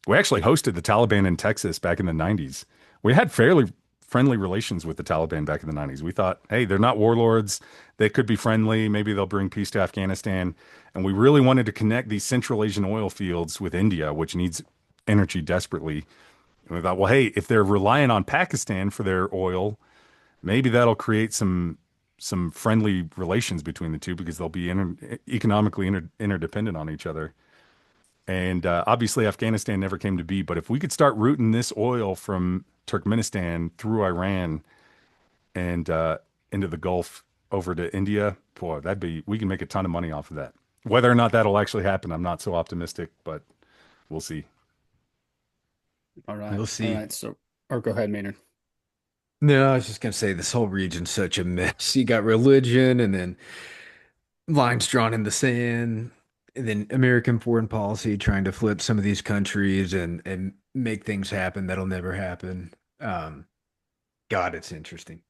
We actually hosted the Taliban in Texas back in the 90s. We had fairly friendly relations with the Taliban back in the 90s. We thought, hey, they're not warlords. They could be friendly. Maybe they'll bring peace to Afghanistan. And we really wanted to connect these Central Asian oil fields with India, which needs energy desperately. And we thought, well, hey, if they're relying on Pakistan for their oil, maybe that'll create some friendly relations between the two because they'll be economically interdependent on each other. And obviously, Afghanistan never came to be. But if we could start routing this oil from Turkmenistan through Iran and into the Gulf over to India, boy, we can make a ton of money off of that. Whether or not that'll actually happen, I'm not so optimistic, but we'll see. All right. We'll All see. right. So, or go ahead, Maynard. No, I was just gonna say this whole region's such a mess. You got religion and then lines drawn in the sand, and then American foreign policy trying to flip some of these countries and make things happen that'll never happen. Um, God, it's interesting.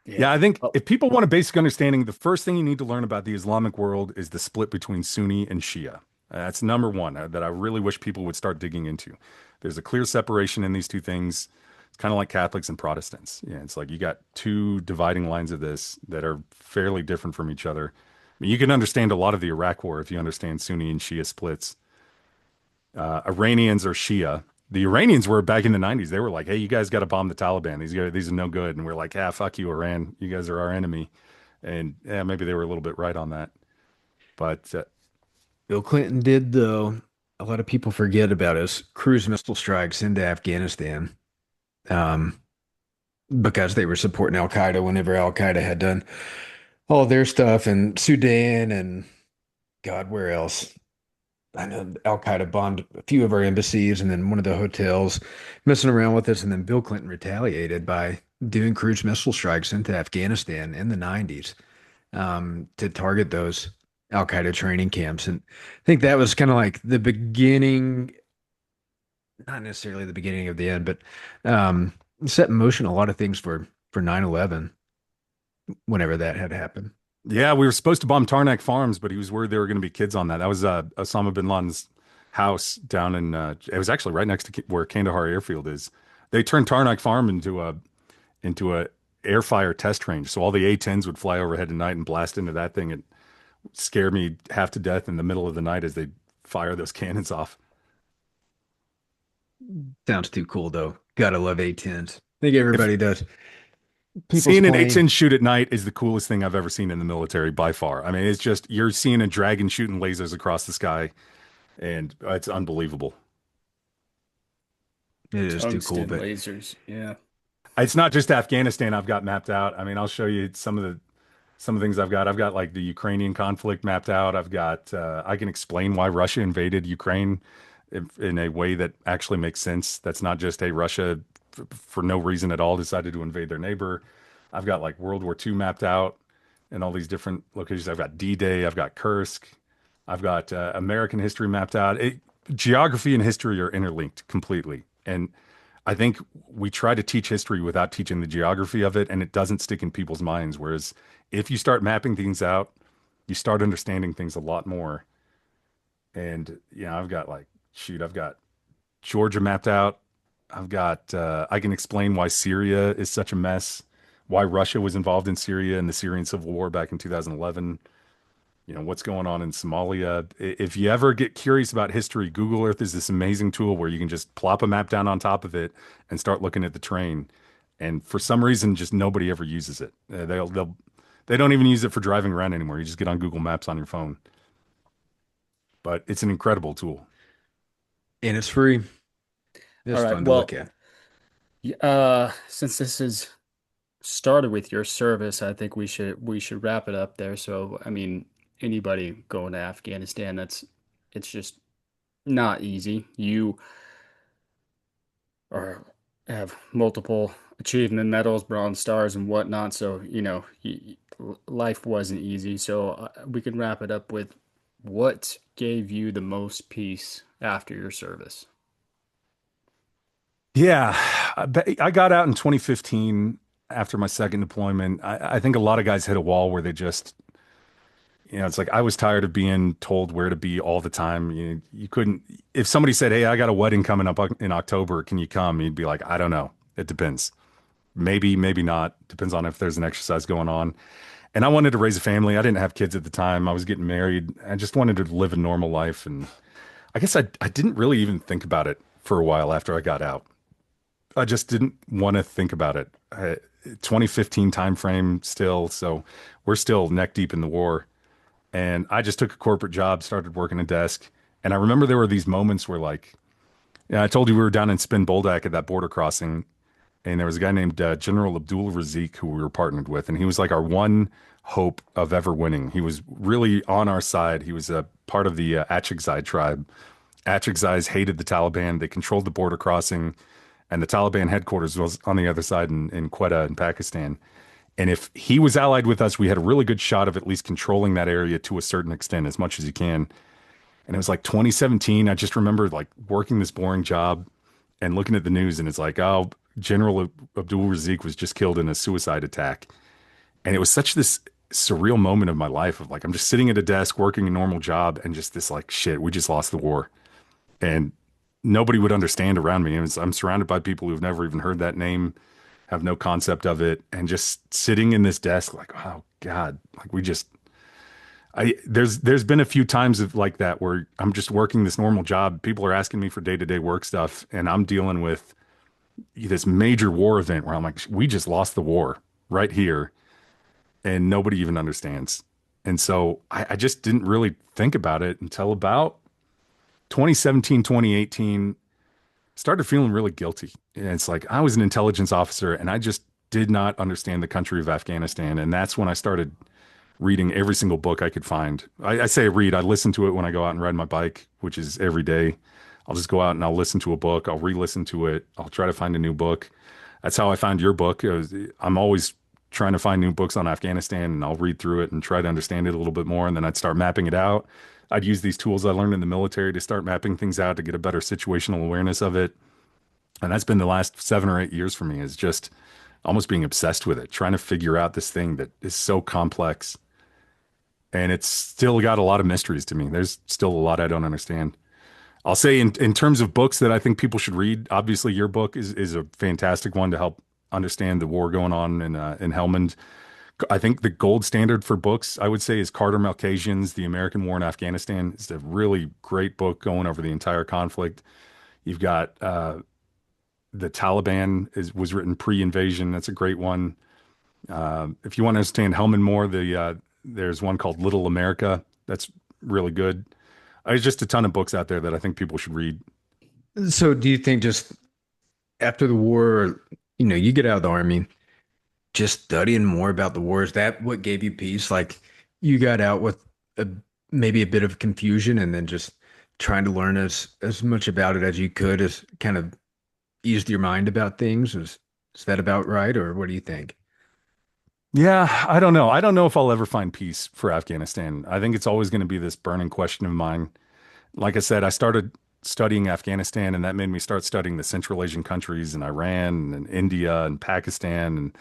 Yeah, Yeah. I think Oh, if people want a basic understanding, the first thing you need to learn about the Islamic world is the split between Sunni and Shia. That's number one that I really wish people would start digging into. There's a clear separation in these two things. It's kind of like Catholics and Protestants. Yeah, it's like you got two dividing lines of this that are fairly different from each other. I mean, you can understand a lot of the Iraq war if you understand Sunni and Shia splits. Iranians are Shia. The Iranians were back in the 90s. They were like, hey, you guys got to bomb the Taliban. These are no good. And we're like, ah, fuck you, Iran. You guys are our enemy. And yeah, maybe they were a little bit right on that. But Bill Clinton did, though. A lot of people forget about his cruise missile strikes into Afghanistan, um, because they were supporting Al Qaeda whenever Al Qaeda had done all their stuff in Sudan and God, where else? I know Al Qaeda bombed a few of our embassies and then one of the hotels, messing around with us. And then Bill Clinton retaliated by doing cruise missile strikes into Afghanistan in the 90s, to target those Al Qaeda training camps. And I think that was kind of like the beginning, not necessarily the beginning of the end, but set in motion a lot of things for 9/11 whenever that had happened. yeah, we were supposed to bomb Tarnak Farms, but he was worried there were going to be kids on that. That was Osama bin Laden's house down in, it was actually right next to where Kandahar Airfield is. They turned Tarnak Farm into a air fire test range. So all the A-10s would fly overhead at night and blast into that thing and scare me half to death in the middle of the night as they fire those cannons off. Sounds too cool though. Gotta love A-10s. I think If everybody does. People's seeing an plane. A-10 shoot at night is the coolest thing I've ever seen in the military by far. I mean, it's just you're seeing a dragon shooting lasers across the sky, and it's unbelievable. It is too cool, Tungsten but lasers. Yeah. It's not just Afghanistan I've got mapped out. I mean, I'll show you some of the things I've got. I've got like the Ukrainian conflict mapped out. I've got I can explain why Russia invaded Ukraine in a way that actually makes sense. That's not just hey, Russia for no reason at all decided to invade their neighbor. I've got like World War II mapped out in all these different locations. I've got D-Day. I've got Kursk. I've got American history mapped out. Geography and history are interlinked completely, and I think we try to teach history without teaching the geography of it, and it doesn't stick in people's minds. Whereas if you start mapping things out, you start understanding things a lot more. And I've got like, shoot, I've got Georgia mapped out. I've got, I can explain why Syria is such a mess, why Russia was involved in Syria and the Syrian civil war back in 2011. What's going on in Somalia. If you ever get curious about history, Google Earth is this amazing tool where you can just plop a map down on top of it and start looking at the terrain. And for some reason, just nobody ever uses it. They don't even use it for driving around anymore. You just get on Google Maps on your phone. But it's an incredible tool. and it's free. All It's right. fun to look Well, at. since this is started with your service, I think we should wrap it up there. So, I mean, anybody going to Afghanistan, it's just not easy. You are have multiple achievement medals, bronze stars, and whatnot. So, life wasn't easy. So, we can wrap it up with what gave you the most peace after your service? Yeah, I got out in 2015 after my second deployment. I think a lot of guys hit a wall where they just, it's like I was tired of being told where to be all the time. You couldn't, if somebody said, "Hey, I got a wedding coming up in October, can you come?" You'd be like, "I don't know. It depends. Maybe, maybe not. Depends on if there's an exercise going on." And I wanted to raise a family. I didn't have kids at the time. I was getting married. I just wanted to live a normal life. And I guess I didn't really even think about it for a while after I got out. I just didn't want to think about it. 2015 time frame still, so we're still neck deep in the war. And I just took a corporate job, started working a desk. And I remember there were these moments where, like, I told you we were down in Spin Boldak at that border crossing, and there was a guy named General Abdul Razik who we were partnered with, and he was like our one hope of ever winning. He was really on our side. He was a part of the Achigzai tribe. Achigzais hated the Taliban. They controlled the border crossing, and the Taliban headquarters was on the other side in Quetta in Pakistan. And if he was allied with us, we had a really good shot of at least controlling that area to a certain extent, as much as you can. And it was like 2017. I just remember like working this boring job and looking at the news, and it's like, oh, General Abdul Razik was just killed in a suicide attack. And it was such this surreal moment of my life of like, I'm just sitting at a desk working a normal job, and just this like, shit, we just lost the war. And nobody would understand around me. I'm surrounded by people who've never even heard that name, have no concept of it, and just sitting in this desk like, oh God, like we just there's been a few times of like that where I'm just working this normal job. People are asking me for day-to-day work stuff, and I'm dealing with this major war event where I'm like, we just lost the war right here, and nobody even understands. And so I just didn't really think about it until about 2017, 2018, started feeling really guilty. And it's like I was an intelligence officer and I just did not understand the country of Afghanistan. And that's when I started reading every single book I could find. I say read, I listen to it when I go out and ride my bike, which is every day. I'll just go out and I'll listen to a book. I'll re-listen to it. I'll try to find a new book. That's how I found your book. I'm always trying to find new books on Afghanistan, and I'll read through it and try to understand it a little bit more. And then I'd start mapping it out. I'd use these tools I learned in the military to start mapping things out to get a better situational awareness of it. And that's been the last 7 or 8 years for me, is just almost being obsessed with it, trying to figure out this thing that is so complex. And it's still got a lot of mysteries to me. There's still a lot I don't understand. I'll say in terms of books that I think people should read, obviously your book is a fantastic one to help understand the war going on in Helmand. I think the gold standard for books, I would say, is Carter Malkasian's The American War in Afghanistan. It's a really great book going over the entire conflict. You've got The Taliban was written pre-invasion. That's a great one. If you want to understand Helmand more, there's one called Little America. That's really good. There's just a ton of books out there that I think people should read. So do you think just after the war, you get out of the army, just studying more about the war, is that what gave you peace? Like you got out with a, maybe a bit of confusion and then just trying to learn as much about it as you could as kind of eased your mind about things. Is that about right, or what do you think? Yeah, I don't know. I don't know if I'll ever find peace for Afghanistan. I think it's always going to be this burning question of mine. Like I said, I started studying Afghanistan, and that made me start studying the Central Asian countries and Iran and India and Pakistan. And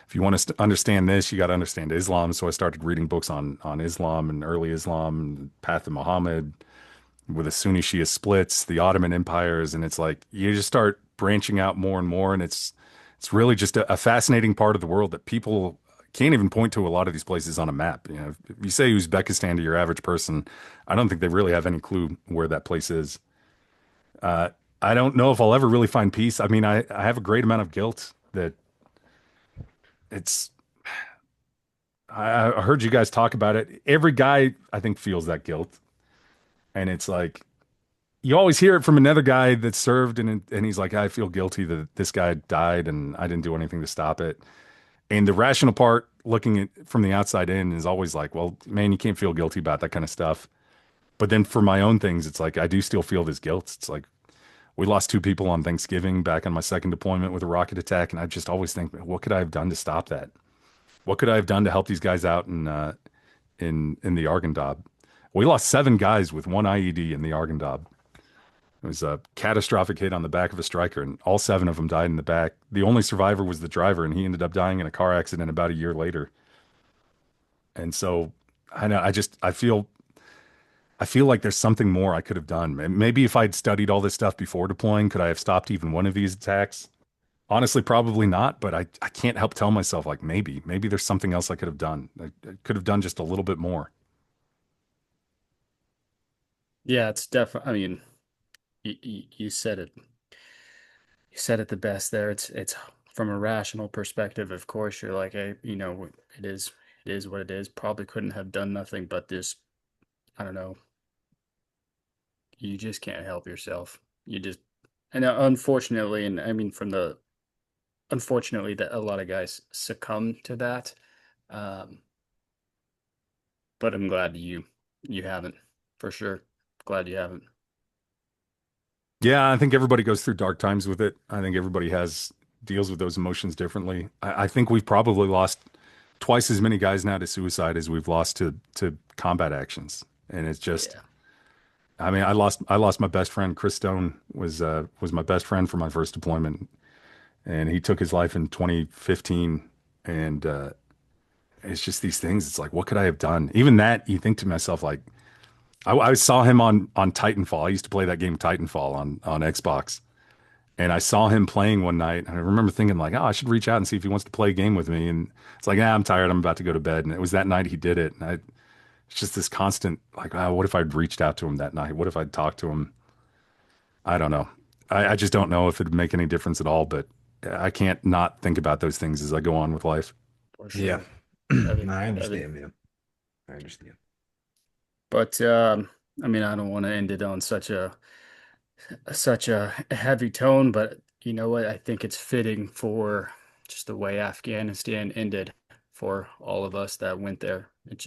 if you want to understand this, you got to understand Islam. So I started reading books on Islam and early Islam, and the path of Muhammad, with the Sunni Shia splits, the Ottoman empires, and it's like you just start branching out more and more, and it's really just a fascinating part of the world that people can't even point to a lot of these places on a map. If you say Uzbekistan to your average person, I don't think they really have any clue where that place is. Uh, I don't know if I'll ever really find peace. I mean, I have a great amount of guilt that it's. I heard you guys talk about it. Every guy, I think, feels that guilt, and it's like you always hear it from another guy that served, and he's like, I feel guilty that this guy died, and I didn't do anything to stop it. And the rational part, looking at from the outside in, is always like, well, man, you can't feel guilty about that kind of stuff. But then for my own things, it's like I do still feel this guilt. It's like we lost two people on Thanksgiving back on my second deployment with a rocket attack, and I just always think, what could I have done to stop that? What could I have done to help these guys out in the Arghandab? We lost seven guys with one IED in the Arghandab. It was a catastrophic hit on the back of a striker, and all seven of them died in the back. The only survivor was the driver, and he ended up dying in a car accident about a year later. And so I know I feel like there's something more I could have done. Maybe if I'd studied all this stuff before deploying, could I have stopped even one of these attacks? Honestly, probably not, but I can't help tell myself like maybe there's something else I could have done. I could have done just a little bit more. Yeah, it's definitely, I mean, you said it. You said it the best there. It's from a rational perspective, of course, you're like, hey, it is what it is. Probably couldn't have done nothing but this, I don't know, you just can't help yourself. You just, and unfortunately, and I mean from the unfortunately that a lot of guys succumb to that. Um, but I'm glad you haven't, for sure. Glad you haven't. Yeah, I think everybody goes through dark times with it. I think everybody has deals with those emotions differently. I think we've probably lost twice as many guys now to suicide as we've lost to combat actions. And it's just, Yeah. I mean, I lost my best friend. Chris Stone was my best friend for my first deployment, and he took his life in 2015. And it's just these things. It's like, what could I have done? Even that, you think to myself, like, I saw him on Titanfall. I used to play that game Titanfall on Xbox, and I saw him playing one night. And I remember thinking like, oh, I should reach out and see if he wants to play a game with me. And it's like, I'm tired. I'm about to go to bed. And it was that night he did it. And it's just this constant like, oh, what if I'd reached out to him that night? What if I'd talked to him? I don't know. I just don't know if it'd make any difference at all. But I can't not think about those things as I go on with life. For Yeah. sure. No, Every, I every, understand, man. I understand. but I mean, I don't want to end it on such a heavy tone, but you know what? I think it's fitting for just the way Afghanistan ended for all of us that went there. It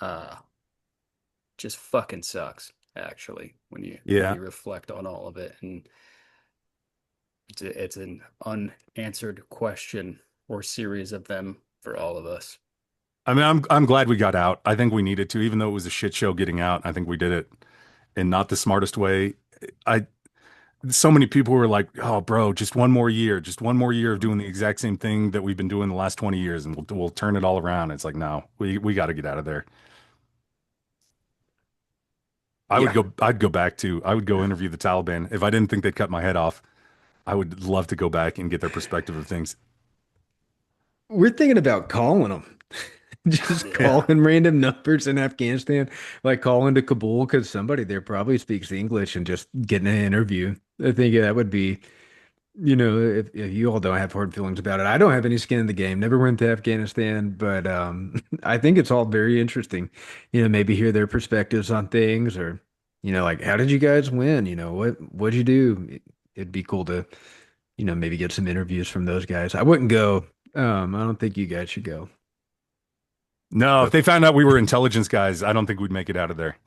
uh just fucking sucks, actually, when Yeah. you reflect on all of it. And it's an unanswered question or series of them for all of us. I mean, I'm glad we got out. I think we needed to, even though it was a shit show getting out. I think we did it in not the smartest way. I So many people were like, "Oh, bro, just one more year of doing the exact same thing that we've been doing the last 20 years, and we'll turn it all around." It's like, no, we got to get out of there. Yeah. I'd go back too. I would go interview the Taliban if I didn't think they'd cut my head off. I would love to go back and get their perspective of things. We're thinking about calling them. Just Yeah. calling random numbers in Afghanistan, like calling to Kabul because somebody there probably speaks English and just getting an interview. I think that would be, if you all don't have hard feelings about it. I don't have any skin in the game. Never went to Afghanistan, but I think it's all very interesting. Maybe hear their perspectives on things or, like how did you guys win? What'd you do? It'd be cool to maybe get some interviews from those guys. I wouldn't go. I don't think you guys should go. No, if But they found out we were intelligence guys, I don't think we'd make it out of there.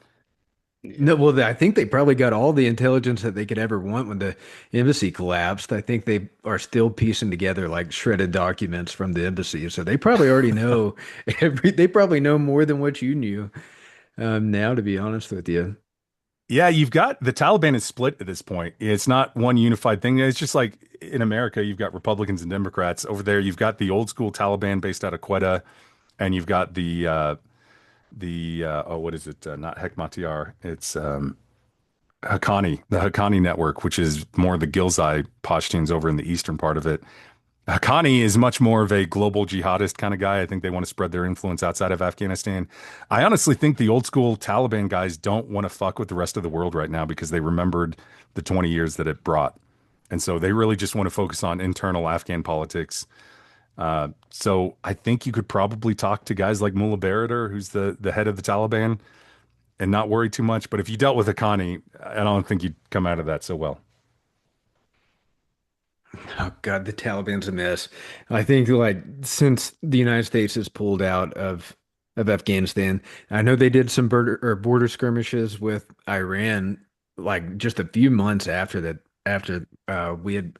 no, Yeah. well, I think they probably got all the intelligence that they could ever want when the embassy collapsed. I think they are still piecing together like shredded documents from the embassy. So they probably already know they probably know more than what you knew now, to be honest with you. Yeah, you've got the Taliban is split at this point. It's not one unified thing. It's just like in America, you've got Republicans and Democrats. Over there, you've got the old school Taliban based out of Quetta, and you've got the what is it? Not Hekmatyar. It's Haqqani, the Haqqani network, which is more the Gilzai Pashtuns over in the eastern part of it. Haqqani is much more of a global jihadist kind of guy. I think they want to spread their influence outside of Afghanistan. I honestly think the old school Taliban guys don't want to fuck with the rest of the world right now because they remembered the 20 years that it brought. And so they really just want to focus on internal Afghan politics. So I think you could probably talk to guys like Mullah Baradar, who's the head of the Taliban, and not worry too much. But if you dealt with Haqqani, I don't think you'd come out of that so well. Oh God, the Taliban's a mess. I think like since the United States has pulled out of Afghanistan, I know they did some border skirmishes with Iran like just a few months after that after we had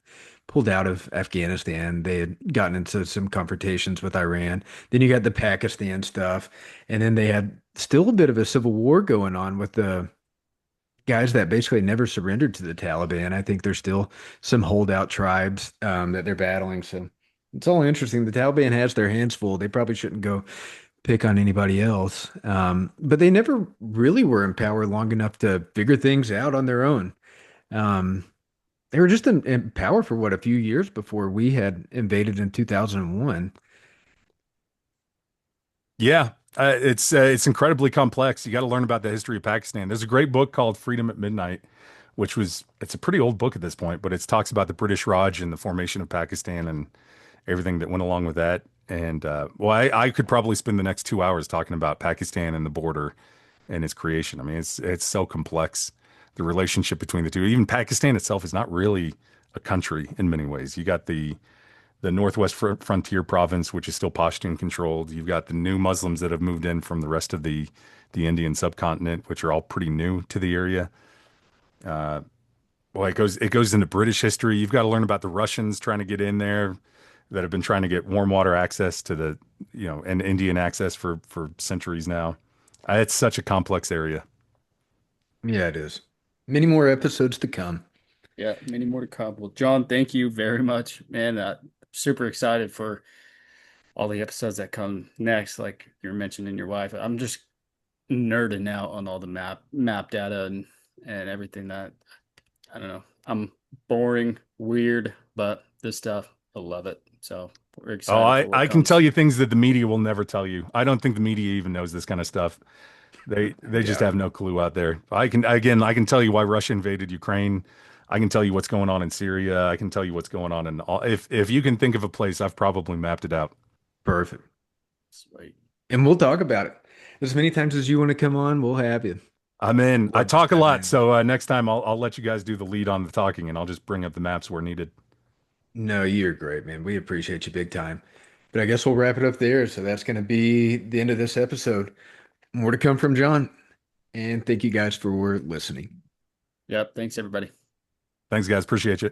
pulled out of Afghanistan. They had gotten into some confrontations with Iran. Then you got the Pakistan stuff, and then they had still a bit of a civil war going on with the guys that basically never surrendered to the Taliban. I think there's still some holdout tribes that they're battling. So it's all interesting. The Taliban has their hands full. They probably shouldn't go pick on anybody else. But they never really were in power long enough to figure things out on their own. Um, they were just in power for what, a few years before we had invaded in 2001. Yeah, it's incredibly complex. You got to learn about the history of Pakistan. There's a great book called Freedom at Midnight, which was it's a pretty old book at this point, but it talks about the British Raj and the formation of Pakistan and everything that went along with that. And well, I could probably spend the next 2 hours talking about Pakistan and the border and its creation. I mean, it's so complex, the relationship between the two. Even Pakistan itself is not really a country in many ways. You got the Northwest Frontier Province, which is still Pashtun controlled. You've got the new Muslims that have moved in from the rest of the Indian subcontinent, which are all pretty new to the area. Well, it goes into British history. You've got to learn about the Russians trying to get in there that have been trying to get warm water access to and Indian access for centuries now. It's such a complex area. Yeah, it is. Many more episodes to come. Yeah, many more to come. Well, John, thank you very much, man. Super excited for all the episodes that come next. Like you're mentioning your wife, I'm just nerding out on all the map data and everything that I don't know. I'm boring, weird, but this stuff, I love it. So we're Oh, excited I, for what I can comes. tell you things that the media will never tell you. I don't think the media even knows this kind of stuff. They just Yeah, have no clue out there. I can tell you why Russia invaded Ukraine. I can tell you what's going on in Syria. I can tell you what's going on in all. If you can think of a place, I've probably mapped it out. perfect. Sweet. And we'll talk about it. As many times as you want to come on, we'll have you. I'm in. I Love to talk a dive lot, in. so next time I'll let you guys do the lead on the talking, and I'll just bring up the maps where needed. No, you're great, man. We appreciate you big time. But I guess we'll wrap it up there. So that's going to be the end of this episode. More to come from John. And thank you guys for listening. Yep. Thanks, everybody. Thanks, guys. Appreciate you.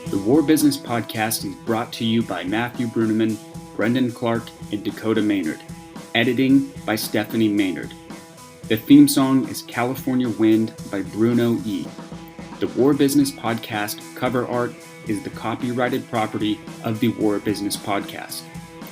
The War Business Podcast is brought to you by Matthew Bruneman, Brendan Clark, and Dakota Maynard. Editing by Stephanie Maynard. The theme song is California Wind by Bruno E. The War Business Podcast cover art is the copyrighted property of the War Business Podcast.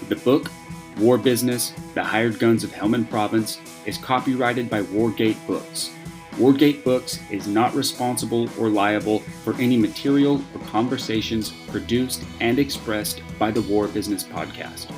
The book, War Business, The Hired Guns of Helmand Province, is copyrighted by Wargate Books. Wargate Books is not responsible or liable for any material or conversations produced and expressed by the War Business Podcast.